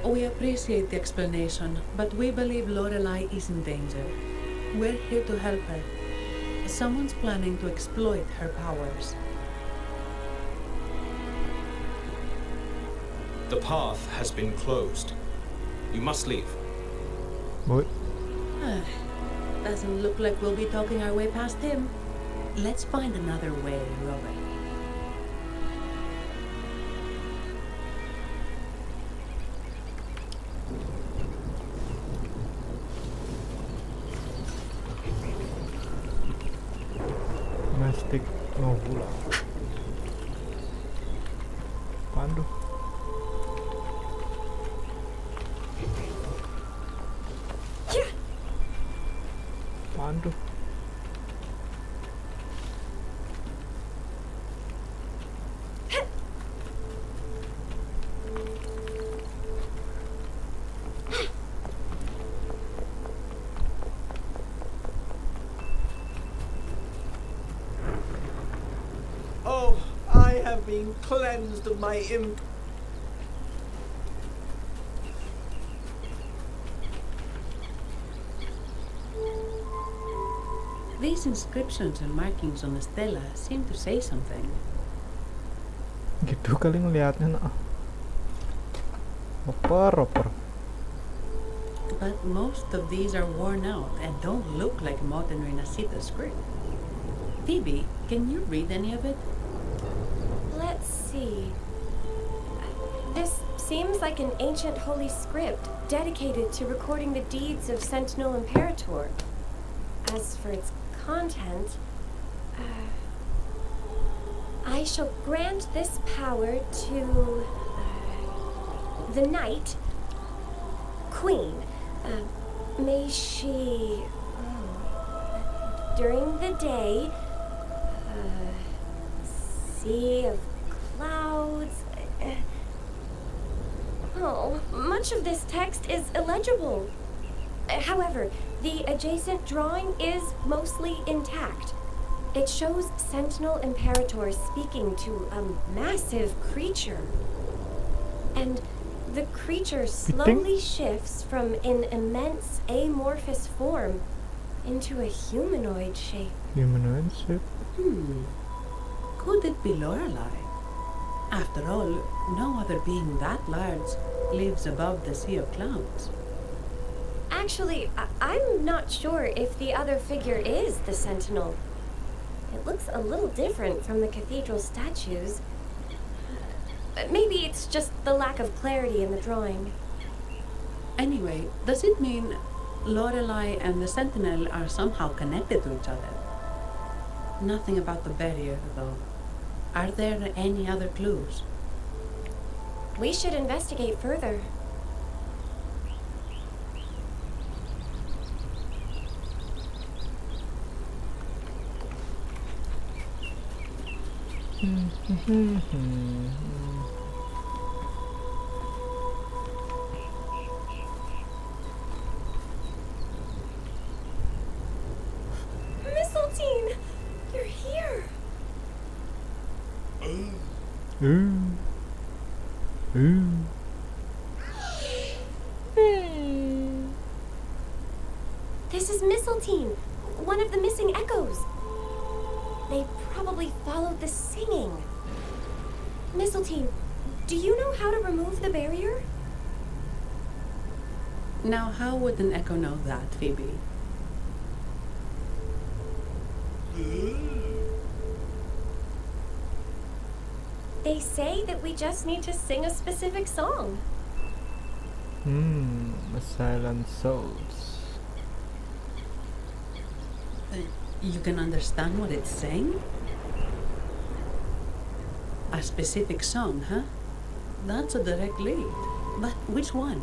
We appreciate the explanation, but we believe Lorelei is in danger. We're here to help her. Someone's planning to exploit her powers. The path has been closed. You must leave. What? Doesn't look like we'll be talking our way past him. Let's find another way, Robert. Domestic Wuwa. Pandu. Pandu. Oh, I have been cleansed of my These inscriptions and markings on the stela seem to say something. Gitu kali ngeliatnya nah. Oper. But most of these are worn out and don't look like modern Renacita script. Phoebe, can you read any of it? Let's see. This seems like an ancient holy script dedicated to recording the deeds of Sentinel Imperator. As for its content, I shall grant this power to the Knight Queen. May she, during the day, sea of clouds. Much of this text is illegible. However, the adjacent drawing is mostly intact. It shows Sentinel Imperator speaking to a massive creature. And the creature slowly shifts from an immense amorphous form into a humanoid shape. Humanoid shape? Could it be Lorelei? After all, no other being that large lives above the sea of clouds. Actually, I'm not sure if the other figure is the Sentinel. It looks a little different from the cathedral statues. Maybe it's just the lack of clarity in the drawing. Anyway, does it mean Lorelei and the Sentinel are somehow connected to each other? Nothing about the barrier, though. Are there any other clues? We should investigate further. Mistletoe! You're here! This is Mistletoe, one of the missing echoes. They probably followed the singing. Mistletoe, do you know how to remove the barrier? Now, how would an echo know that, Phoebe? They say that we just need to sing a specific song. Silent souls. You can understand what it's saying? A specific song, huh? That's a direct lead. But which one?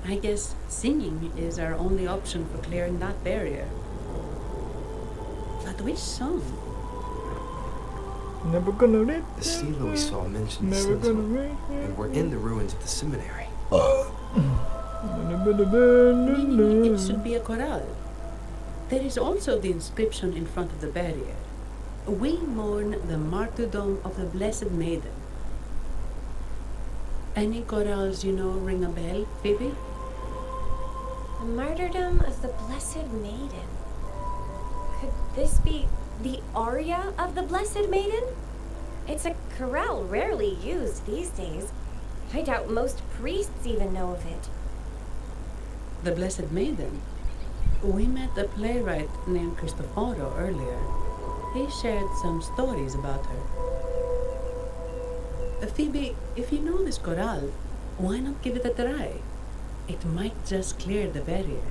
I guess singing is our only option for clearing that barrier. But which song? Never gonna read. The stela we saw mentioned the Never gonna Sentinel, read. and we're in the ruins of the seminary. Meaning it should be a chorale. There is also the inscription in front of the barrier. We mourn the martyrdom of the Blessed Maiden. Any chorales you know ring a bell, Phoebe? The martyrdom of the Blessed Maiden. Could this be the aria of the Blessed Maiden? It's a chorale rarely used these days. I doubt most priests even know of it. The Blessed Maiden? We met a playwright named Cristoforo earlier. He shared some stories about her. Phoebe, if you know this chorale, why not give it a try? It might just clear the barrier.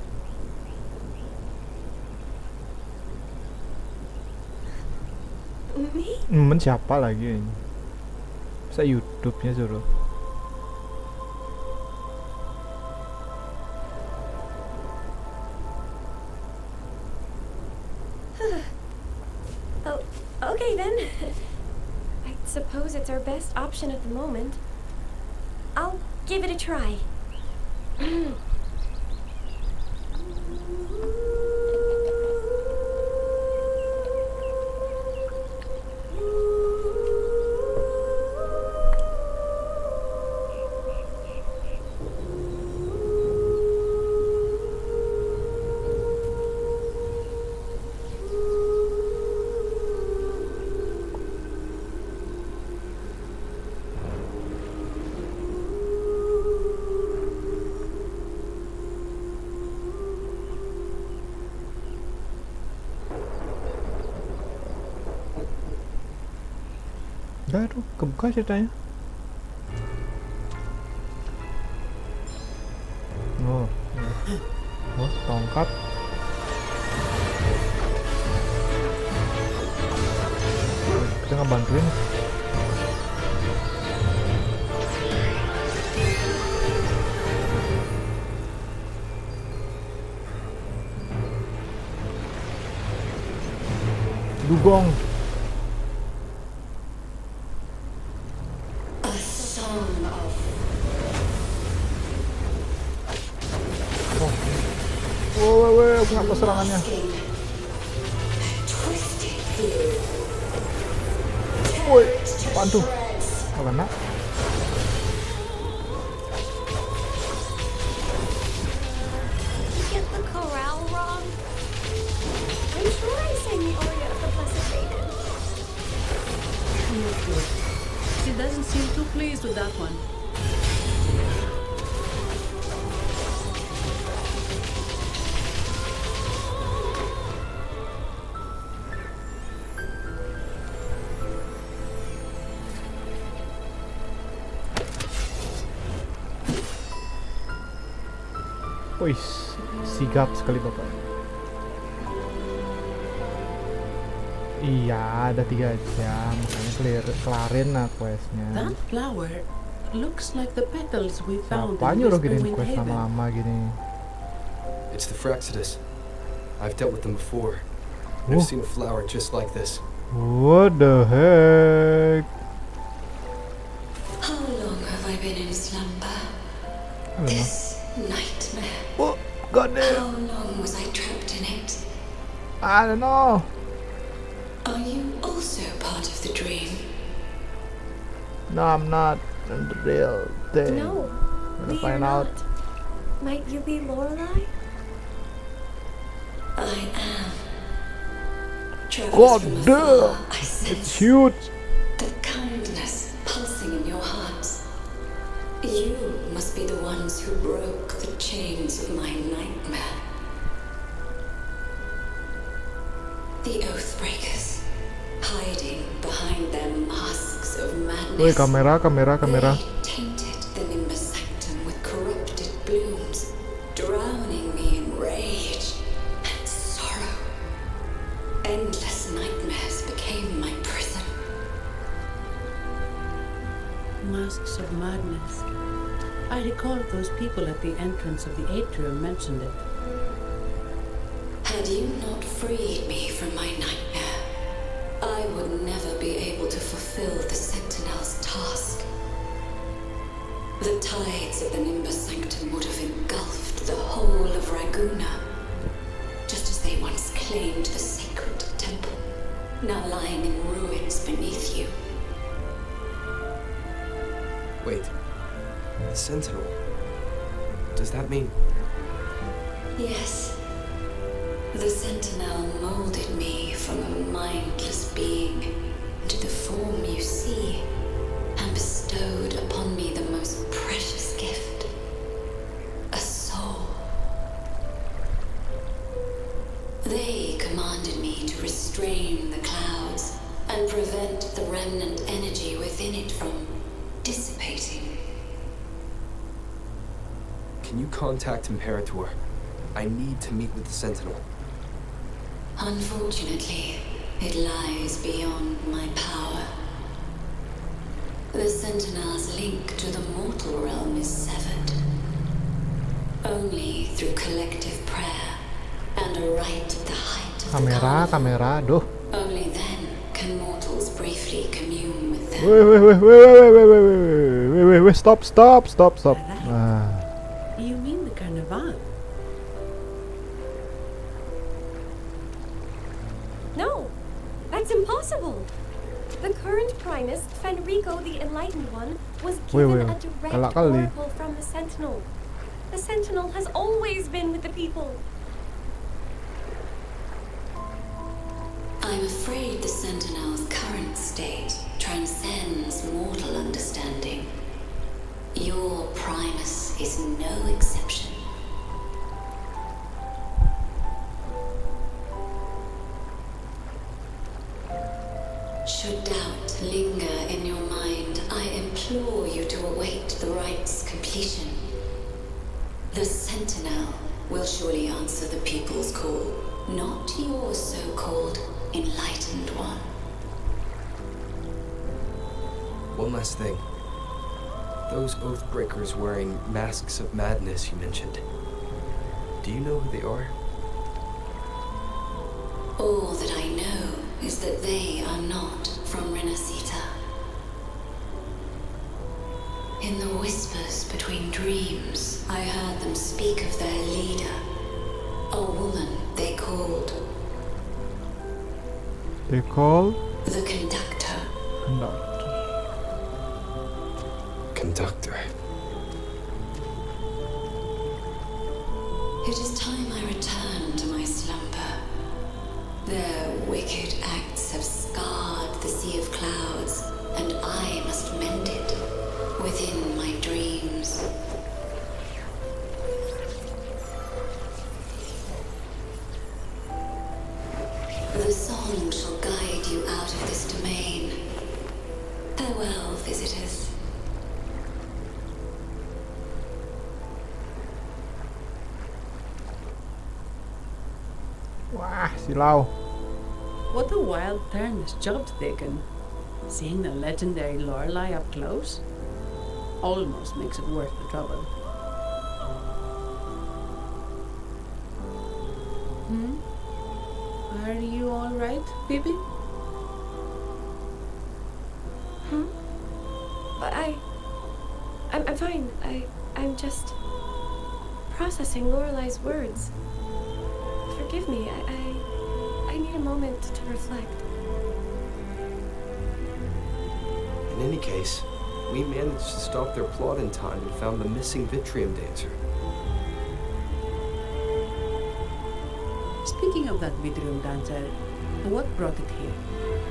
Me? Siapa lagi ini? Masa YouTube-nya suruh? Oh, Okay then. I suppose it's our best option at the moment. I'll give it a try. Udah tuh, kebuka ceritanya. Oh, ya. Oh, tongkat. Kita ngebantuin. Dugong. Kenapa serangannya? Woi, apaan tuh? Gak kena. Get the chorale wrong? I'm sure I sang the aria of the Blessed Maiden. She doesn't seem too pleased with that one. Wih, sigap sekali bapak. Iya, ada 3 jam, makanya kelarin lah questnya. That flower looks like the petals we found Siapa in nyuruh Whisper gini Wind quest Haven. lama-lama gini? It's the Fraxidus. I've dealt with them before. I've seen a flower just like this. What the heck? How long have I been in slumber? I don't know. This nightmare. Oh, God damn. How long was I trapped in it? I don't know. Are you also part of the dream? No, I'm not in the real thing. No, Gonna we find are out. not. Might you be Lorelei? I am. God From damn! afar, I It's sense huge. the kindness pulsing in your hearts. You must be the ones who broke the chains of my nightmare. The Oathbreakers, hiding behind their masks of madness. Wih, kamera. They tainted the Nimbus Sanctum with corrupted blooms, drowning me in rage and sorrow. Endless nightmares became my prison. Masks of madness. I recall those people at the entrance of the atrium mentioned it. Had you not freed me from my nightmare, I would never be able to fulfill the Sentinel's task. The tides of the Nimbus Sanctum would have engulfed the whole of Raguna, just as they once claimed the sacred temple, now lying in ruins beneath you. Wait. The Sentinel. Does that mean... Yes. The Sentinel molded me from a mindless being into the form you see, and bestowed upon me the most precious gift, a soul. They commanded me to restrain the clouds and prevent the remnant energy within it from dissipating. Can you contact Imperator? I need to meet with the Sentinel. Unfortunately, it lies beyond my power. The Sentinel's link to the mortal realm is severed. Only through collective prayer and a rite at the height of the Kamera, carnival. aduh. Only then can mortal briefly commune with them. Wait, stop. You mean the Carnival? No, that's impossible. The current Primus, Fenrico the Enlightened One, was given a direct oracle from the Sentinel. The Sentinel has always been with the people. I'm afraid the Sentinel's current state transcends mortal understanding. Your Primus is no exception. Should doubt linger in your mind, I implore you to await the rite's completion. The Sentinel will surely answer the people's call, not your so-called Enlightened One. One last thing. Those Oathbreakers wearing masks of madness you mentioned. Do you know who they are? All that I know is that they are not from Renacita. In the whispers between dreams, I heard them speak of their leader, a woman they called the Conductor. Conductor. It is time I return to my slumber. Their wicked acts have scarred the sea of clouds, and I must mend it within my dreams. The song shall guide you out of this domain. Farewell, visitors. Wah, silau. What a wild turn this job's taken. Seeing the legendary Lorelei up close almost makes it worth the trouble. Are you all right, Phoebe? I'm fine. I'm just processing Lorelei's words. Forgive me. I need a moment to reflect. In any case, we managed to stop their plot in time and found the missing Vitrium dancer. Speaking of that Vitrium dancer, what brought it here?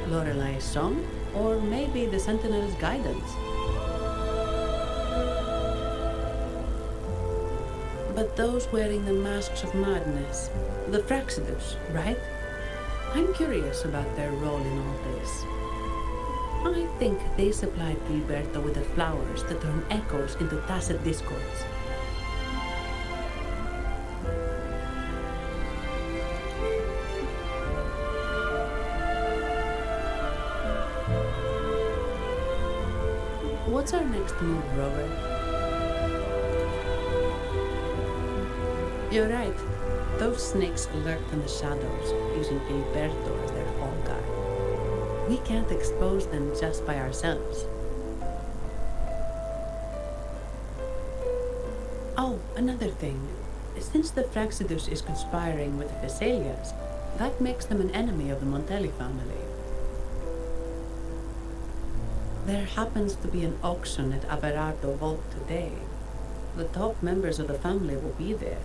Lorelei's song? Or maybe the Sentinel's guidance? But those wearing the masks of madness, the Fraxidus, right? I'm curious about their role in all this. I think they supplied Gilberto with the flowers that turn echoes into tacit discords. What's our next move, Robert? You're right. Those snakes lurk in the shadows, using Gilberto as their fall guy. We can't expose them just by ourselves. Oh, another thing. Since the Fraxidus is conspiring with the Thessalians, that makes them an enemy of the Montelli family. There happens to be an auction at Averardo Vault today. The top members of the family will be there.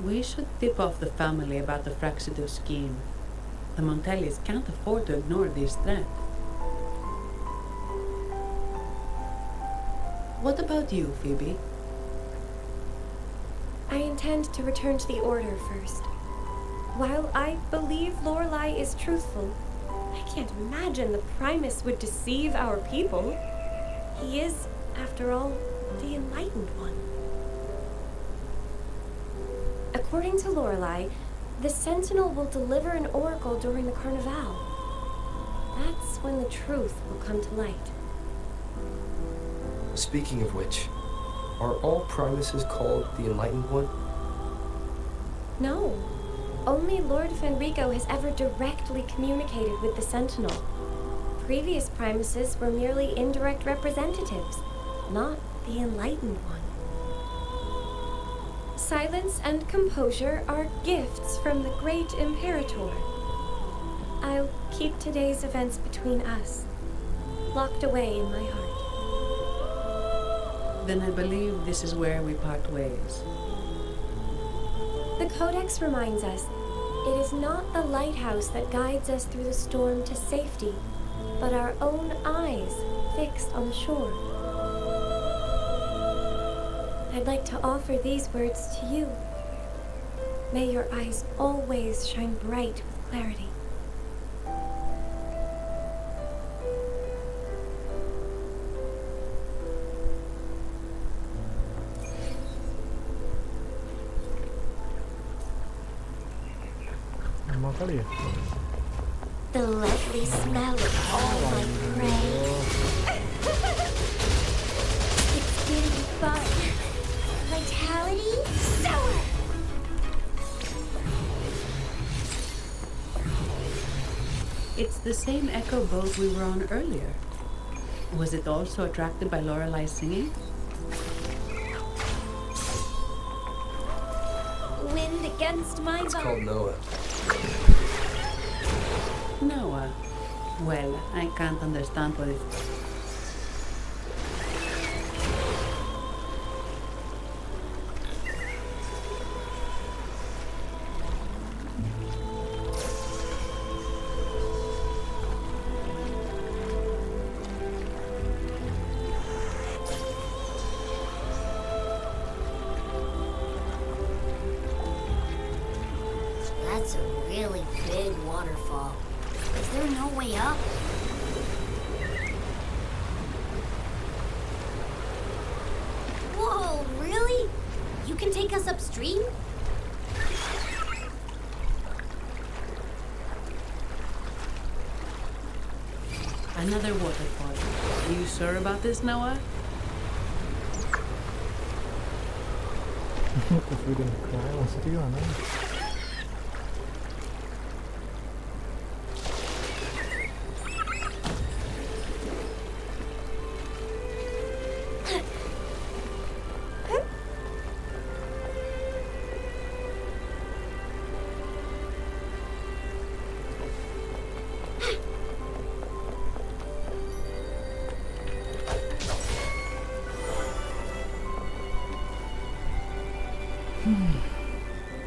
We should tip off the family about the Fraxidus scheme. The Montellis can't afford to ignore this threat. What about you, Phoebe? I intend to return to the Order first. While I believe Lorelei is truthful, I can't imagine the Primus would deceive our people. He is, after all, the Enlightened One. According to Lorelei, the Sentinel will deliver an oracle during the Carnival. That's when the truth will come to light. Speaking of which, are all Primuses called the Enlightened One? No. Only Lord Fenrico has ever directly communicated with the Sentinel. Previous Primuses were merely indirect representatives, not the enlightened one. Silence and composure are gifts from the great Imperator. I'll keep today's events between us, locked away in my heart. Then I believe this is where we part ways. The Codex reminds us, it is not the lighthouse that guides us through the storm to safety, but our own eyes fixed on the shore. I'd like to offer these words to you. May your eyes always shine bright with clarity. Kali ya? The lovely smell of all my prey. It's getting fun. Vitality, sour. It's the same echo boat we were on earlier. Was it also attracted by Lorelai's singing? Wind against my It's called Noah. Noah. Well, I can't understand what it... That's a really big waterfall. Is there no way up? Whoa, really? You can take us upstream? Another waterfall. You sure about this, Noah? Kok udah cry maksudnya gimana?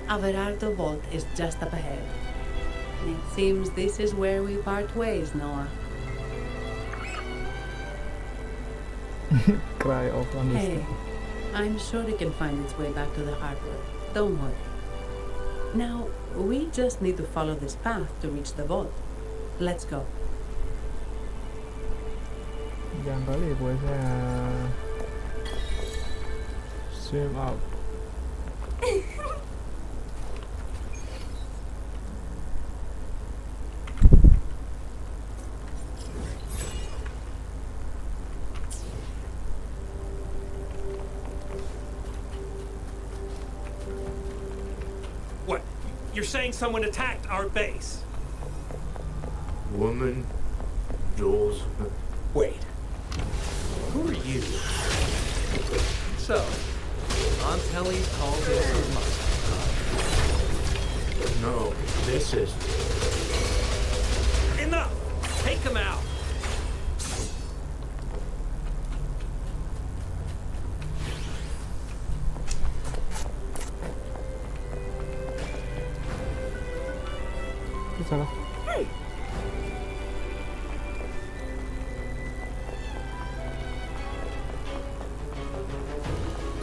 Averardo Vault is just up ahead. It seems this is where we part ways, Noah. Cry of Hey, I'm sure it can find its way back to the harbor. Don't worry. Now, we just need to follow this path to reach the vault. Let's go. Jangan kali buatnya swim out. What? You're saying someone attacked our base? Woman, doors. Wait. Who are you? So, Aunt Helly called this a must. No, this is. Enough! Take them out! Salah.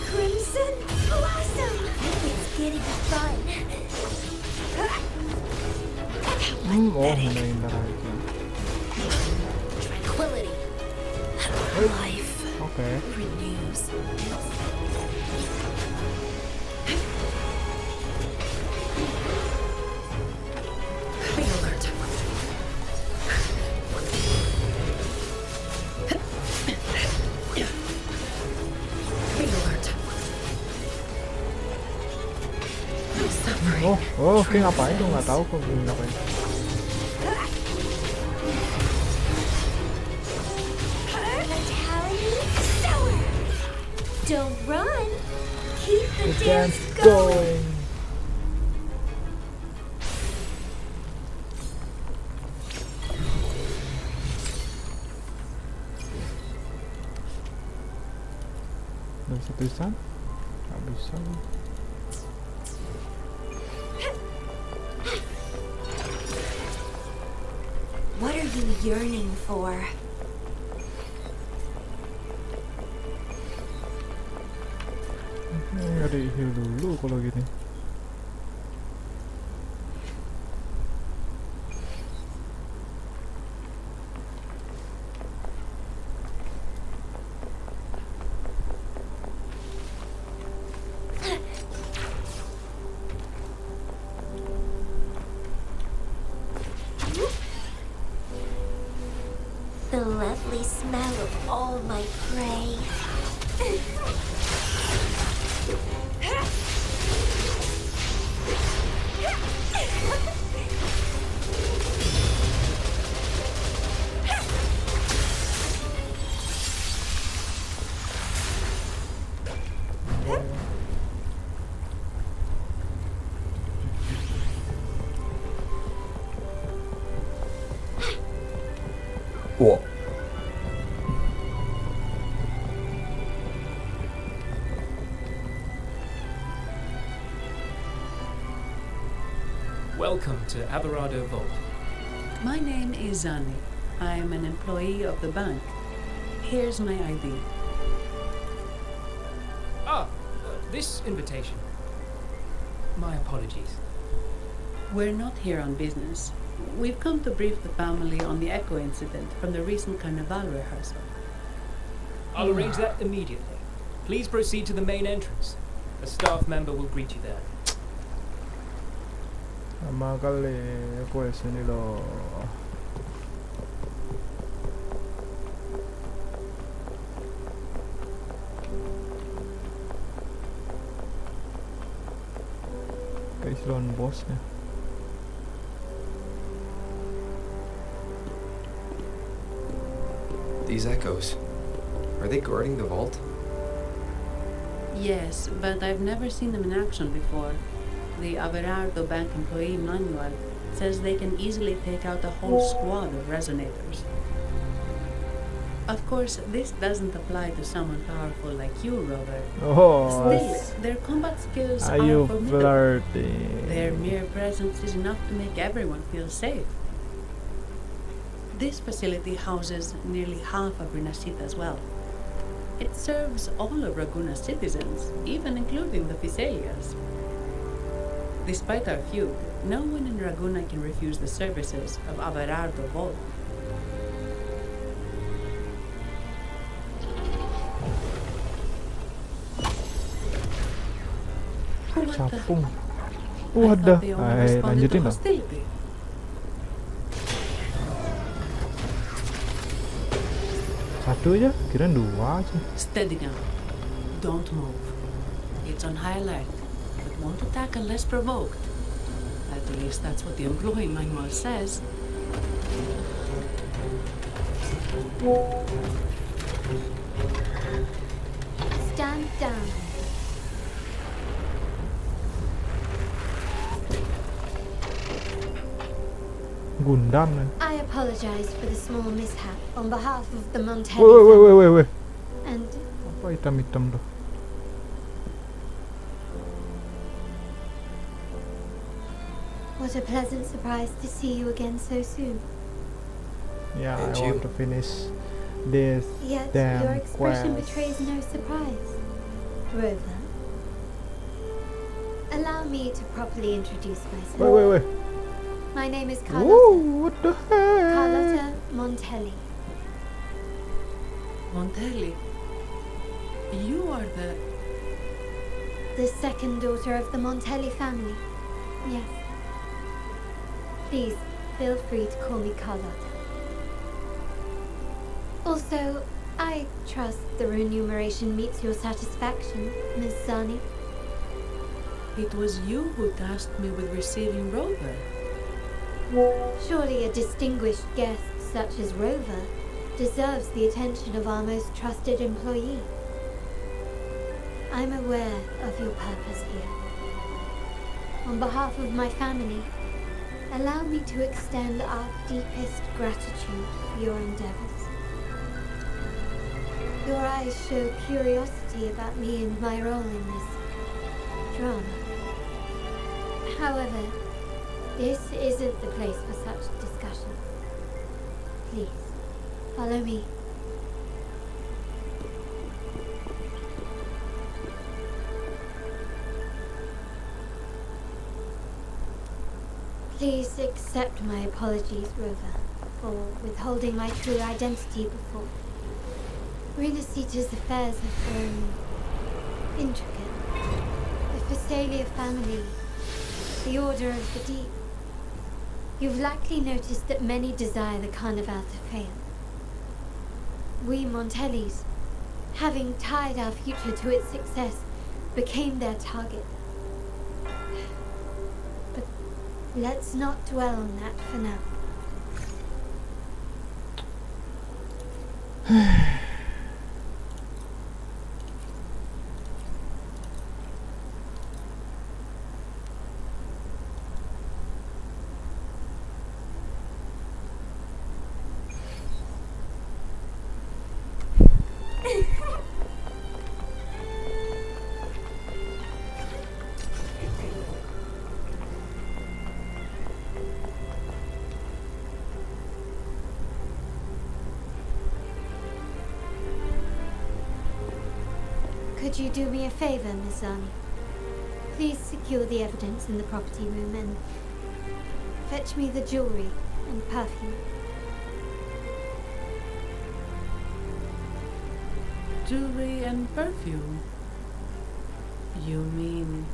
Crimson Blossom! It's getting fun. Oh, main darah itu. Tranquility. Life Okay. renews. Be alert. Be alert. Oke, ngapain tuh, nggak tahu kok gini ngapain. Don't run. Keep the The dance dance going. Dan tulisan nggak bisa. What are you yearning for? Nggak di heal dulu kalau gini. The lovely smell of all my prey. Whoa. Welcome to Averado Vault. My name is Zani. I am an employee of the bank. Here's my ID. This invitation. My apologies. We're not here on business. We've come to brief the family on the Echo incident from the recent Carnival rehearsal. I'll arrange that immediately. Please proceed to the main entrance. A staff member will greet you there. Lama kali quest ini loh. Guys, lawan bosnya. These echoes, are they guarding the vault? Yes, but I've never seen them in action before. The Averardo Bank employee manual says they can easily take out a whole squad of resonators. Of course, this doesn't apply to someone powerful like you, Robert. Oh, still, their combat skills are you formidable. flirting? Their mere presence is enough to make everyone feel safe. This facility houses nearly half of Rinascita as well. It serves all of Raguna's citizens, even including the Fiselias. Despite our feud, no one in Raguna can refuse the services of Averardo Vault. Capung. Wadah. Ayo lanjutin dong. Satu aja, kirain dua aja. Steady now. Don't move. It's on high alert, but won't attack unless provoked. At least that's what the employee manual says. Stand down. Gundam nih. I apologize for the small mishap on behalf of the Montelli Wait. and Apa hitam-hitam tuh? what a pleasant surprise to see you again so soon. Yeah, And I you. want to finish this Yet damn your expression quest. betrays no surprise. Rover, allow me to properly introduce myself. Wait. My name is Carlotta. Whoa, what the heck? Carlotta Montelli. Montelli, you are the second daughter of the Montelli family. Yes. Please, feel free to call me Carlotta. Also, I trust the remuneration meets your satisfaction, Miss Zani. It was you who tasked me with receiving Rover. Surely a distinguished guest such as Rover deserves the attention of our most trusted employee. I'm aware of your purpose here. On behalf of my family, allow me to extend our deepest gratitude for your endeavors. Your eyes show curiosity about me and my role in this drama. However, this isn't the place for such discussions. Please, follow me. Please accept my apologies, Rover, for withholding my true identity before. Renacita's affairs have grown intricate. The Phasalia family, the Order of the Deep. You've likely noticed that many desire the Carnival to fail. We Montellis, having tied our future to its success, became their target. But let's not dwell on that for now. Could you do me a favor, Miss Zani? Please secure the evidence in the property room and fetch me the jewelry and perfume. Jewelry and perfume? You mean...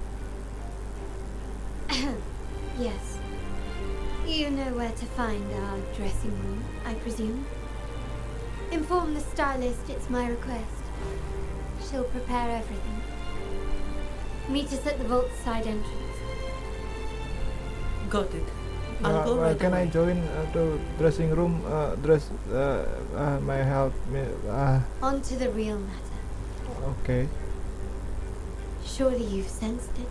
Yes. You know where to find our dressing room, I presume? Inform the stylist it's my request. She'll prepare everything. Meet us at the vault's side entrance. Got it. I'll go right Can away. I join the dressing room? My help me. On to the real matter. Okay. Surely you've sensed it.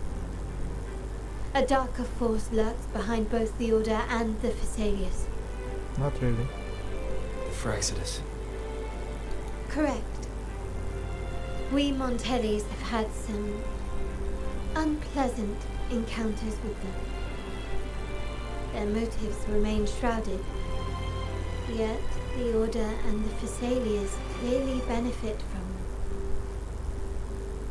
A darker force lurks behind both the Order and the Phasalias. Not really. Fraxidus. Correct. We Montellis have had some unpleasant encounters with them. Their motives remain shrouded, yet the Order and the Phasalias clearly benefit from them.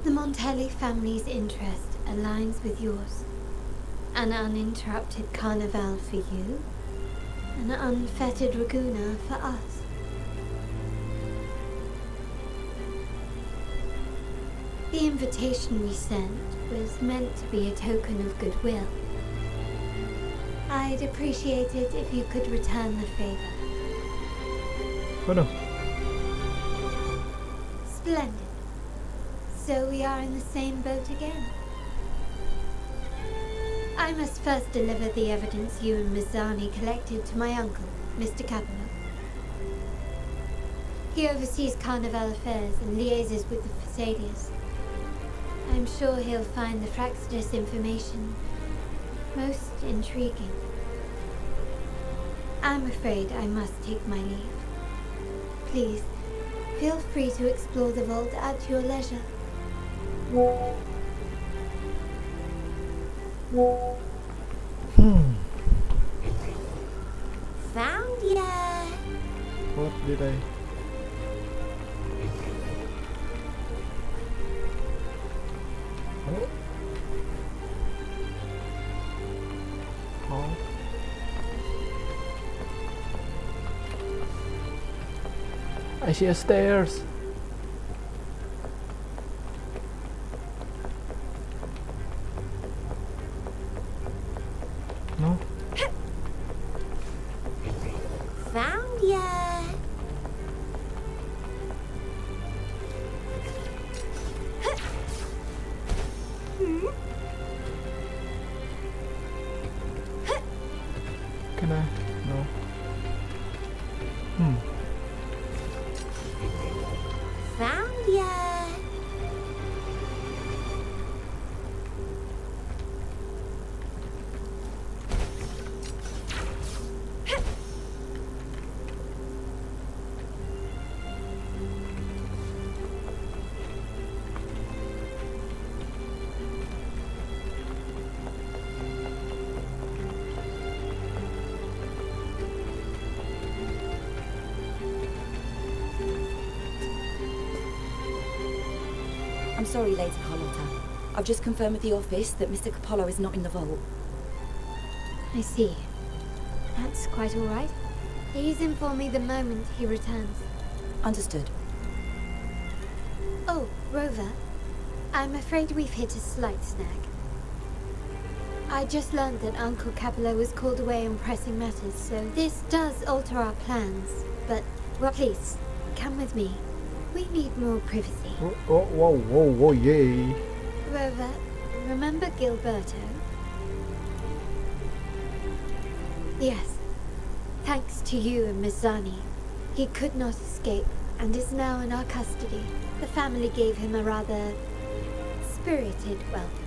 The Montelli family's interest aligns with yours. An uninterrupted carnival for you, an unfettered Raguna for us. The invitation we sent was meant to be a token of goodwill. I'd appreciate it if you could return the favor. Oh no. Splendid. So we are in the same boat again. I must first deliver the evidence you and Miss Zani collected to my uncle, Mr. Capello. He oversees Carnival affairs and liaises with the Phasalias. I'm sure he'll find the Fraxidus information most intriguing. I'm afraid I must take my leave. Please, feel free to explore the vault at your leisure. Found ya! What did I? Oh. I see a stairs. No? Found ya! mana? No. Found ya. I'm sorry, Lady Carlotta. I've just confirmed with the office that Mr. Capolo is not in the vault. I see. That's quite all right. Please inform me the moment he returns. Understood. Oh, Rover. I'm afraid we've hit a slight snag. I just learned that Uncle Capolo was called away on pressing matters, so this does alter our plans. But, well, please, come with me. We need more privacy. Whoa, yay. Rover, remember Gilberto? Yes. Thanks to you and Mazzani, he could not escape and is now in our custody. The family gave him a rather spirited welcome.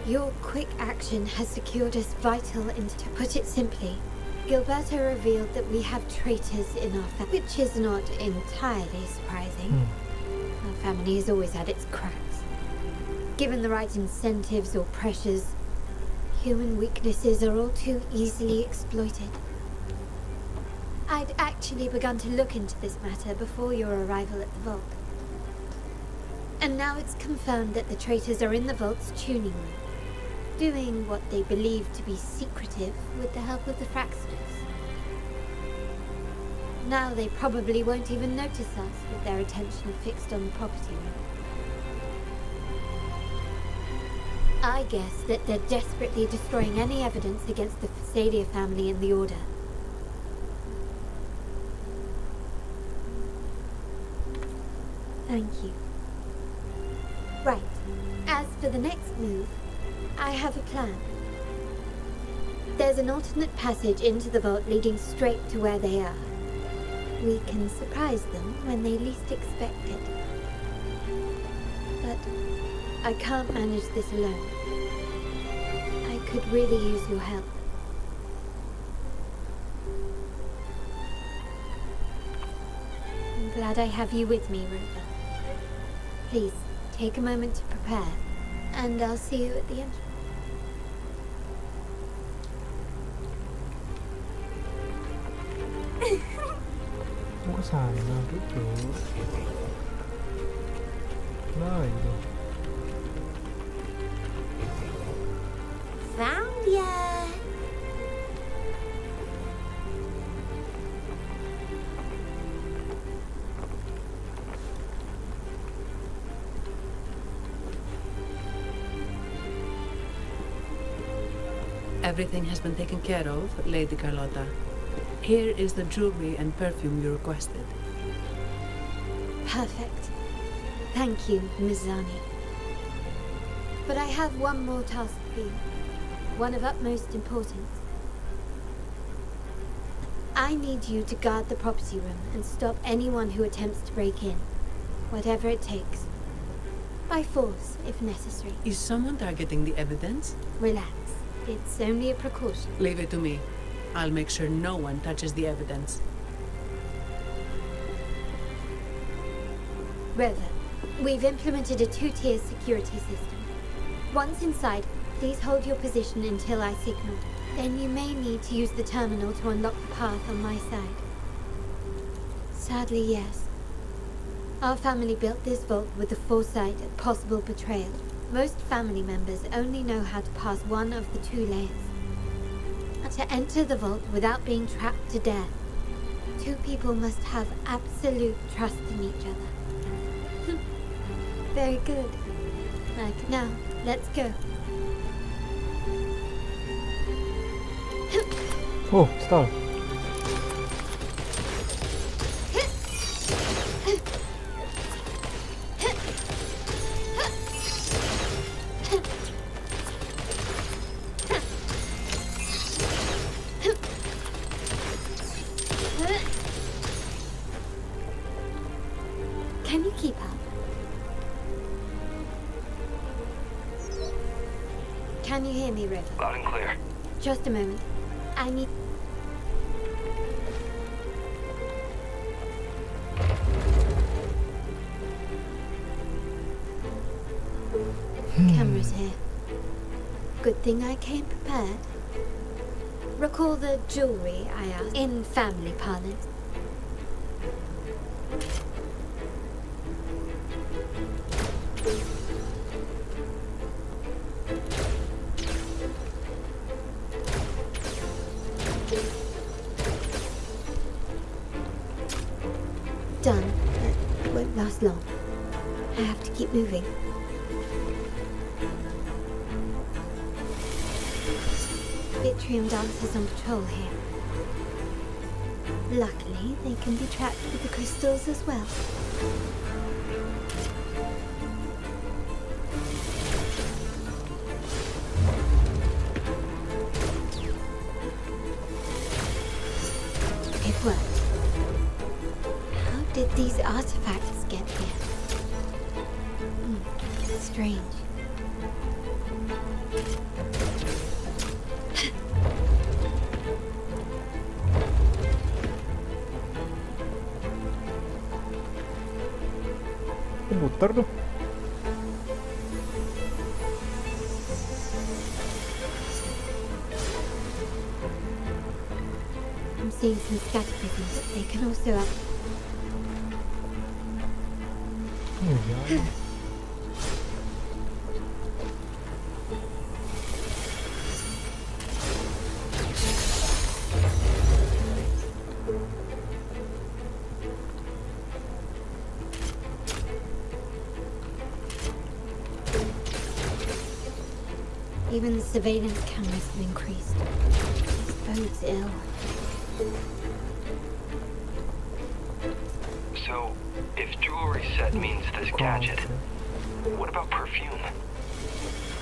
Your quick action has secured us vital to put it simply, Gilberto revealed that we have traitors in our family, which is not entirely surprising. Our family has always had its cracks. Given the right incentives or pressures, human weaknesses are all too easily exploited. I'd actually begun to look into this matter before your arrival at the vault. And now it's confirmed that the traitors are in the vault's tuning room, doing what they believe to be secretive with the help of the Fraxters. Now they probably won't even notice us with their attention fixed on the property room. I guess that they're desperately destroying any evidence against the Fasadia family and the Order. Thank you. Right. As for the next move, I have a plan. There's an alternate passage into the vault leading straight to where they are. We can surprise them when they least expect it. But I can't manage this alone. I could really use your help. I'm glad I have you with me, Rover. Please, take a moment to prepare, and I'll see you at the entrance. Kok sana duduk? Nah itu. Found ya. Everything has been taken care of, Lady Carlotta. Here is the jewelry and perfume you requested. Perfect. Thank you, Mazzani. But I have one more task for you. One of utmost importance. I need you to guard the property room and stop anyone who attempts to break in. Whatever it takes. By force, if necessary. Is someone targeting the evidence? Relax. It's only a precaution. Leave it to me. I'll make sure no one touches the evidence. Rover, we've implemented a 2-tier security system. Once inside, please hold your position until I signal. Then you may need to use the terminal to unlock the path on my side. Sadly, yes. Our family built this vault with the foresight of possible betrayal. Most family members only know how to pass one of the 2 layers. To enter the vault without being trapped to death, 2 people must have absolute trust in each other. Very good. Now, let's go. Oh, stop. Can you hear me, River? Loud and clear. Just a moment. I need... Cameras here. Good thing I came prepared. Recall the jewelry I asked in family parlance. Done. It won't last long. I have to keep moving. Yttrium dancers on patrol here. Luckily, they can be trapped with the crystals as well. It worked. How did these artifacts get here? Strange. Muter tuh. I'm seeing some scatter prisms, but they can also have... Iya. Even the surveillance cameras have increased. This bodes ill. So, if jewelry set means this gadget, what about perfume?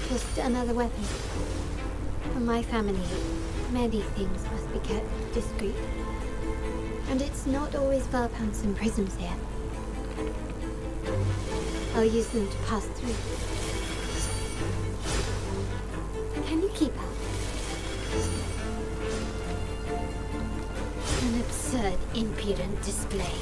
Just another weapon. For my family, many things must be kept discreet. And it's not always Varpants and prisms here. I'll use them to pass through. Can you keep up? An absurd, impudent display.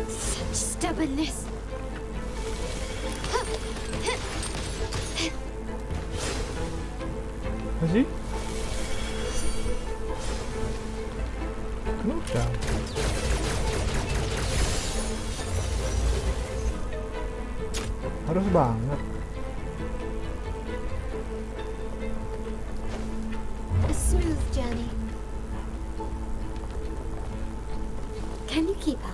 Such stubbornness. Masih? Udah. Harus banget. A smooth journey. Can you keep up?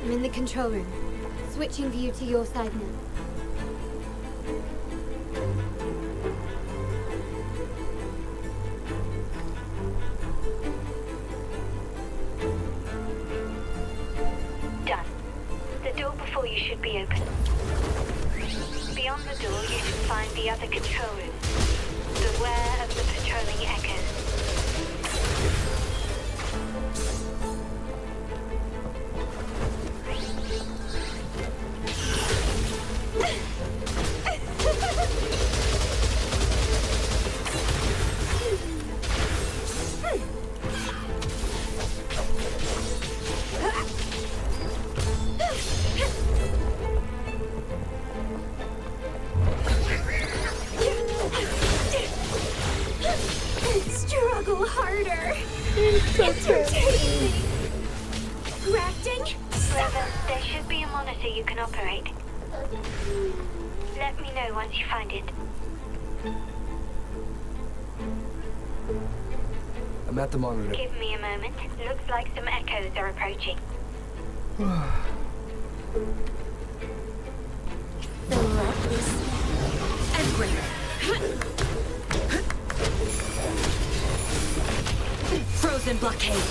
I'm in the control room. Switching view to your side now. Done. The door before you should be open. Beyond the door, you should find the other control room. Beware of the patrolling echoes. Struggle harder. Grafting? Raven, there should be a monitor you can operate. Let me know once you find it. I'm at the monitor. Give me a moment. Looks like some echoes are approaching. The rock is and greater. Frozen blockade.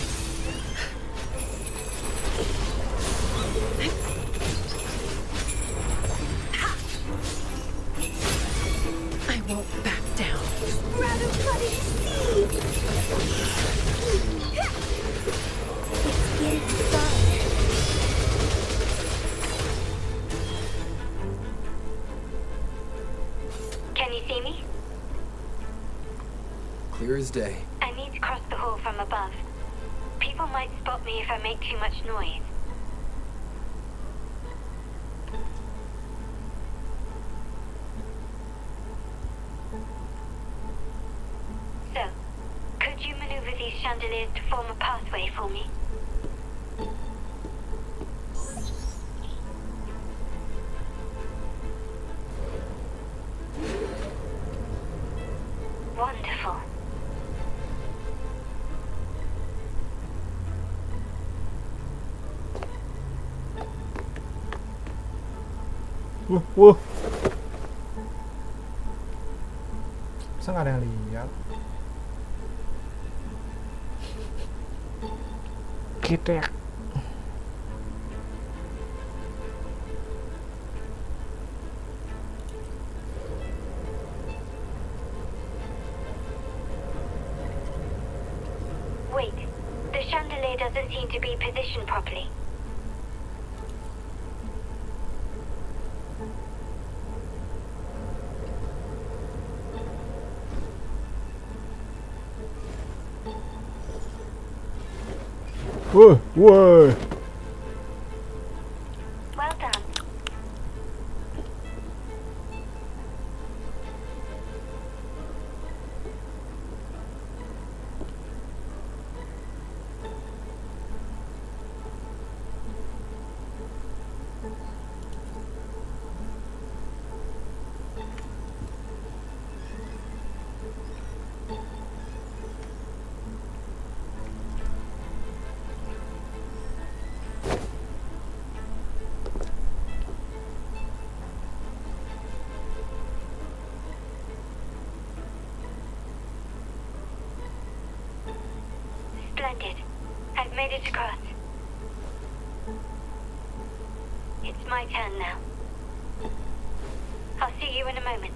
I won't back down. Rather bloody sea! It's getting fun. Can you see me? Clear as day. I need to cross the hall from above. People might spot me if I make too much noise. So, could you maneuver these chandeliers to form a pathway for me? Wonderful. Wuh. Masa nggak ada yang lihat? Gitu ya. Wait, the chandelier doesn't seem to be positioned properly. Whoa, whoa. Well done. Splendid. I've made it across. It's my turn now. I'll see you in a moment.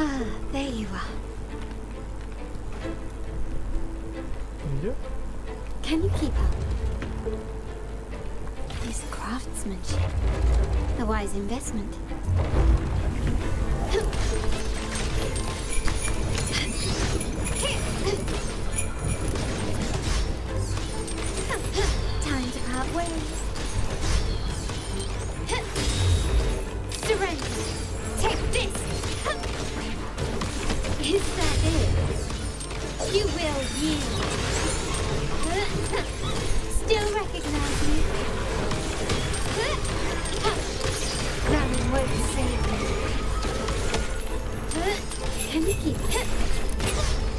Ah, there you are. Iya. Can you keep up? This craftsmanship. A wise investment. Time to part ways. Surrender. Take this. Is that it? You will yield. Still recognize me? Running won't save me. Can you keep it?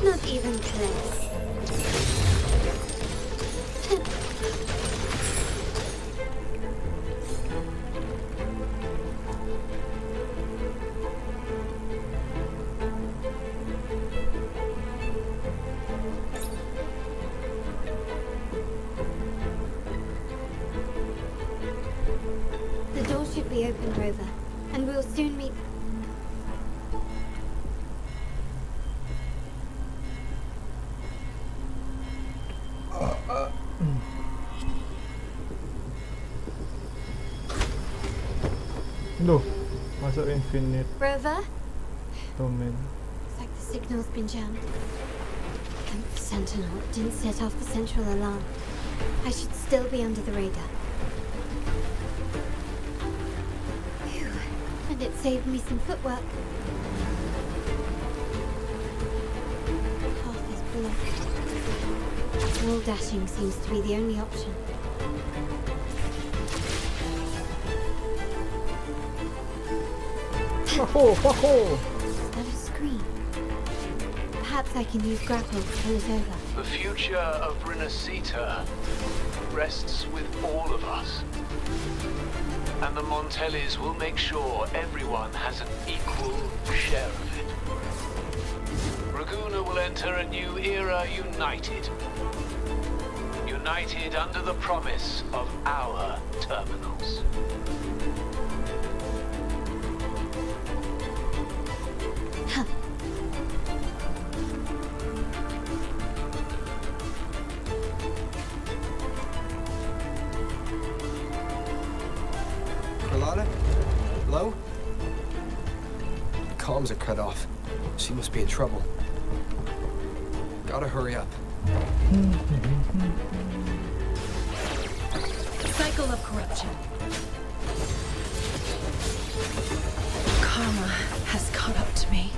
Not even close. The door should be open, Rover, and we'll soon meet. Loh, masuk infinite Rover? domain. Looks like the signal's been jammed. I'm sentinel didn't set off the central alarm. I should still be under the radar. Phew. And it saved me some footwork. Path is blocked. Wall dashing seems to be the only option. Is that a screen? Perhaps I can use grapple to pull it over. The future of Renacita rests with all of us. And the Montellis will make sure everyone has an equal share of it. Raguna will enter a new era united. United under the promise of our terminals. Hello? Comms are cut off. She must be in trouble. Gotta hurry up. Cycle of corruption. Karma has caught up to me.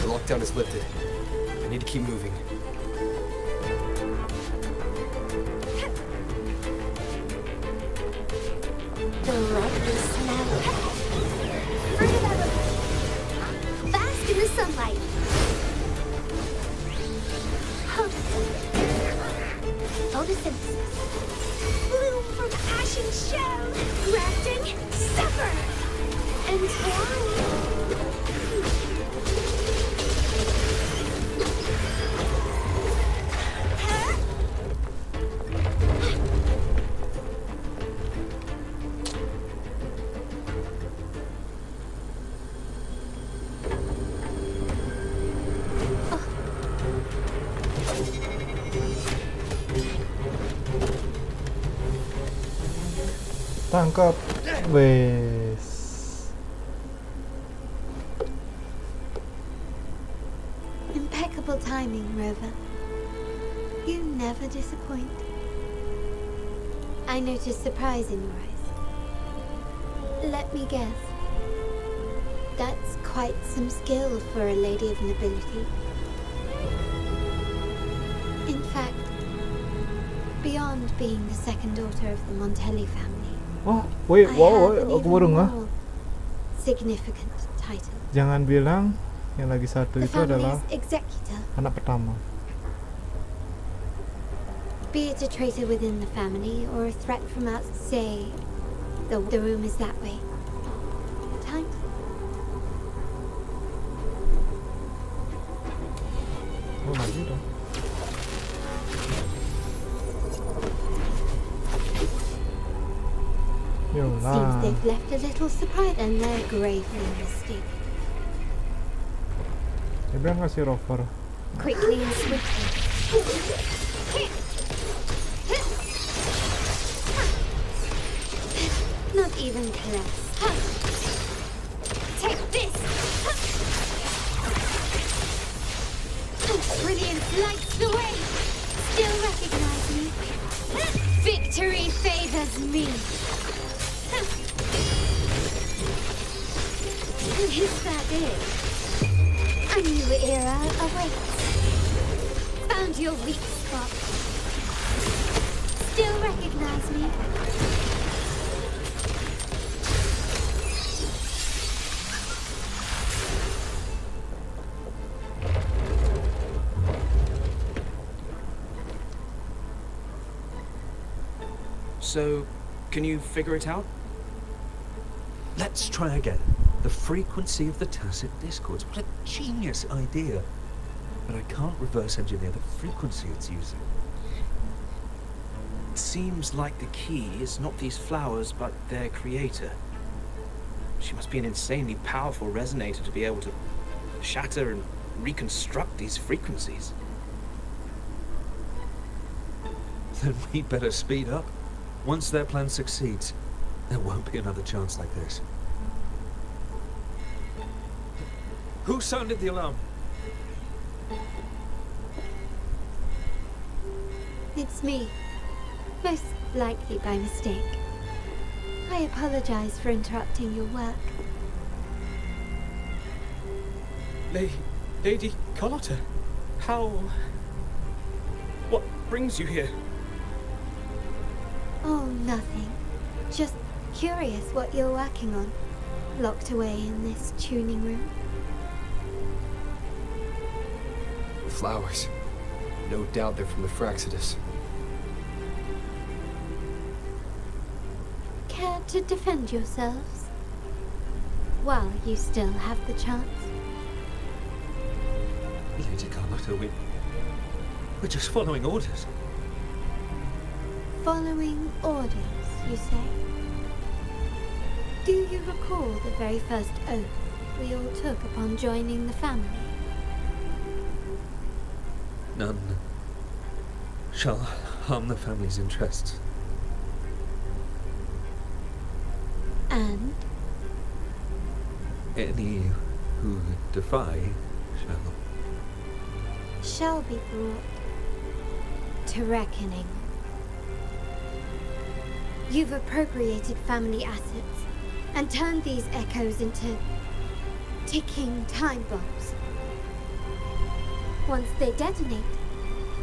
Lockdown is lifted. I need to keep moving. The lovely smell. Bask in the sunlight. Photosynthesis. Bloom from ashen shell. Grafting. Suffer. And Tangkap. Wes. Impeccable timing, Rover. You never disappoint. I noticed surprise in your eyes. Let me guess. That's quite some skill for a lady of nobility. In fact, beyond being the second daughter of the Montelli family, Oh, wait, I wow, have an aku even baru nggak. more significant title. Jangan bilang yang lagi satu The itu adalah family's executor. anak pertama. Be it a traitor within the family or a threat from out, say, the room is that way. Time. Oh, lagi dong. Seems Yolah. they've left a little surprise and they're gravely mistaken. Dia bilang kasih rover. Quickly and swiftly. Not even close. take this. Brilliance lights the way. Still recognize me. Victory favors me. And is that it? A new era awaits. Found your weak spot. Still recognize me? So, can you figure it out? Let's try again. The frequency of the tacit discords. What a genius idea. But I can't reverse engineer the frequency it's using. It seems like the key is not these flowers, but their creator. She must be an insanely powerful resonator to be able to shatter and reconstruct these frequencies. Then we better speed up. Once their plan succeeds, there won't be another chance like this. Who sounded the alarm? It's me. Most likely by mistake. I apologize for interrupting your work. Lady Carlotta, how... What brings you here? Oh, nothing. Just curious what you're working on. Locked away in this tuning room. Flowers. No doubt they're from the Fraxidus. Care to defend yourselves? While you still have the chance. Lady Carlotta, we're just following orders. Following orders, you say? Do you recall the very first oath we all took upon joining the family? None shall harm the family's interests. And? Any who defy shall be brought to reckoning. You've appropriated family assets and turned these echoes into ticking time bombs. Once they detonate,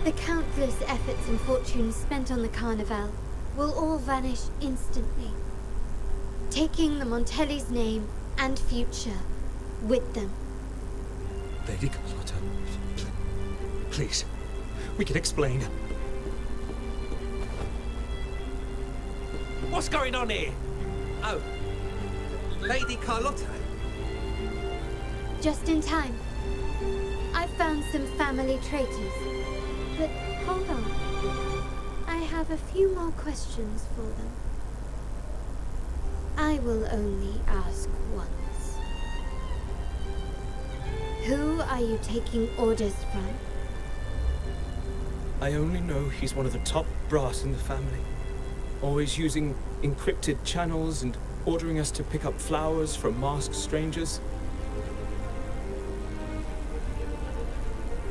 the countless efforts and fortunes spent on the Carnival will all vanish instantly, taking the Montelli's name and future with them. Lady Carlotta, please, we can explain. What's going on here? Oh, Lady Carlotta. Just in time. I found some family traitors. But hold on. I have a few more questions for them. I will only ask once. Who are you taking orders from? I only know he's one of the top brass in the family. Always using encrypted channels and ordering us to pick up flowers from masked strangers.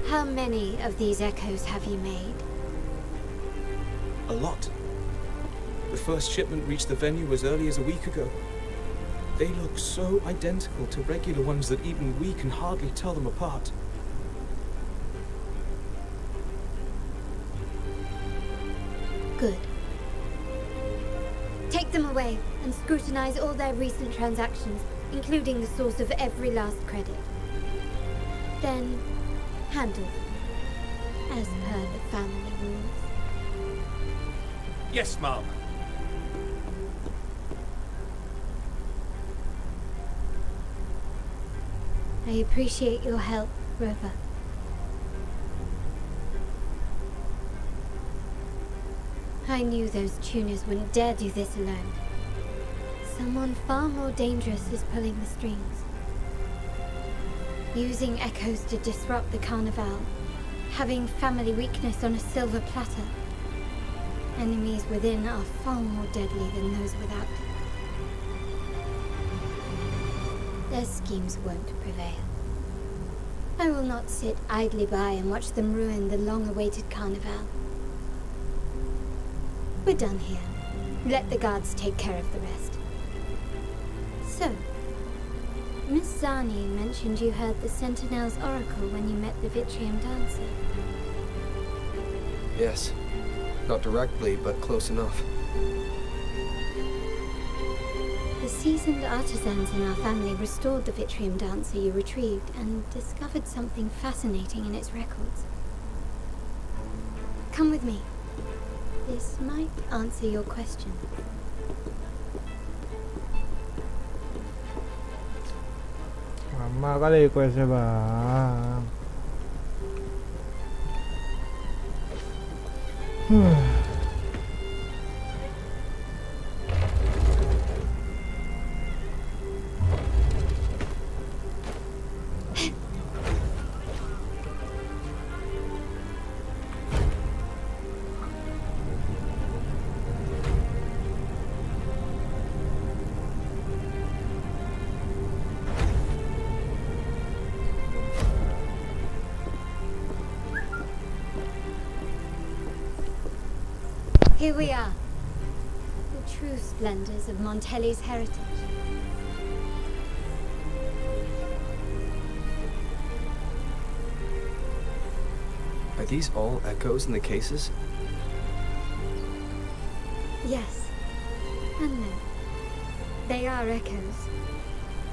How many of these echoes have you made? A lot. The first shipment reached the venue as early as a week ago. They look so identical to regular ones that even we can hardly tell them apart. Good. Take them away and scrutinize all their recent transactions, including the source of every last credit. Then, handle them, as per the family rules. Yes, Mom. I appreciate your help, Rover. I knew those tuners wouldn't dare do this alone. Someone far more dangerous is pulling the strings. Using echoes to disrupt the Carnival. Having family weakness on a silver platter. Enemies within are far more deadly than those without. Their schemes won't prevail. I will not sit idly by and watch them ruin the long-awaited Carnival. We're done here. Let the guards take care of the rest. So, Miss Zani mentioned you heard the Sentinel's oracle when you met the Vitrium dancer. Yes. Not directly, but close enough. The seasoned artisans in our family restored the Vitrium dancer you retrieved and discovered something fascinating in its records. Come with me. This might answer your question. Lama kali questnya bang. Here we are. The true splendors of Montelli's heritage. Are these all echoes in the cases? Yes. And no. They are echoes,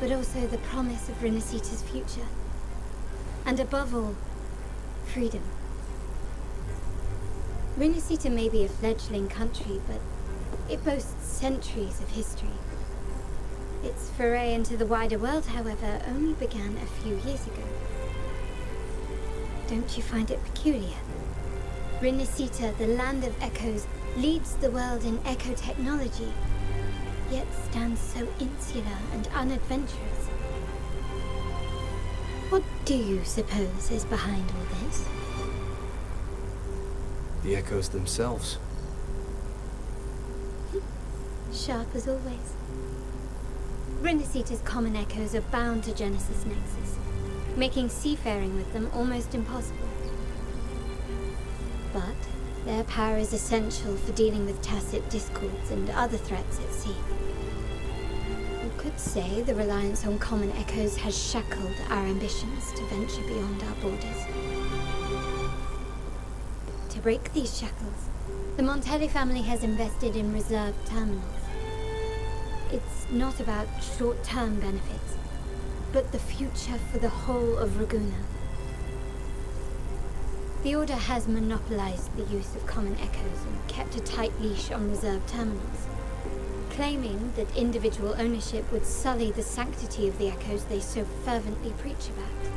but also the promise of Renacita's future. And above all, freedom. Renacita may be a fledgling country, but it boasts centuries of history. Its foray into the wider world, however, only began a few years ago. Don't you find it peculiar? Renacita, the land of echoes, leads the world in echo technology, yet stands so insular and unadventurous. What do you suppose is behind all this? The echoes themselves. Sharp as always. Renacita's common echoes are bound to Genesis Nexus, making seafaring with them almost impossible. But their power is essential for dealing with tacit discords and other threats at sea. You could say the reliance on common echoes has shackled our ambitions to venture beyond our borders. To break these shackles, the Montelli family has invested in reserved terminals. It's not about short-term benefits, but the future for the whole of Raguna. The Order has monopolized the use of common echoes and kept a tight leash on reserved terminals, claiming that individual ownership would sully the sanctity of the echoes they so fervently preach about.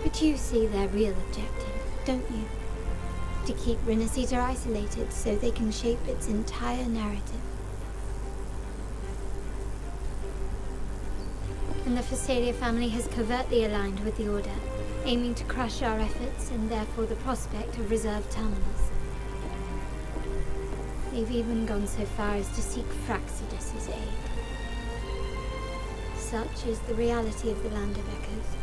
But you see their real objective, don't you? To keep Renacita isolated so they can shape its entire narrative. And the Phasalia family has covertly aligned with the Order, aiming to crush our efforts and therefore the prospect of reserved terminals. They've even gone so far as to seek Fraxidus's aid. Such is the reality of the Land of Echoes.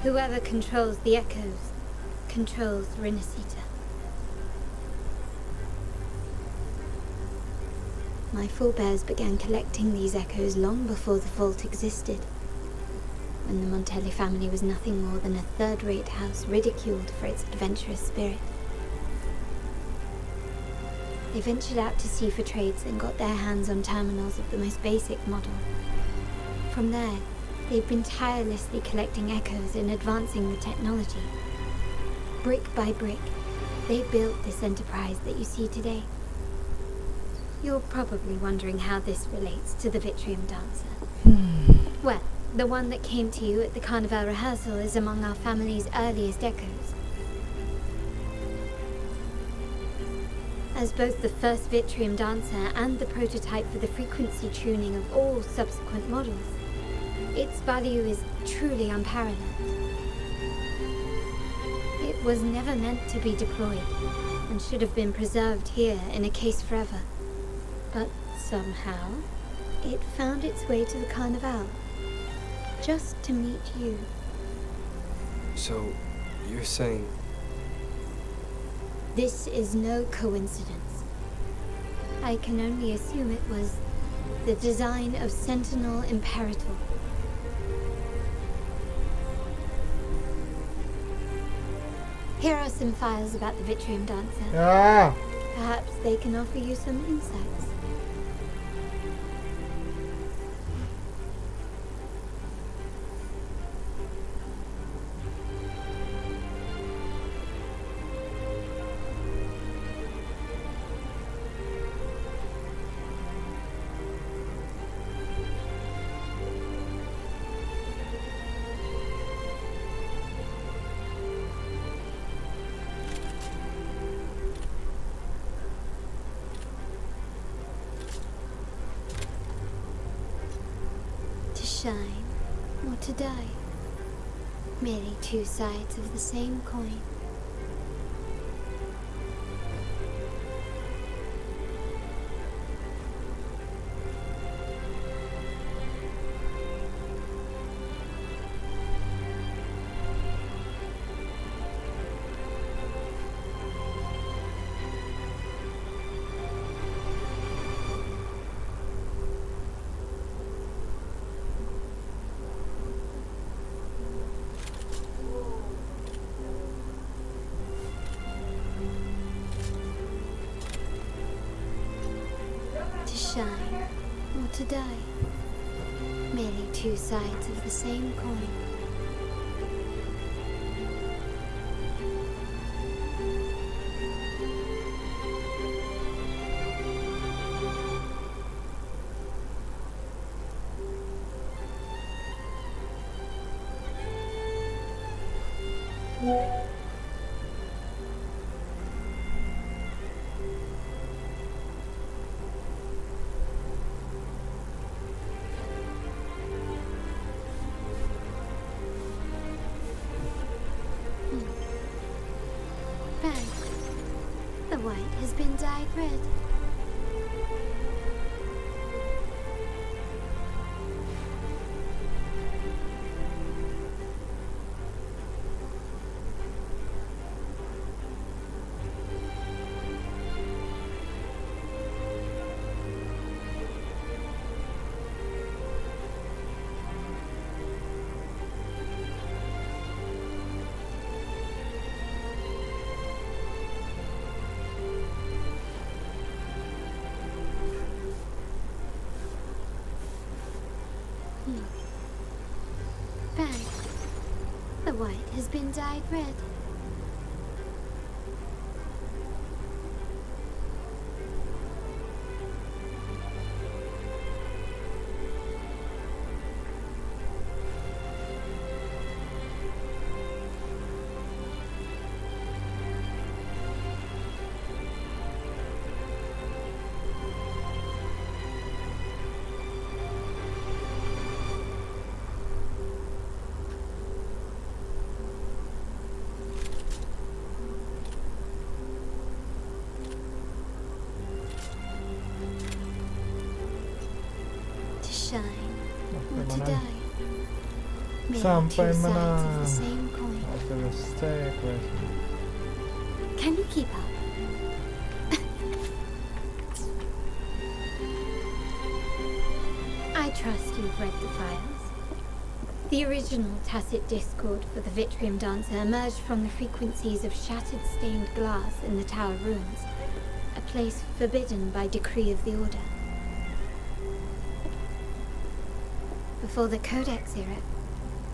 Whoever controls the Echoes controls Renacita. My forebears began collecting these echoes long before the vault existed, when the Montelli family was nothing more than a third-rate house ridiculed for its adventurous spirit. They ventured out to sea for trades and got their hands on terminals of the most basic model. From there, they've been tirelessly collecting echoes and advancing the technology. Brick by brick, they built this enterprise that you see today. You're probably wondering how this relates to the Vitrium dancer. Well, the one that came to you at the Carnival rehearsal is among our family's earliest echoes. As both the first Vitrium dancer and the prototype for the frequency tuning of all subsequent models, its value is truly unparalleled. It was never meant to be deployed, and should have been preserved here in a case forever. But somehow, it found its way to the Carnival, just to meet you. So, you're saying... This is no coincidence. I can only assume it was the design of Sentinel Imperator. Here are some files about the Vitrium Dancer. Ya. Perhaps they can offer you some insights. Shine or to die. Merely two sides of the same coin. Shine or to die. Merely two sides of the same coin. The white has been dyed red. Bang. The white has been dyed red. Shine or to die. Sampai Two mana? sides of the same coin. Terus stay question. Can you keep up? I trust you've read the files. The original tacit Discord for the Vitrium Dancer emerged from the frequencies of shattered stained glass in the tower ruins, a place forbidden by decree of the Order. Before the Codex era,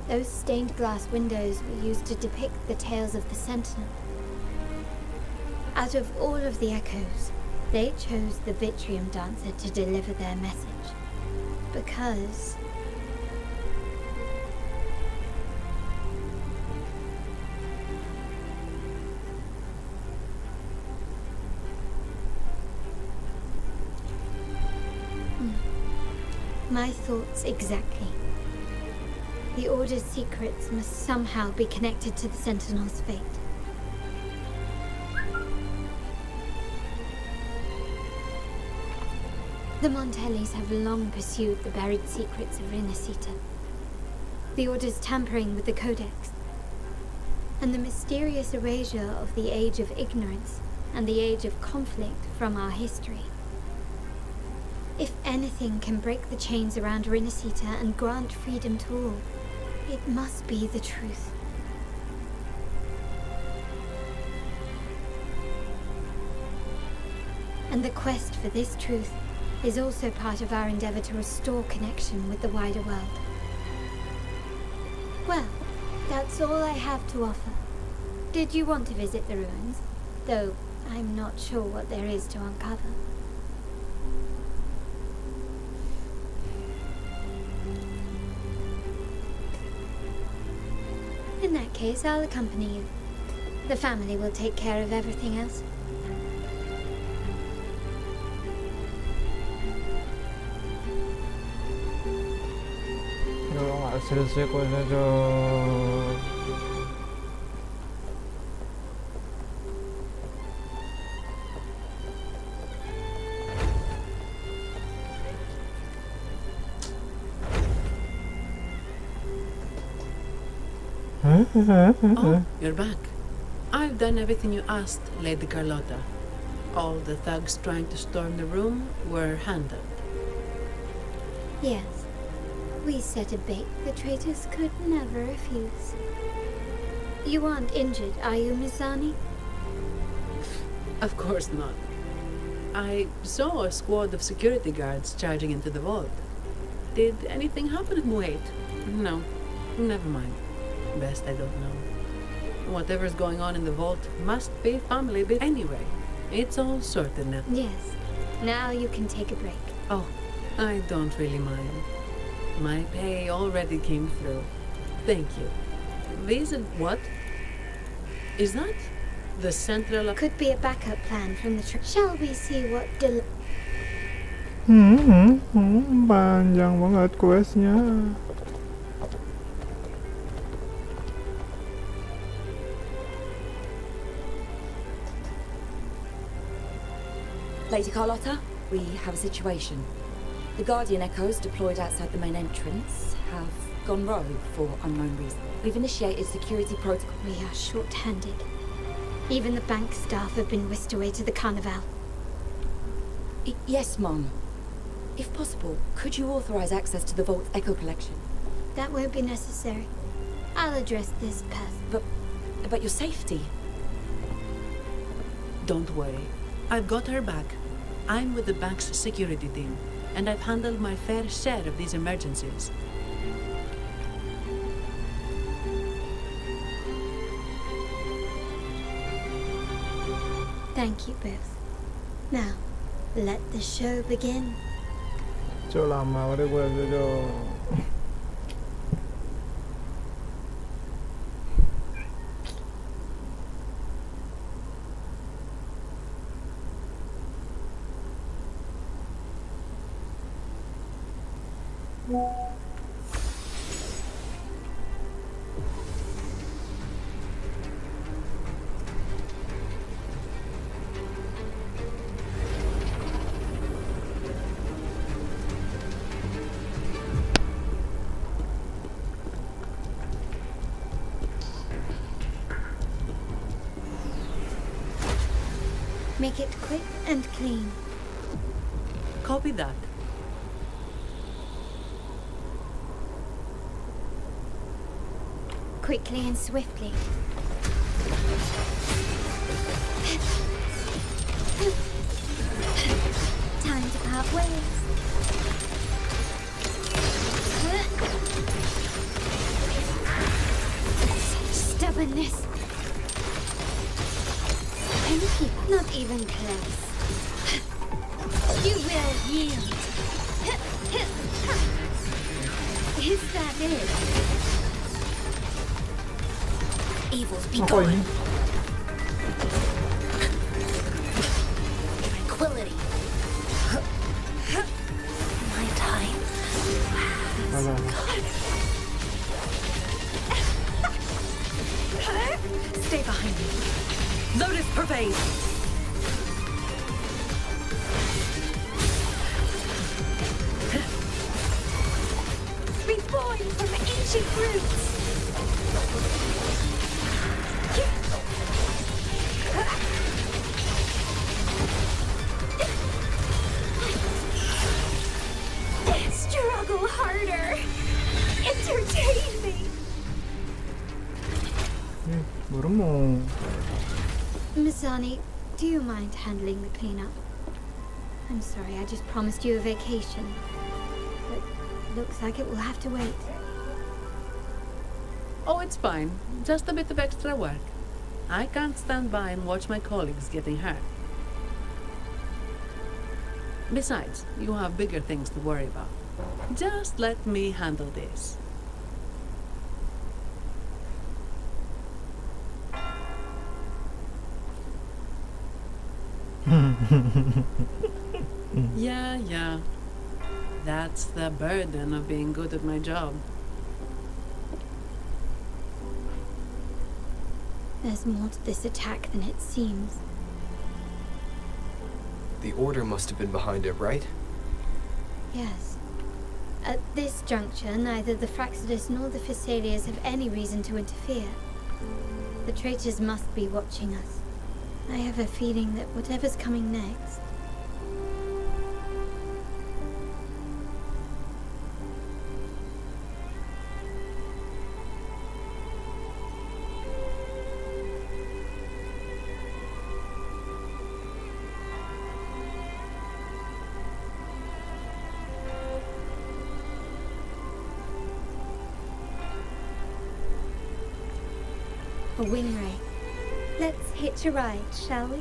those stained glass windows were used to depict the tales of the Sentinel. Out of all of the echoes, they chose the Vitrium Dancer to deliver their message. Because my thoughts exactly. The Order's secrets must somehow be connected to the Sentinel's fate. The Montellis have long pursued the buried secrets of Renacita. The Order's tampering with the Codex, and the mysterious erasure of the Age of Ignorance and the Age of Conflict from our history. If anything can break the chains around Rinasita and grant freedom to all, it must be the truth. And the quest for this truth is also part of our endeavor to restore connection with the wider world. Well, that's all I have to offer. Did you want to visit the ruins? Though I'm not sure what there is to uncover. In that case, I'll accompany you. The family will take care of everything else. Yo nggak selesai kuasnya Jo. Oh, you're back. I've done everything you asked, Lady Carlotta. All the thugs trying to storm the room were handled. Yes. We set a bait the traitors could never refuse. You aren't injured, are you, Mizani? Of course not. I saw a squad of security guards charging into the vault. Did anything happen? Wait. No. Never mind. Best I don't know. Whatever's going on in the vault must be family business. Anyway, it's all sorted now. Yes. Now you can take a break. Oh, I don't really mind. My pay already came through. Thank you. Visit what? Is that the central... Could be a backup plan from the Shall we see what Panjang banget questnya. Lady Carlotta, we have a situation. The Guardian Echoes deployed outside the main entrance have gone rogue for unknown reasons. We've initiated security protocol. We are short-handed. Even the bank staff have been whisked away to the Carnival. Yes, Mom. If possible, could you authorize access to the Vault's Echo collection? That won't be necessary. I'll address this person. But your safety? Don't worry. I've got her back. I'm with the bank's security team, and I've handled my fair share of these emergencies. Thank you both. Now, let the show begin. Jo lama udah gue Jo. Make it quick and clean. Copy that. Quickly and swiftly. Time to part ways. Stubbornness. Not even close. You will yield. Is that it? Evils be gone. Tranquility. My time. Stay behind me. Lotus pervade. Reborn from ancient roots. Beremung. Mizani, do you mind handling the cleanup? I'm sorry, I just promised you a vacation. But looks like it will have to wait. Oh, it's fine. Just a bit of extra work. I can't stand by and watch my colleagues getting hurt. Besides, you have bigger things to worry about. Just let me handle this. Yeah. That's the burden of being good at my job. There's more to this attack than it seems. The Order must have been behind it, right? Yes. At this juncture, neither the Fraxidus nor the Phassalias have any reason to interfere. The traitors must be watching us. I have a feeling that whatever's coming next... A wing ray. Let's hitch a ride, shall we?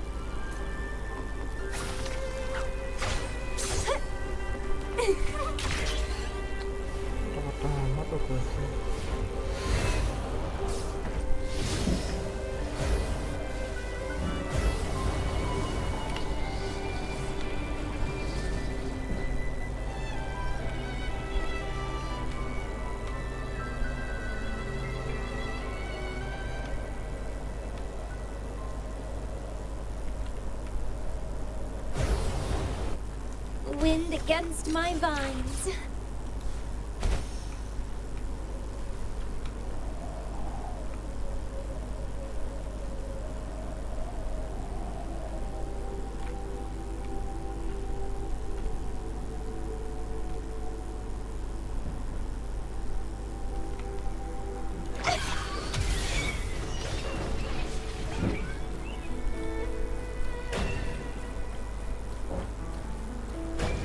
Wind against my vines.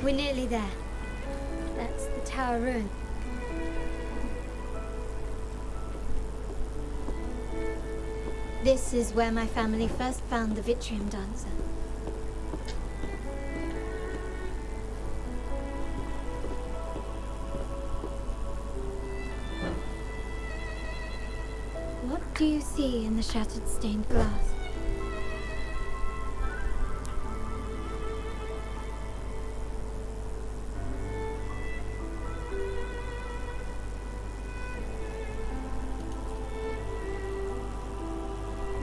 We're nearly there. That's the tower ruin. This is where my family first found the Vitrium Dancer. What do you see in the shattered stained glass?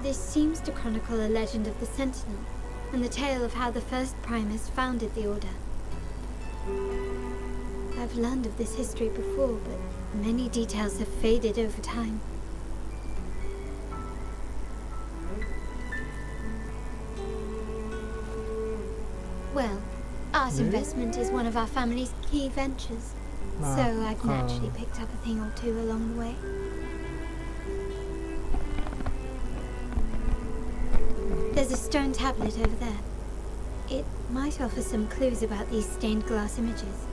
This seems to chronicle a legend of the Sentinel, and the tale of how the first Primus founded the Order. I've learned of this history before, but many details have faded over time. Well, art investment is one of our family's key ventures, so I've naturally picked up a thing or two along the way. There's a stone tablet over there. It might offer some clues about these stained glass images.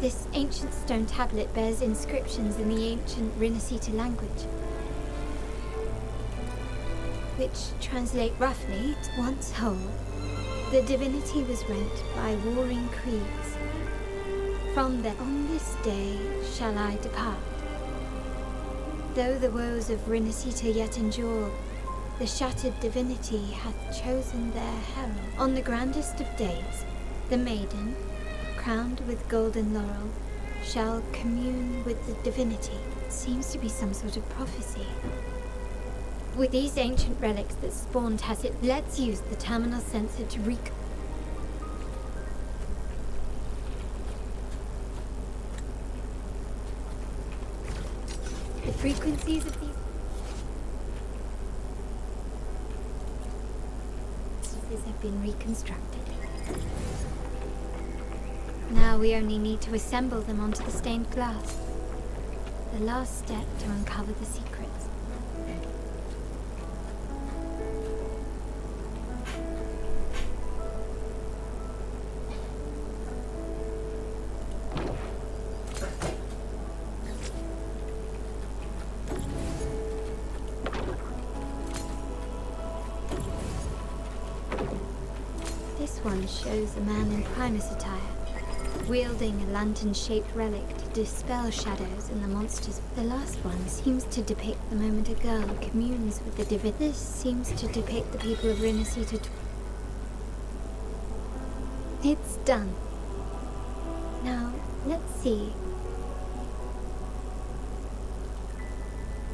This ancient stone tablet bears inscriptions in the ancient Rinasita language, which translate roughly to once whole. The divinity was rent by warring creeds. From them, on this day shall I depart. Though the woes of Rinasita yet endure, the shattered divinity hath chosen their herald. On the grandest of days, the maiden, crowned with golden laurel, shall commune with the divinity. It seems to be some sort of prophecy. With these ancient relics that spawned has it, let's use the terminal sensor to the frequencies of these... had been reconstructed. Now we only need to assemble them onto the stained glass. The last step to uncover the secrets. This one shows a man in Primus attire, wielding a lantern-shaped relic to dispel shadows in the monsters. The last one seems to depict the moment a girl communes with the divine. This seems to depict the people of Rinasita. It's done. Now, let's see.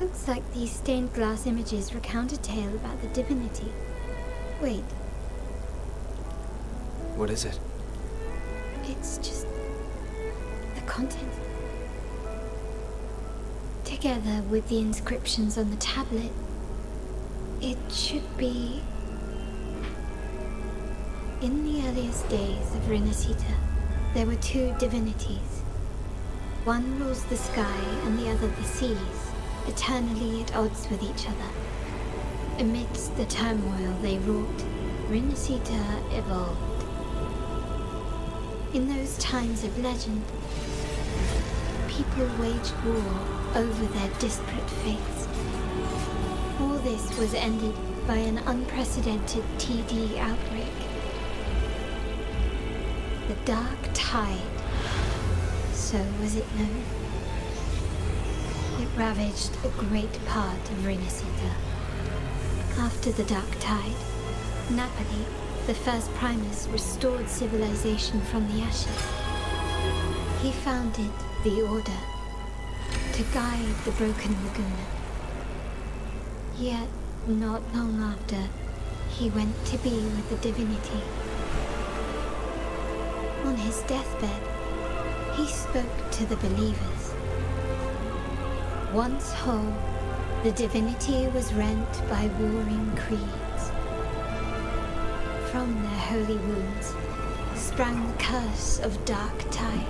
Looks like these stained glass images recount a tale about the divinity. Wait. What is it? It's just the content. Together with the inscriptions on the tablet, it should be... In the earliest days of Rinasita, there were two divinities. One rules the sky and the other the seas, eternally at odds with each other. Amidst the turmoil they wrought, Rinasita evolved. In those times of legend, people waged war over their disparate faiths. All this was ended by an unprecedented TD outbreak. The Dark Tide, so was it known. It ravaged a great part of Rinasita. After the Dark Tide, Napoli, the first Primus, restored civilization from the ashes. He founded the Order to guide the broken Laguna. Yet, not long after, he went to be with the divinity. On his deathbed, he spoke to the believers. Once whole, the divinity was rent by warring creeds. From their holy wounds sprang the curse of Dark Tide.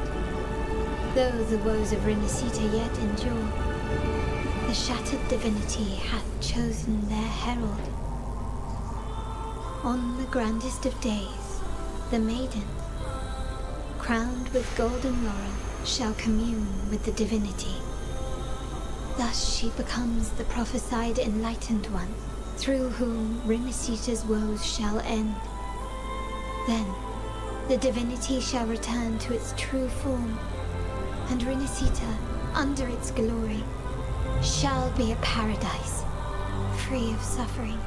Though the woes of Rinasita yet endure, the shattered divinity hath chosen their herald. On the grandest of days, the maiden, crowned with golden laurel, shall commune with the divinity. Thus she becomes the prophesied enlightened one, through whom Rinasita's woes shall end. Then, the divinity shall return to its true form, and Rinasita, under its glory, shall be a paradise, free of suffering.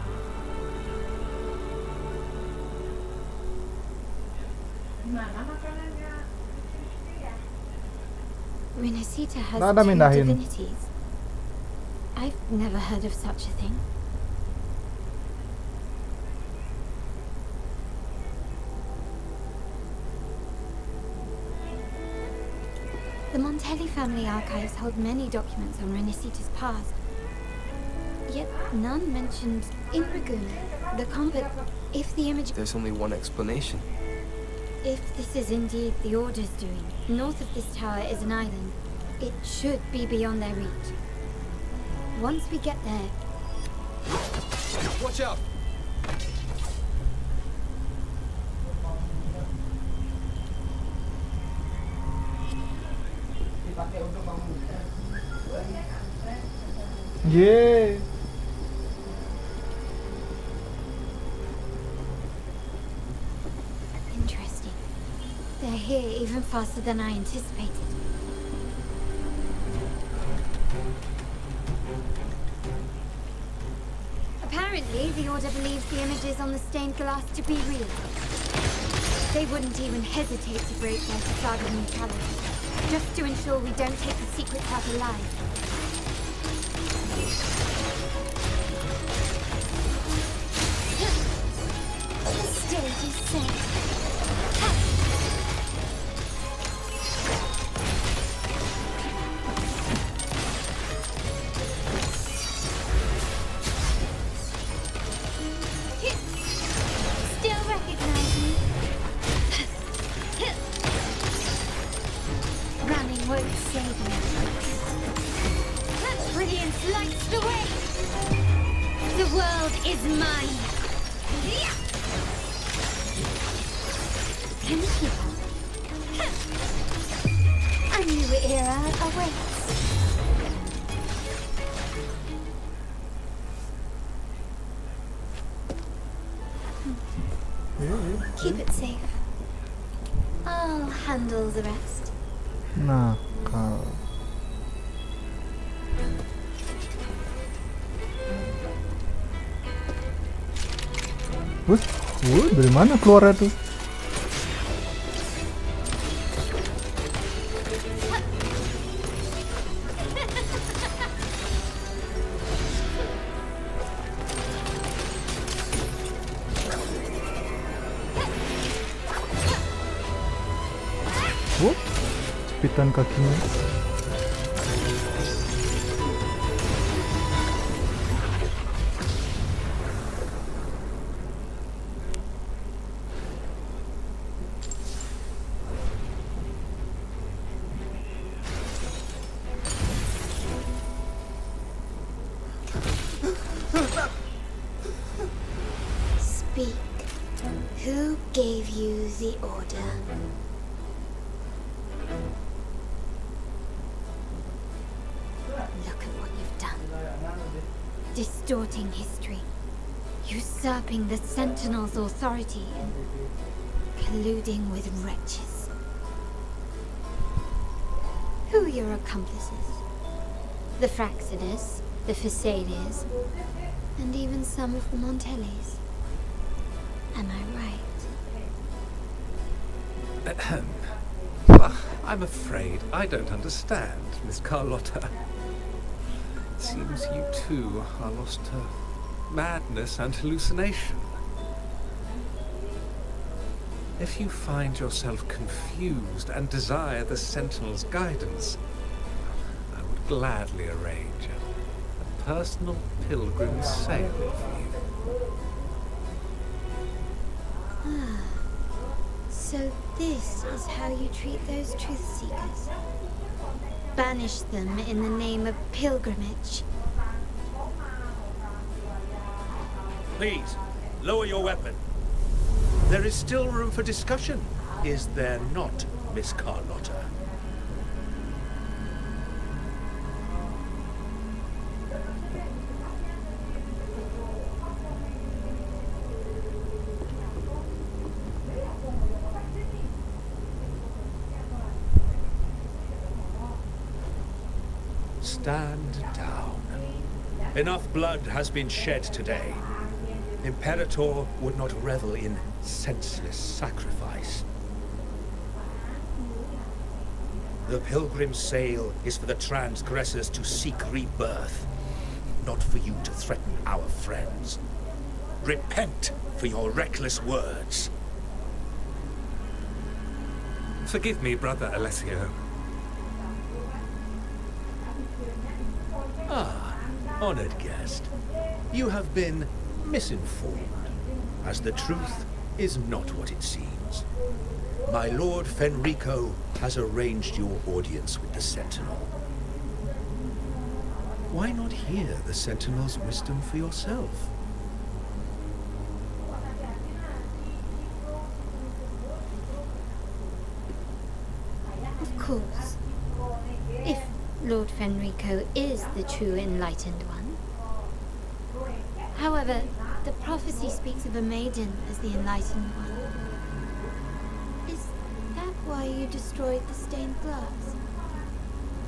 Rinasita has Nada two mindahin. divinities. I've never heard of such a thing. The Montelli family archives hold many documents on Rinasita's past, yet none mentioned in Raguna, the combat. If the image... There's only one explanation. If this is indeed the Order's doing, north of this tower is an island. It should be beyond their reach. Once we get there... Watch out! Yeah. Interesting. They're here even faster than I anticipated. Apparently, the Order believes the images on the stained glass to be real. They wouldn't even hesitate to break their facade of neutrality, just to ensure we don't take the secrets out alive. The stage is set. Still ready. Silence lights the way. The world is mine. Can you hear? A new era awaits. Keep it safe. I'll handle the rest. Nakal. Wih, dari mana keluarnya tuh? Jepitan kakinya. Speak. Who gave you the order? Look at what you've done. Distorting history. Usurping the Sentinel's authority and colluding with wretches. Who are your accomplices? The Fraxidus, the Phasaelius, and even some of the Montellis. Am I right? I'm afraid I don't understand, Miss Carlotta. It seems you too are lost to madness and hallucination. If you find yourself confused and desire the Sentinel's guidance, I would gladly arrange a personal pilgrim sale for you. So this is how you treat those truth seekers. Banish them in the name of pilgrimage. Please, lower your weapon. There is still room for discussion, is there not, Miss Carlotta? Stand down. Enough blood has been shed today. Imperator would not revel in senseless sacrifice. The pilgrim's sale is for the transgressors to seek rebirth, not for you to threaten our friends. Repent for your reckless words. Forgive me, Brother Alessio. Ah, honored guest. You have been misinformed, as the truth is not what it seems. My Lord Fenrico has arranged your audience with the Sentinel. Why not hear the Sentinel's wisdom for yourself? Of course. If Lord Fenrico is the true enlightened one. However, the prophecy speaks of a maiden as the enlightened one. Is that why you destroyed the stained glass?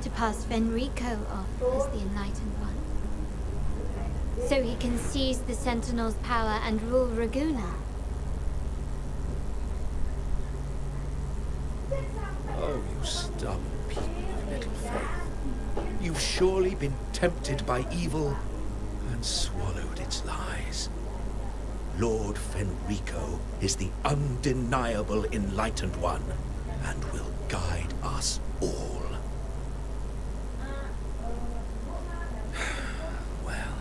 To pass Fenrico off as the enlightened one? So he can seize the Sentinel's power and rule Raguna? Oh, you stubborn people of little faith. You've surely been tempted by evil and swallowed its lies. Lord Fenrico is the undeniable enlightened one and will guide us all. Well,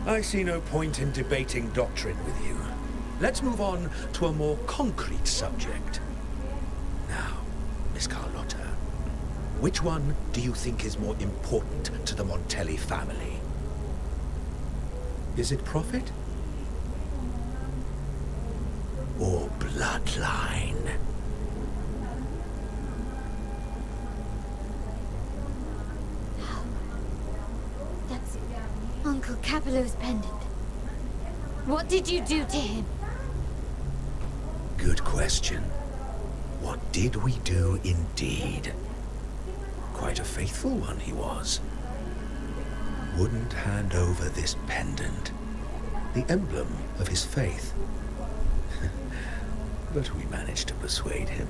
I see no point in debating doctrine with you. Let's move on to a more concrete subject. Now, Miss Carlotta, Which one do you think is more important to the Montelli family? Is it profit? Or bloodline? That's Uncle Capello's pendant. What did you do to him? Good question. What did we do indeed? Quite a faithful one he was. Wouldn't hand over this pendant, the emblem of his faith. But we managed to persuade him.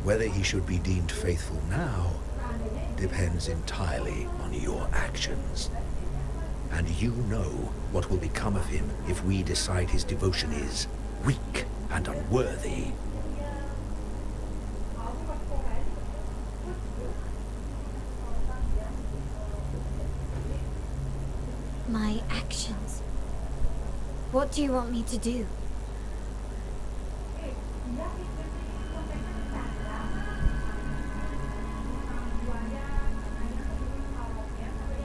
Whether he should be deemed faithful now depends entirely on your actions. And you know what will become of him if we decide his devotion is weak and unworthy. My actions. What do you want me to do?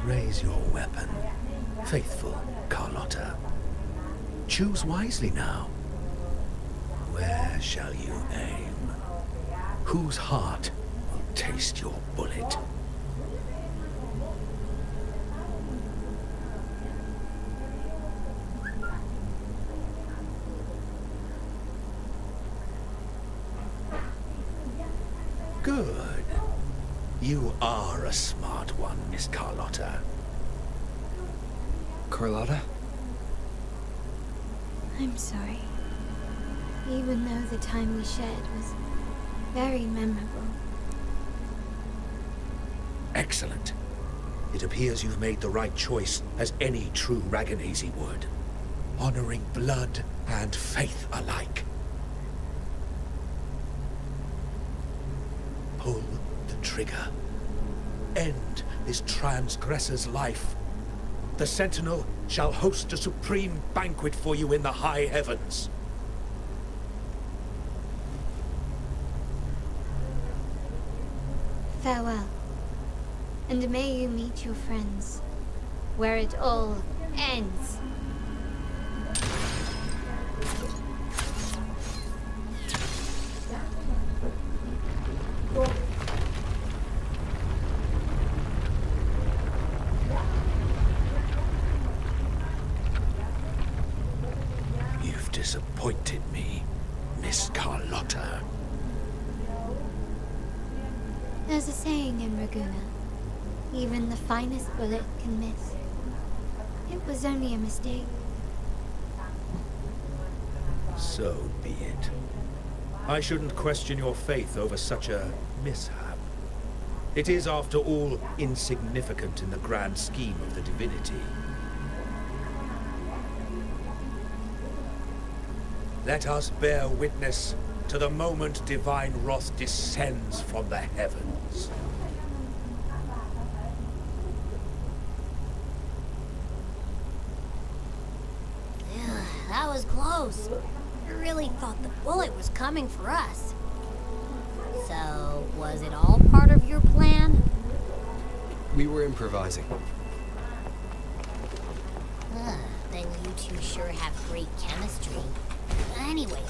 Raise your weapon, faithful Carlotta. Choose wisely now. Where shall you aim? Whose heart will taste your bullet? Good. You are a smart one, Miss Carlotta. Carlotta? I'm sorry. Even though the time we shared was very memorable. Excellent. It appears you've made the right choice, as any true Ragganese would. Honoring blood and faith alike. Pull the trigger. End this transgressor's life. The Sentinel shall host a supreme banquet for you in the high heavens. Farewell. And may you meet your friends, where it all ends. You've disappointed me, Miss Carlotta. There's a saying in Raguna. Even the finest bullet can miss. It was only a mistake. So be it. I shouldn't question your faith over such a mishap. It is, after all, insignificant in the grand scheme of the divinity. Let us bear witness to the moment divine wrath descends from the heavens. That was close. I really thought the bullet was coming for us. So, was it all part of your plan? We were improvising. Then you two sure have great chemistry. Anyway,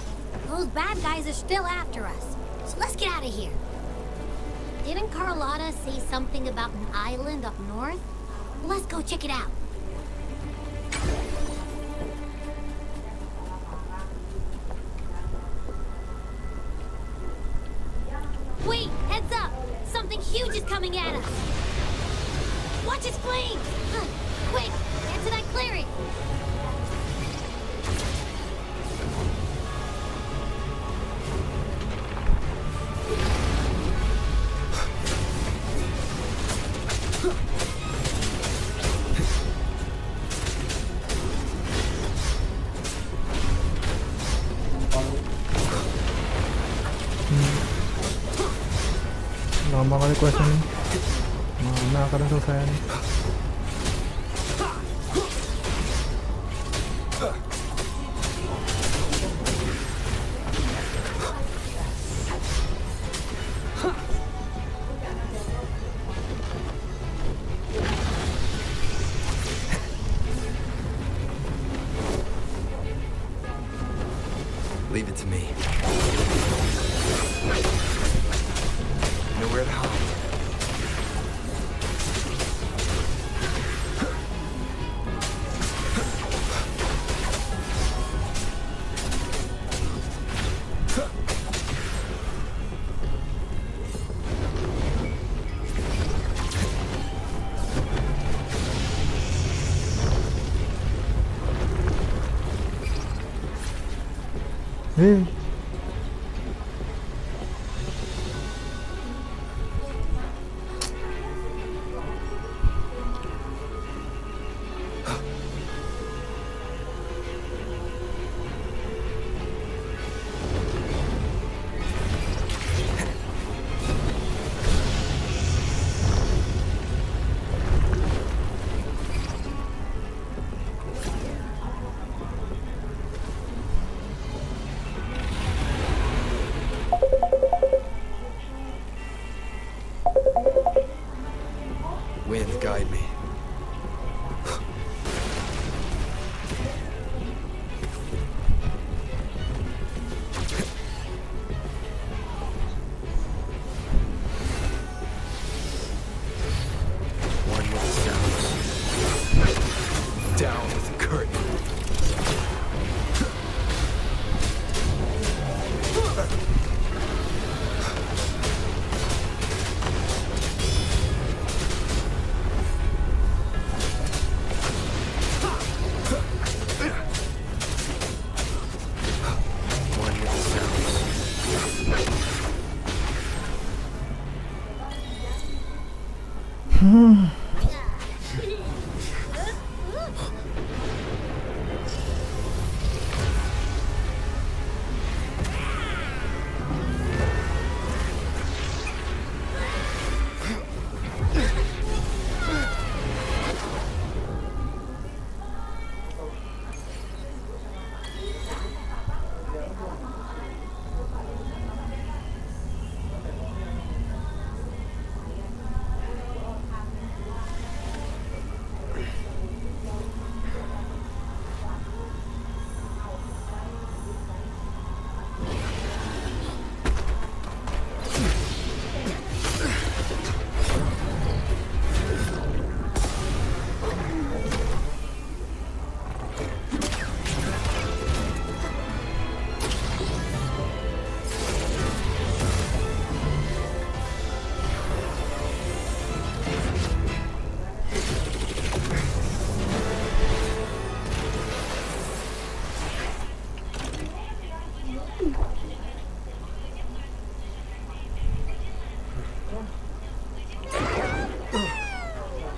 those bad guys are still after us. So let's get out of here. Didn't Carlotta say something about an island up north? Let's go check it out. Wait, heads up! Something huge is coming at us! Watch its flames! Quick, get to that clearing! Lama kali quest ini. Mana akan selesai nih? to me. Nowhere to hide. Wind, guide me. One with the sounds. Down with the curtain.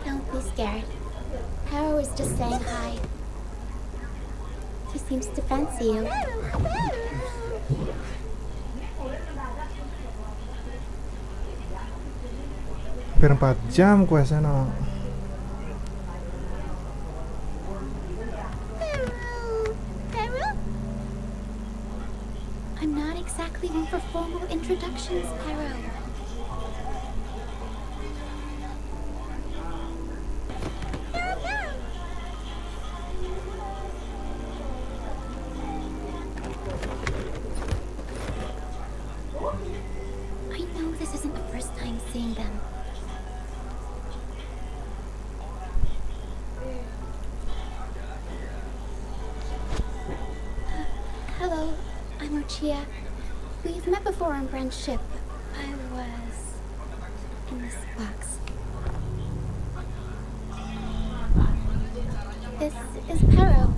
Don't be scared. Haro was just saying hi. He seems to fancy you. Hampir 4 jam questnya no. I'm not exactly one for formal introductions, Haro. I know this isn't the first time seeing them. Hello, I'm Ochia. We've met before on Brand's ship. I was in this box. This is Haro,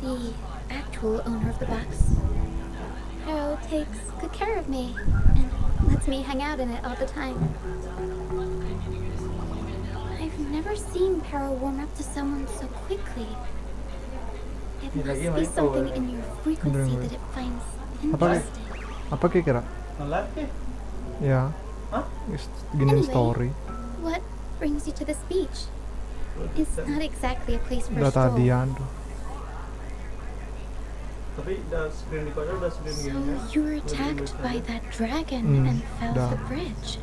the actual owner of the box. Haro takes good care of me and lets me hang out in it all the time. I've never seen Haro warm up to someone so quickly. It must be something in your frequency that it finds interesting. Apa kira? Ya. Gini story. What brings you to this beach? It's not exactly a place for a Udah stroll. tadian tuh. So you were attacked by that dragon and fell off the bridge.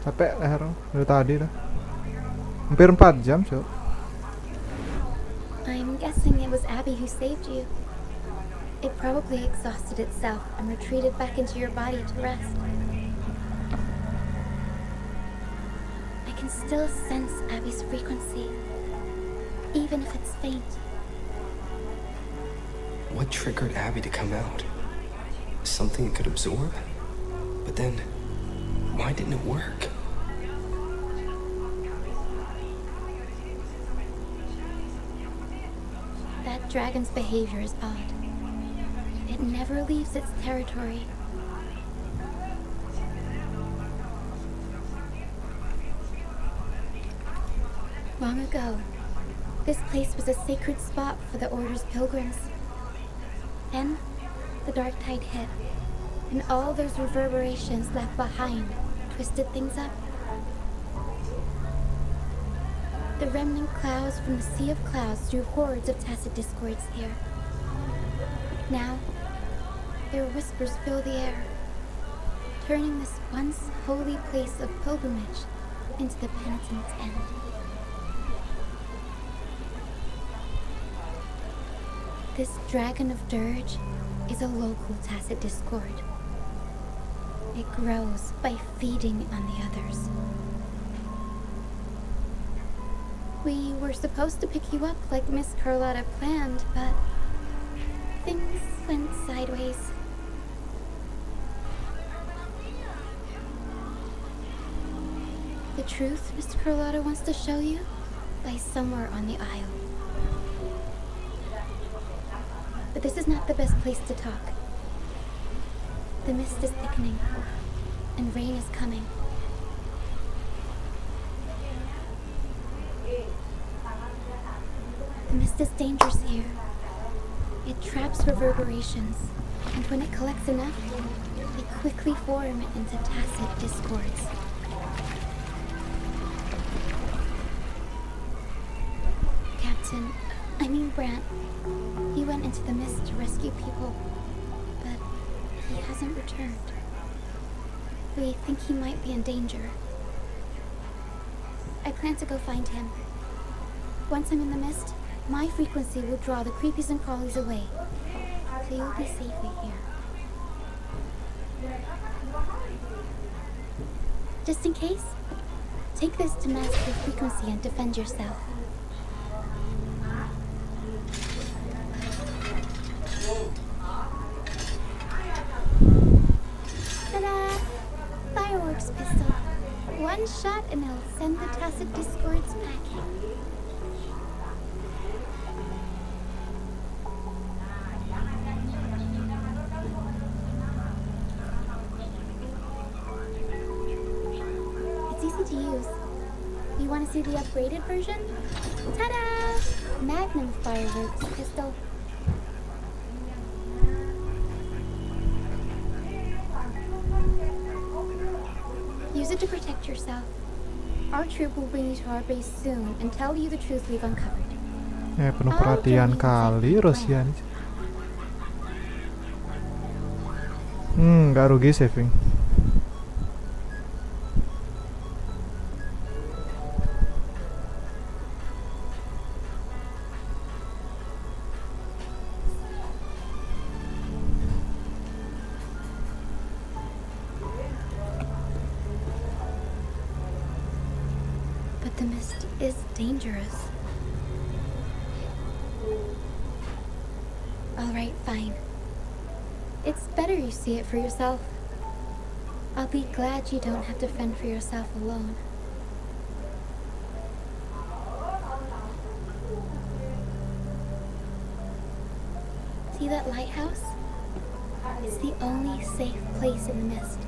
Capek leher dari tadi dah. Hampir 4 jam, Cok. I'm guessing it was Abby who saved you. It probably exhausted itself and retreated back into your body to rest. I can still sense Abby's frequency, even if it's faint. What triggered Abby to come out? Something it could absorb? But then, why didn't it work? That dragon's behavior is odd. It never leaves its territory. Long ago, this place was a sacred spot for the Order's pilgrims. Then, the dark tide hit, and all those reverberations left behind twisted things up. The remnant clouds from the sea of clouds drew hordes of tacit discords here. Now, their whispers fill the air, turning this once holy place of pilgrimage into the penitent's end. This dragon of dirge is a local tacit discord. It grows by feeding on the others. We were supposed to pick you up like Miss Carlotta planned, but things went sideways. The truth Miss Carlotta wants to show you lies somewhere on the aisle. But this is not the best place to talk. The mist is thickening, and rain is coming. The mist is dangerous here. It traps reverberations, and when it collects enough, they quickly form into tacit discords. Brant. He went into the mist to rescue people, but he hasn't returned. We think he might be in danger. I plan to go find him. Once I'm in the mist, my frequency will draw the creepies and crawlies away, so you'll be safely here. Just in case, take this to mask your frequency and defend yourself. Ta-da! Fireworks pistol. One shot and it'll send the tacit discords packing. It's easy to use. You want to see the upgraded version? Ta-da! Magnum fireworks pistol. Use it to protect yourself. Our troop will bring you to our base soon and tell you the truth we've uncovered. Penuh perhatian kali Rusia nih. Gak rugi saving. The mist is dangerous. Alright, fine. It's better you see it for yourself. I'll be glad you don't have to fend for yourself alone. See that lighthouse? It's the only safe place in the mist.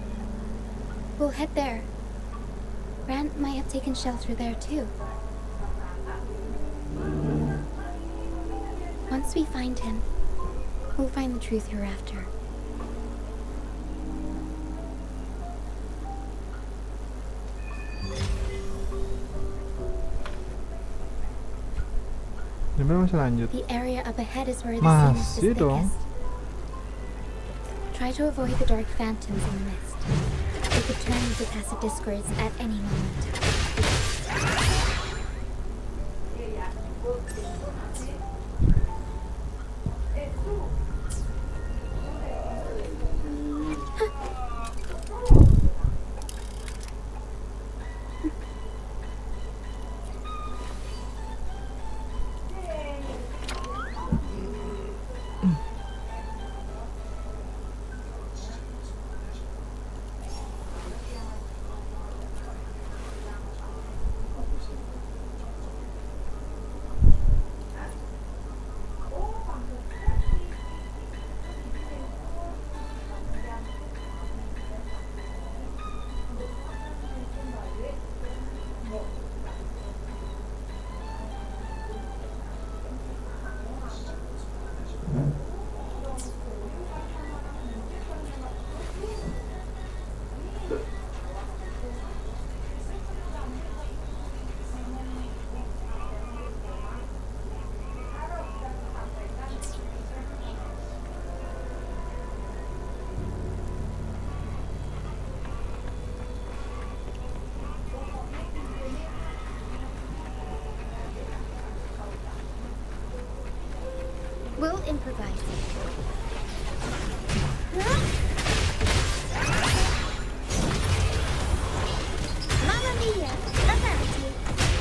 We'll head there. Brant might have taken shelter there too. Once we find him, we'll find the truth you're after. Masih lanjut. The area up ahead is where the sea mist is thickest. Try to avoid the dark phantoms in the mist. They could turn into tacit discords at any moment. improvise. Mamma mia! Avanti!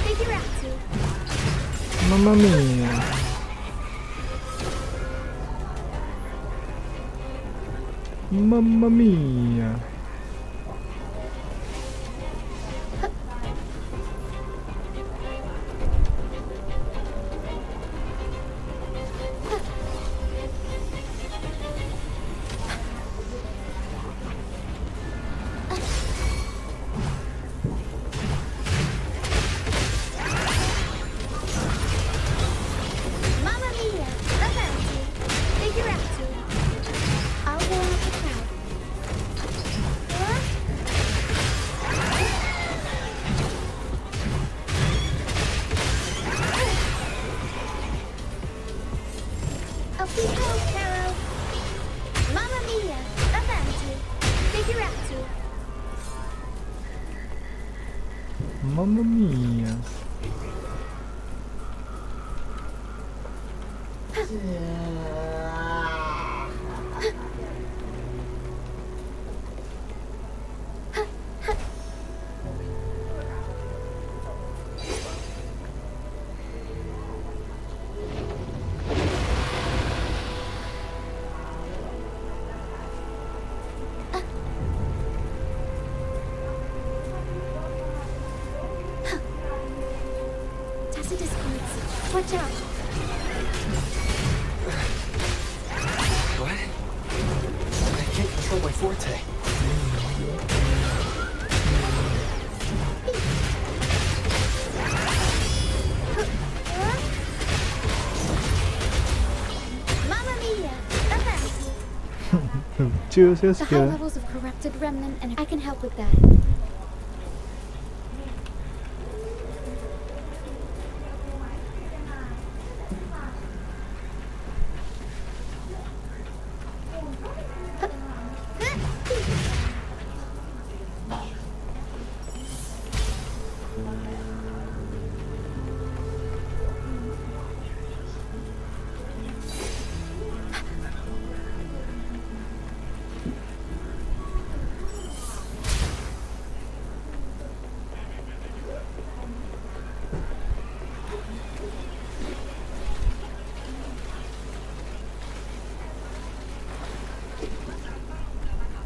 Figurati! Mamma mia. Mamma mia. Mamma mia! Avanti! Figurati! I'll warm up the crowd. Up we go, Caro! Mamma mia! Avanti! Figurati! Mamma mia. Jasa Dscords. Watch out! What? I can't control my forte. Mamma mia! Avanti! Choose your The high skill. levels of corrupted remnant, and I can help with that.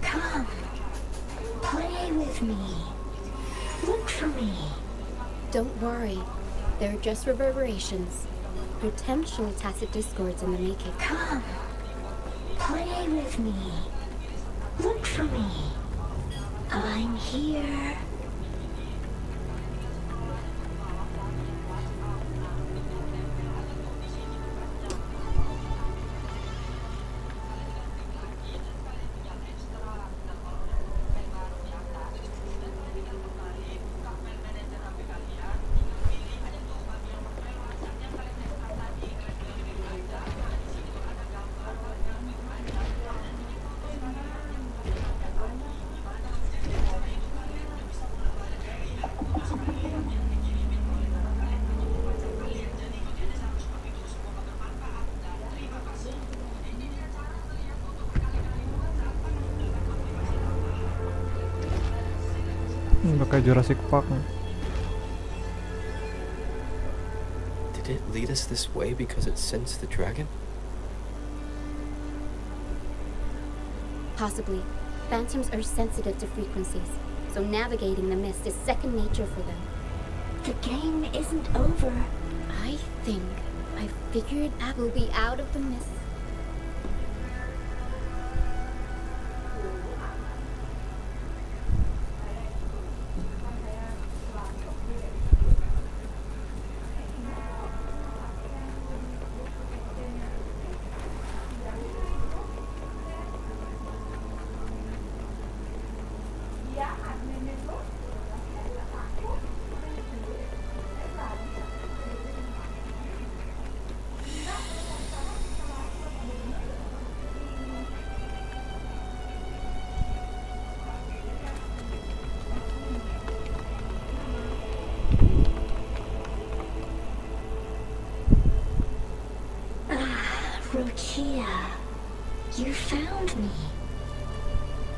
Come. Play with me. Look for me. Don't worry. They're just reverberations. Potential tacit discords in the making. Come. Play with me. Look for me. I'm here. Kayak Jurassic Park. Did it lead us this way because it sensed the dragon? Possibly. Phantoms are sensitive to frequencies, so navigating the mist is second nature for them. The game isn't over. I think I figured I will be out of the mist.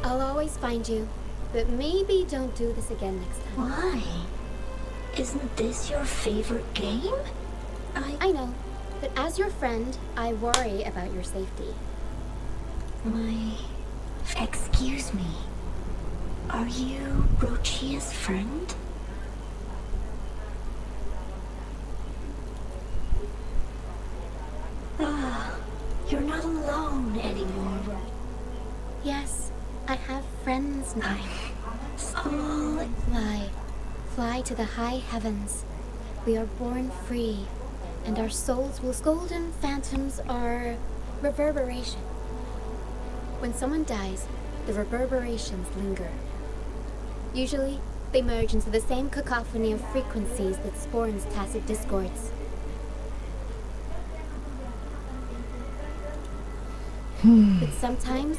I'll always find you, but maybe don't do this again next time. Why? Isn't this your favorite game? I know, but as your friend, I worry about your safety. Excuse me. Are you Rochia's friend? You're not alone anymore. Yes, I have friends now. Fly to the high heavens. We are born free, and our souls will. Golden phantoms are reverberation. When someone dies, the reverberations linger. Usually, they merge into the same cacophony of frequencies that spawns tacit discords. But sometimes,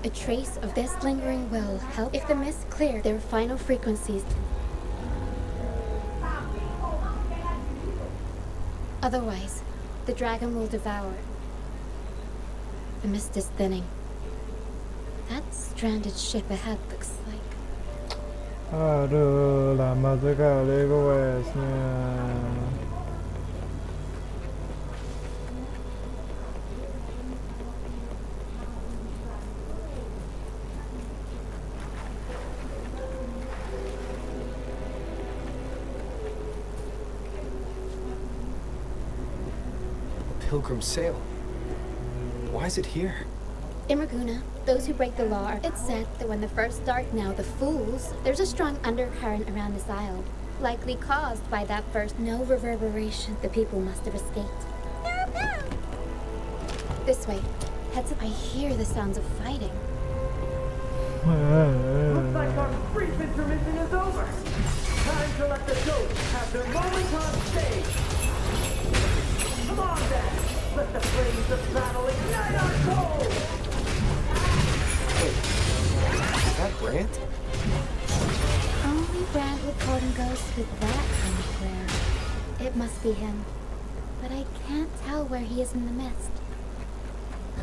a trace of this lingering will help if the mist clear their final frequencies. Otherwise, the dragon will devour. The mist is thinning. That stranded ship ahead looks like. Aduh, lama sekali questnya. Pilgrim sail. Why is it here? In Raguna, those who break the law, it's said that when the first dark now, the fools, there's a strong undercurrent around this isle, likely caused by that first no reverberation. The people must have escaped. This way. Heads up. I hear the sounds of fighting. Looks like our brief intermission is over. Time to let the ghosts have their moment on stage. Come on then. Let the flames of battle ignite our souls. Is that Brant? Only Brand would call him ghosts with that kind of prayer. It must be him. But I can't tell where he is in the mist.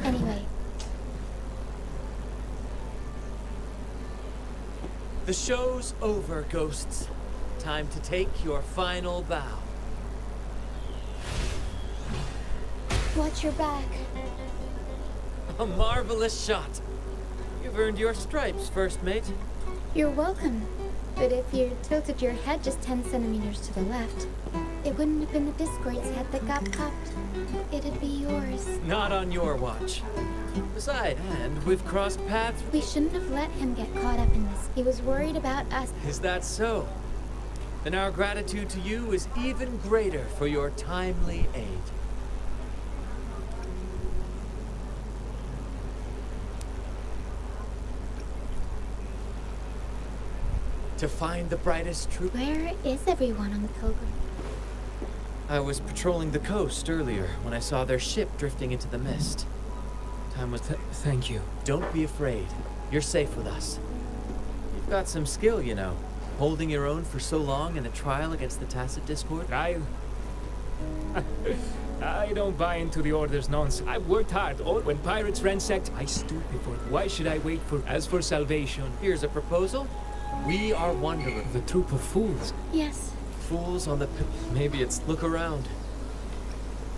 Anyway. The show's over, ghosts. Time to take your final bow. Watch your back. A marvelous shot. You've earned your stripes, first mate. You're welcome. But if you tilted your head just 10 centimeters to the left, it wouldn't have been the Discord's head that got popped. It'd be yours. Not on your watch. Besides, and we've crossed paths. We shouldn't have let him get caught up in this. He was worried about us. Is that so? Then our gratitude to you is even greater for your timely aid. To find the brightest troop. Where is everyone on the Pilgrim? I was patrolling the coast earlier when I saw their ship drifting into the mist. Time was. Thank you. Don't be afraid. You're safe with us. You've got some skill, you know. Holding your own for so long in a trial against the tacit discord. I don't buy into the Order's nonsense. I worked hard. When pirates ransacked, I stood before it. Why should I wait for... As for salvation... Here's a proposal. We are wanderers. The troop of fools. Yes. Fools on the... Maybe it's look around.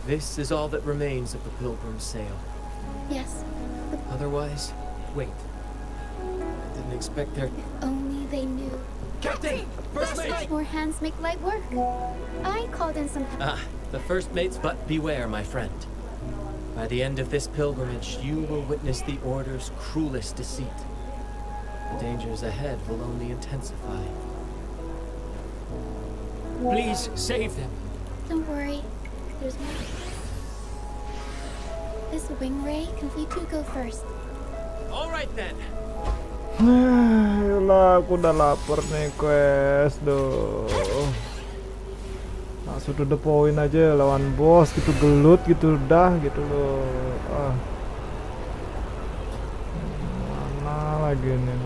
This is all that remains of the Pilgrim's sail. Yes. Otherwise... Wait. I didn't expect their... If only they knew. Captain! First mate! More hands make light work. I called in some... The first mates, but beware, my friend. By the end of this pilgrimage, you will witness the Order's cruelest deceit. The dangers ahead will only intensify. Please, save them. Don't worry. There's more. This wing ray, can we two go first? All right then. Ayolah, aku udah lapar nih quest, duh. Langsung to the point aja, lawan bos gitu, gelut gitu, udah gitu loh. Mana lagi nih?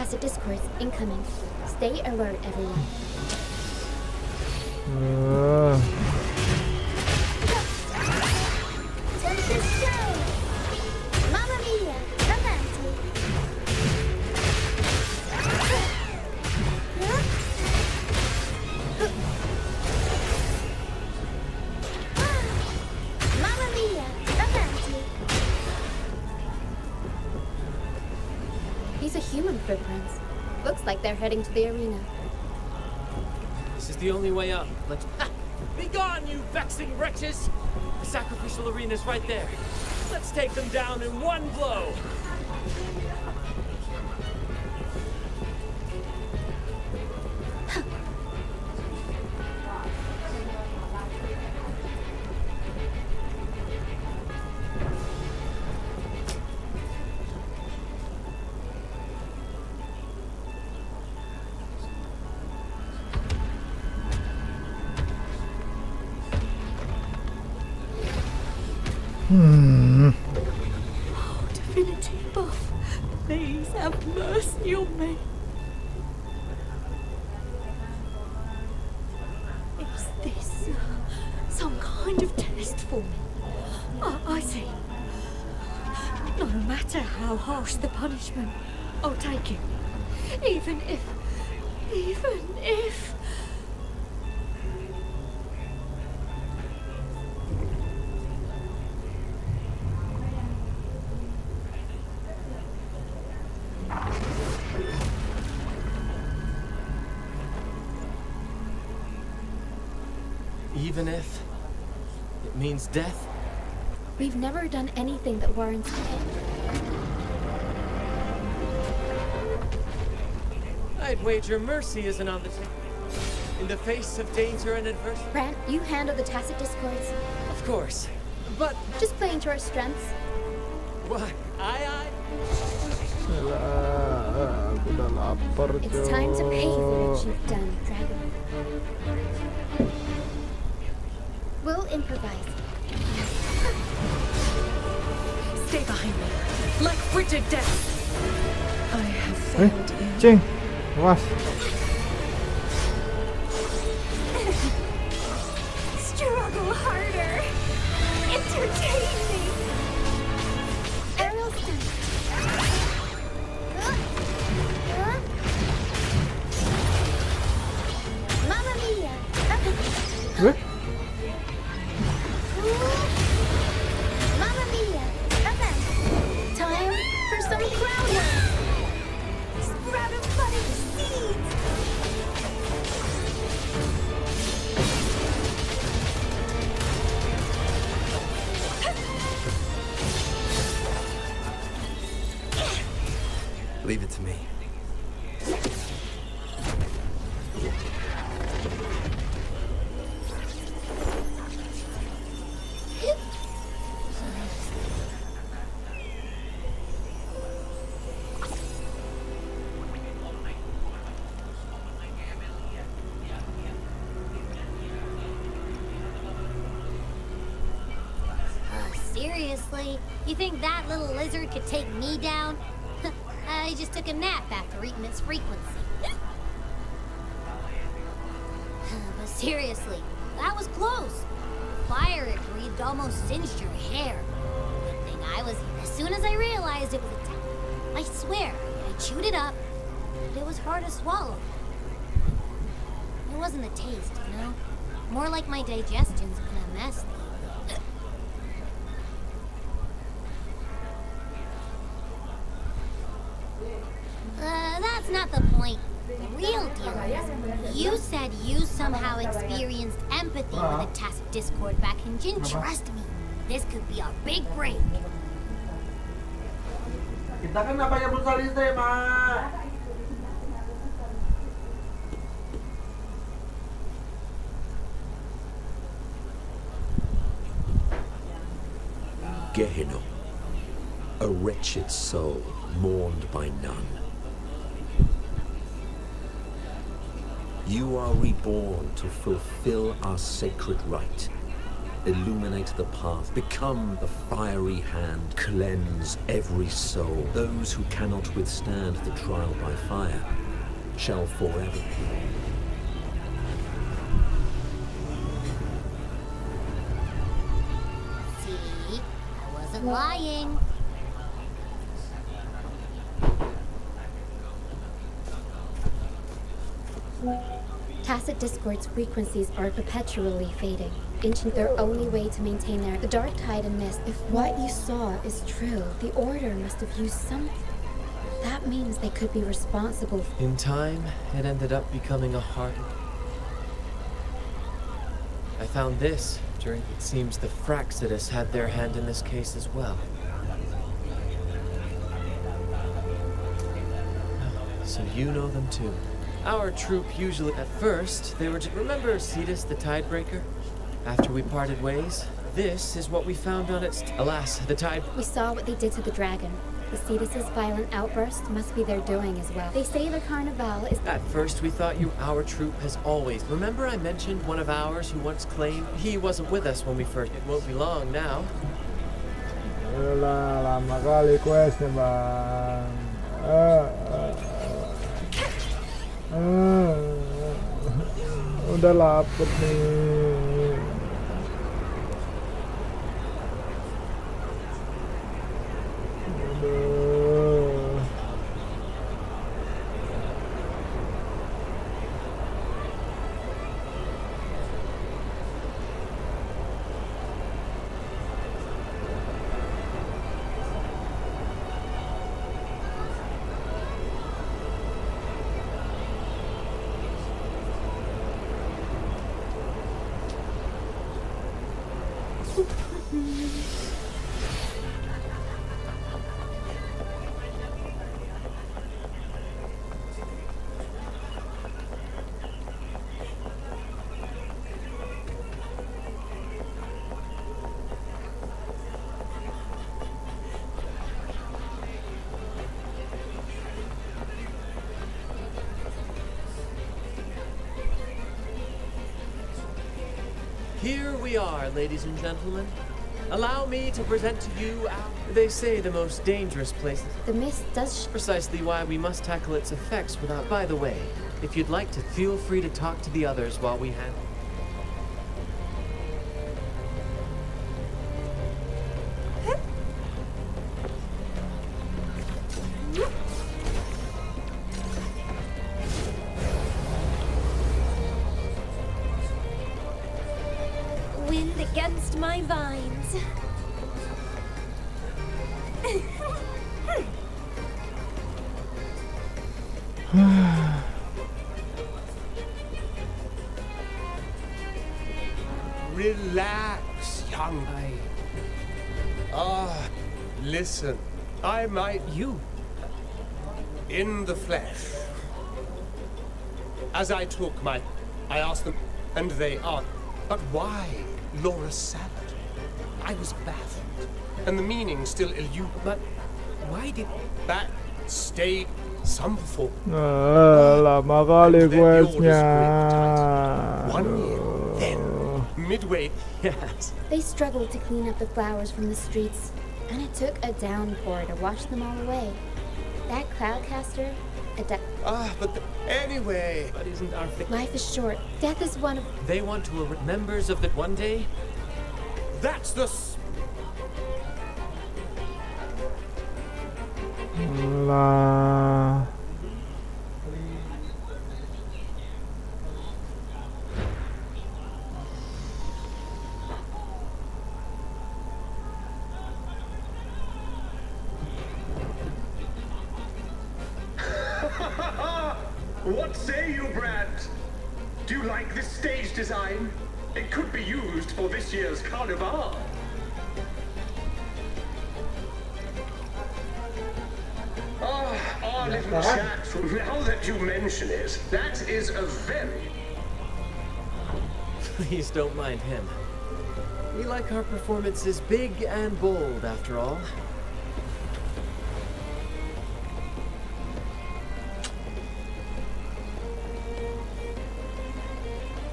tacit discords incoming. Stay alert, everyone. Tempest show! Mamma mia! Avanti! Mamma mia! Avanti! These are human footprints. Looks like they're heading to the arena. This is the only way up. Let's... Ah! Be gone, you vexing wretches! The sacrificial arena's right there. Let's take them down in one blow! Oh, divinity above, please have mercy on me. Is this some kind of test for me? I see. No matter how harsh the punishment, I'll take it. Even if... Even if it means death? We've never done anything that warrants it. I'd wager mercy isn't on the table. In the face of danger and adversity. Brant, you handle the tacit discords. Of course. But... Just playing to our strengths. What? Aye. Aku udah lapar, It's time to pay for what you've done, Dragon. We'll improvise. Stay behind me, like frigid death. I have failed you. Cing, awas. Struggle harder! Entertain me! Aerial stunt. Mamma mia! Mamma mia! Event! Time for some ground work! Sprout of budding seeds! Leave it to me. Seriously? You think that little lizard could take me down? I just took a nap after eating its frequency. But seriously, that was close. The fire it breathed almost singed your hair. Good thing I was here as soon as I realized it was a I swear, I chewed it up, but it was hard to swallow. It wasn't the taste, you know? More like my digestion's been a mess lately. That's not the point. The real deal is, you said you somehow experienced empathy with the tacit discord back in Jin. Trust me, this could be a big break. Kita kan nggak pakai pulsa listrik, Mak. Gehenna, a wretched soul mourned by none. You are reborn to fulfill our sacred rite. illuminate the path, become the fiery hand, cleanse every soul. Those who cannot withstand the trial by fire shall forever. See? I wasn't lying. Tacit Discord's frequencies are perpetually fading, inching their only way to maintain their the dark tide and mist. If what you saw is true, the Order must have used something. That means they could be responsible. In time, it ended up becoming a hardened. I found this during. It seems the Fraxidus had their hand in this case as well. So you know them too. Our troop usually, at first, they were just, remember Cetus the Tidebreaker? After we parted ways, this is what we found on its, alas, the tide. We saw what they did to the dragon. The Cetus's violent outburst must be their doing as well. They say the Carnival is... At first we thought our troop has always. Remember I mentioned one of ours who once claimed he wasn't with us when we first. It won't be long now. Ayolah, lama kali questnya bang. Udah lapar nih. Here we are, ladies and gentlemen. Allow me to present to you they say the most dangerous places. The mist does precisely why we must tackle its effects without. By the way, if you'd like to, feel free to talk to the others while we handle. Wind against my vines. Relax, young. Listen. I might. You. In the flesh. As I took my. I asked them, and they answered. But why Laura Salad? I was baffled. And the meaning still elusive. But why did that stay some before? Lama kali questnya. 1 year, then midway. Yes. They struggled to clean up the flowers from the streets, and it took a downpour to wash them all away. That cloudcaster, Anyway. But isn't our life is short. Death is one of. They want to members of the one day. That's the. Lah. What say you, Brad? Do you like this stage design? It could be used for this year's carnival. Our little chat, now that you mention it, that is a very... Please don't mind him. We like our performances big and bold, after all.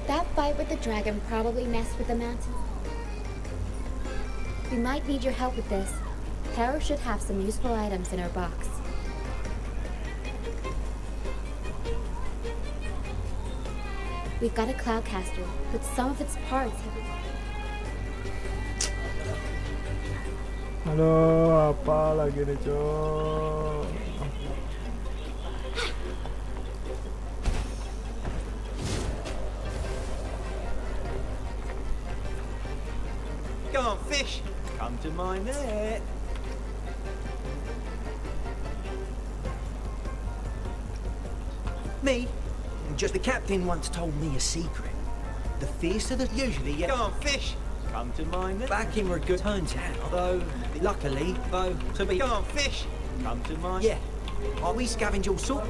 That fight with the dragon probably messed with the mountain. We might need your help with this. Tara should have some useful items in her box. We've got a cloudcaster, but some of its parts have... Aduh, apa lagi nih, Cok? Come on, fish. Come to my net. Me? Just the captain once told me a secret. The fiercer the usually get. Come on, fish. Come to my net. Back in were good. Turns out, though, luckily, though, to be. Come on, fish. Come to my... Yeah. Are we scavenge all sorts?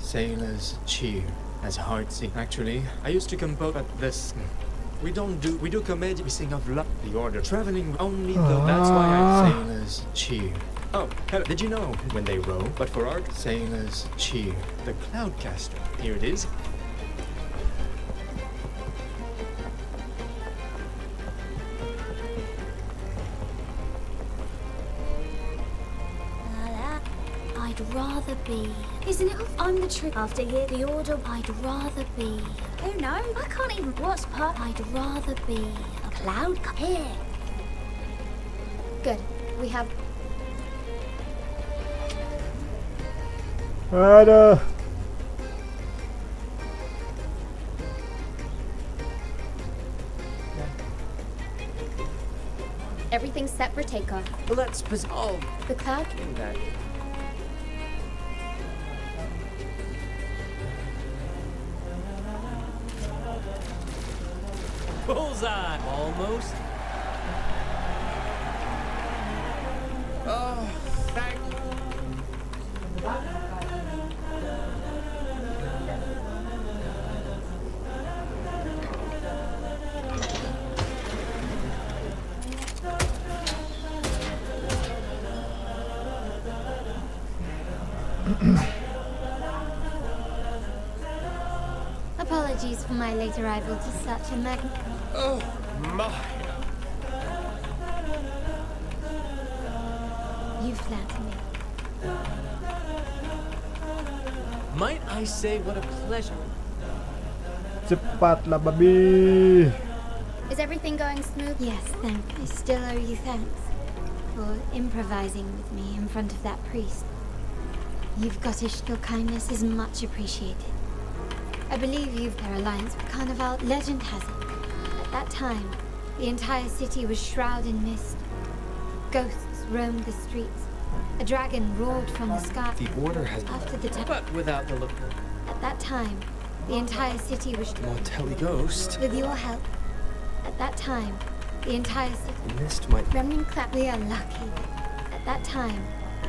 Sailors cheer as hearts sing. Actually, I used to compose at this. We do comedy, we sing of love. The order traveling only though. That's why sailors cheer. Oh, hello. Did you know when they row? But for art, sailors cheer. The Cloudcaster. Here it is. I'd rather be. Isn't it? I'm the trick. After here, the order. I'd rather be. Oh no, I can't even. What's part? I'd rather be a cloud. Here. Good. We have... Aduh. Everything's set for takeoff. Well, that's bizarre. The cloud... That. Bullseye! Almost. Oh, thank you. Apologies for my late arrival to such a Oh, my. You flatter me. Might I say what a pleasure? Cepatlah, babi. Is everything going smooth? Yes, thank you. I still owe you thanks for improvising with me in front of that priest. You've Gottish, your kindness is much appreciated. I believe you've their alliance with Carnival. Legend has it. At that time, the entire city was shrouded in mist. Ghosts roamed the streets. A dragon roared from the sky. The order has... But without the look. At that time, the entire city was... Montelli ghost. With your help. At that time, the entire city... The mist might... Remnant Cloud, we are lucky. At that time,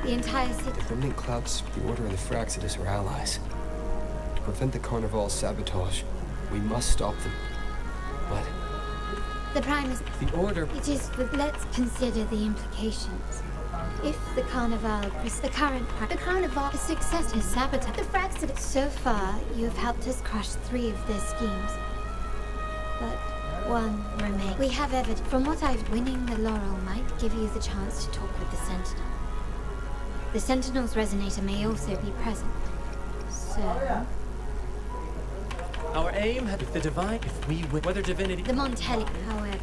the entire city... The Remnant Clouds, the Order, and the Fraxidus are allies. To prevent the Carnival's sabotage, we must stop them. But... The Primus... The Order... It is... Let's consider the implications. If the Carnival... The current... The Carnival... A success has sabotaged... The Fraxidus... So far, you have helped us crush 3 of their schemes. But... one remains. We have evidence. From what I've... Winning the laurel might give you the chance to talk with the Sentinel. The Sentinel's resonator may also be present. So... Our aim had the divine. If we win, whether divinity. The Montelli, however,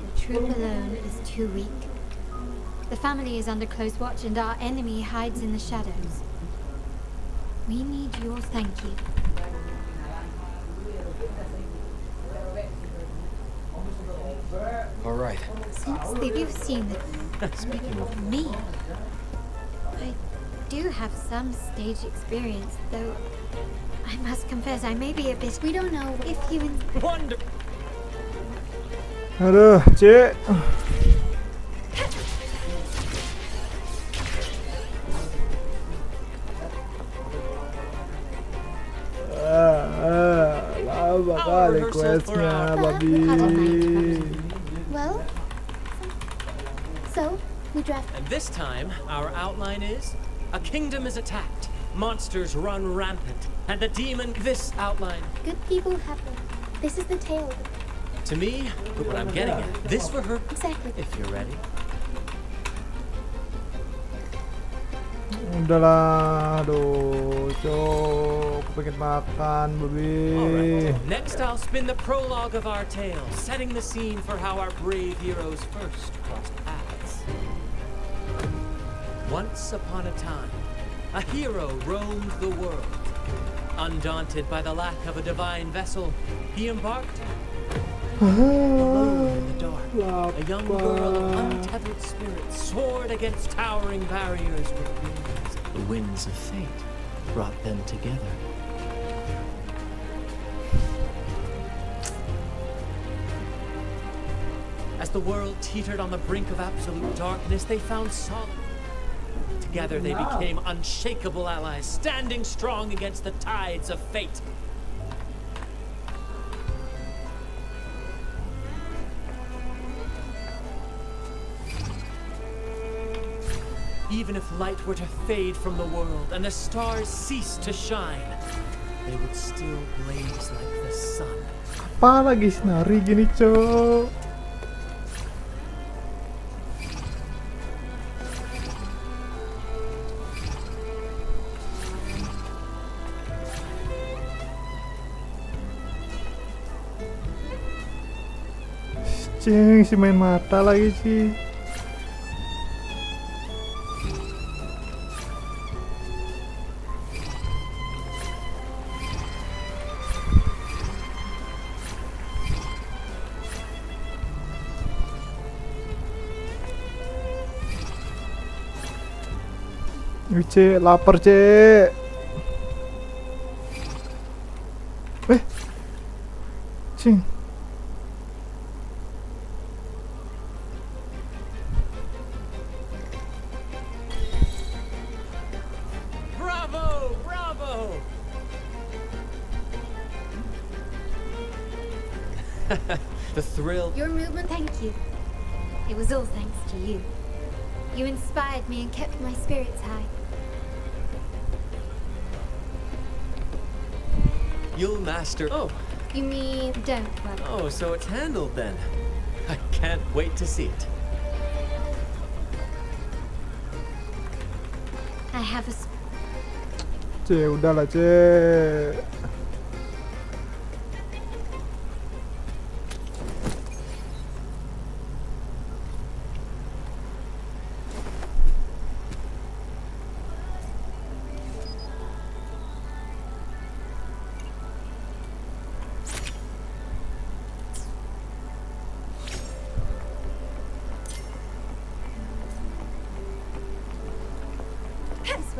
the troop alone is too weak. The family is under close watch, and our enemy hides in the shadows. We need your thank you. All right. Since you've seen the... Speaking of me, I do have some stage experience, though I must confess I may be a bit... We don't know if you... Wonder. Aduh, Cik. more rehearsal for our... babi. Well, so we draft. And this time, our outline is... A kingdom is attacked. Monsters run rampant. And the demon... This outline. Good people have them. This is the tale. To me, but what I'm getting at. This for her... Exactly. If you're ready. Udahlah, aduh, cok, aku pengen makan, babi. Alright, next I'll spin the prologue of our tale, setting the scene for how our brave heroes first crossed paths. Once upon a time, a hero roamed the world. Undaunted by the lack of a divine vessel, he embarked alone in the dark. A young girl of untethered spirit soared against towering barriers with wings. The winds of fate brought them together. As the world teetered on the brink of absolute darkness, they found solace. Together they became unshakable allies, standing strong against the tides of fate. Even if light were to fade from the world and the stars cease to shine, they would still blaze like the sun. Apa lagi senari gini, cok? Cing, si main mata lagi sih. Cek, lapar cek. Cing. Bravo! Bravo! The thrill. Your movement, thank you. It was all thanks to you. You inspired me and kept my spirits high. You'll master. Oh. You mean don't worry. Oh, so it's handled then. I can't wait to see it. I have a Cek, udahlah cek.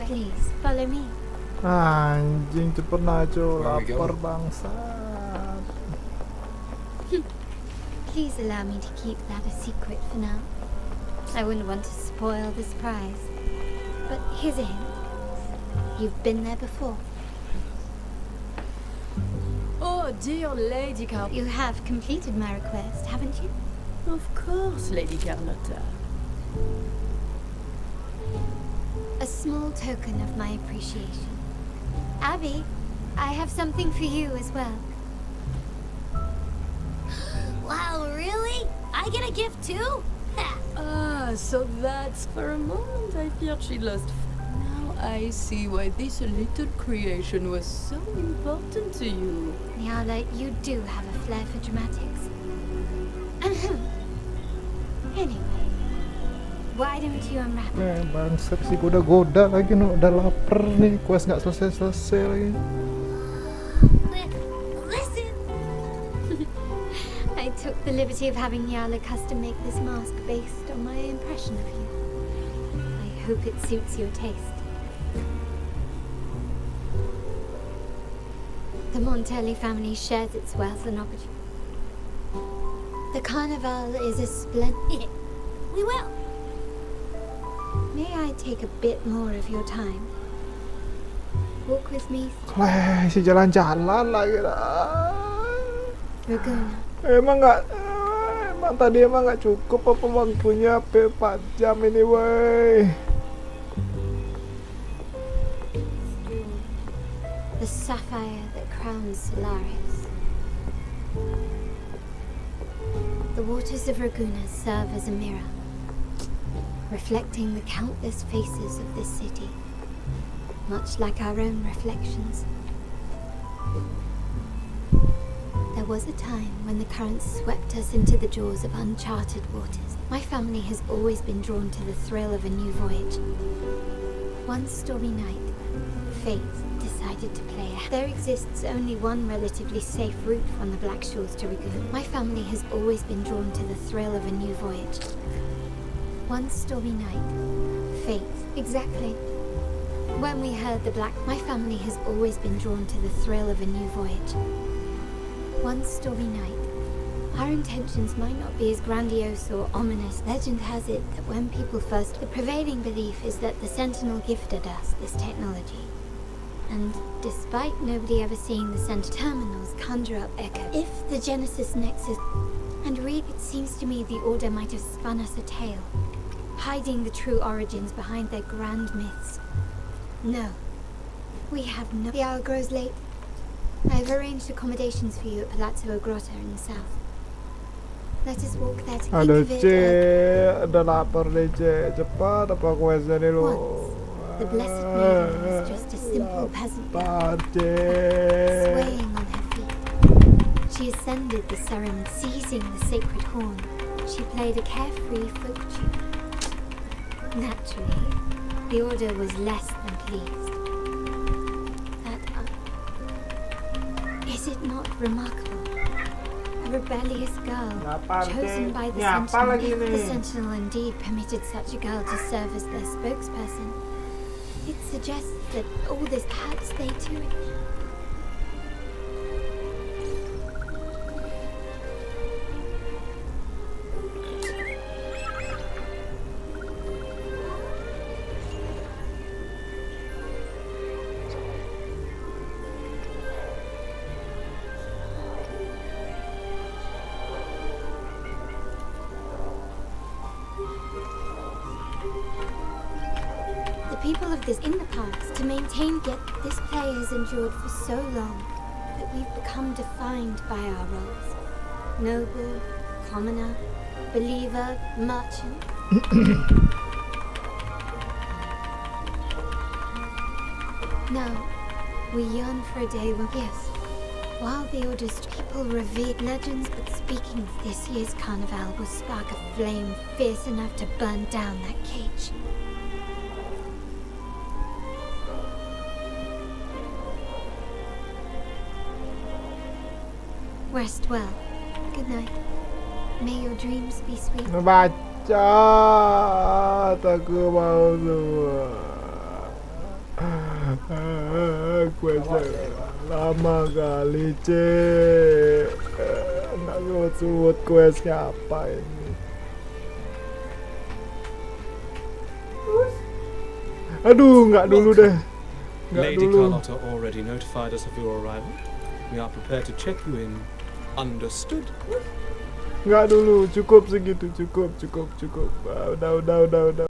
Please follow me. Anjing, cepet Nacho, Where are we lapar going? bangsat. Please allow me to keep that a secret for now. I wouldn't want to spoil the surprise. But here's a hint. You've been there before. Oh, dear Lady Carlotta. You have completed my request, haven't you? Of course, Lady Carlotta. A small token of my appreciation. Abby, I have something for you as well. Wow, really? I get a gift too? Ah, so that's for a moment I feared she lost. Now I see why this little creation was so important to you. Nyala, you do have a flair for dramatics. Anyway, why don't you unwrap it? Bangsat sih, goda-goda lagi no, udah lapar nih, quest nggak selesai-selesai lagi. Listen! I took the liberty of having Nyala custom make this mask based on my impression of you. I hope it suits your taste. The Montelli family shares its wealth and opportunity. The carnival is a splendid... We will! May I take a bit more of your time? Walk with me. Si jalan-jalan lagi lah. Raguna. Emang tadi nggak cukup apa waktunya 4 jam ini, woi. The sapphire that crowns Solaris. The waters of Raguna serve as a mirror, reflecting the countless faces of this city, much like our own reflections. There was a time when the currents swept us into the jaws of uncharted waters. My family has always been drawn to the thrill of a new voyage. One stormy night, fate decided to play a... There exists only one relatively safe route from the Black Shores to Raguna. My family has always been drawn to the thrill of a new voyage. One stormy night, fate, exactly. When we heard the Black... My family has always been drawn to the thrill of a new voyage. One stormy night, our intentions might not be as grandiose or ominous. Legend has it that when people first... The prevailing belief is that the Sentinel gifted us this technology. And despite nobody ever seeing the Sentinel, terminals conjure up echo. If the Genesis Nexus... And read, it seems to me the Order might have spun us a tale, hiding the true origins behind their grand myths. No. We have no... The hour grows late. I have arranged accommodations for you at Palazzo Grotto in the south. Let us walk there to think Aduh, of it Cek, udah lapar deh, Cek. Cepat apa questnya nih lu? The Blessed Maiden was just a simple peasant girl, Cek. swaying on her feet. She ascended the ceremony, seizing the sacred horn. She played a carefree folk tune. Naturally, the Order was less than pleased. Is it not remarkable? A rebellious girl, chosen by the Sentinel. If the Sentinel indeed permitted such a girl to serve as their spokesperson, it suggests that all this perhaps they too... People of this in the past to maintain, yet this play has endured for so long that we've become defined by our roles. Noble, commoner, believer, merchant. Now, we yearn for a day when, yes, while the Order's people revered legends, but speaking of this year's carnival will spark a flame fierce enough to burn down that cage. Rest well. Good night. May your dreams be sweet. Baca, aku mau semua. Quest lama kali, Cek. Nggak ngebut questnya apa ini. Aduh, nggak dulu deh. Lady Carlotta already notified us of your arrival. We are prepared to check you in. Understood? Nggak dulu, cukup segitu, cukup. Udah.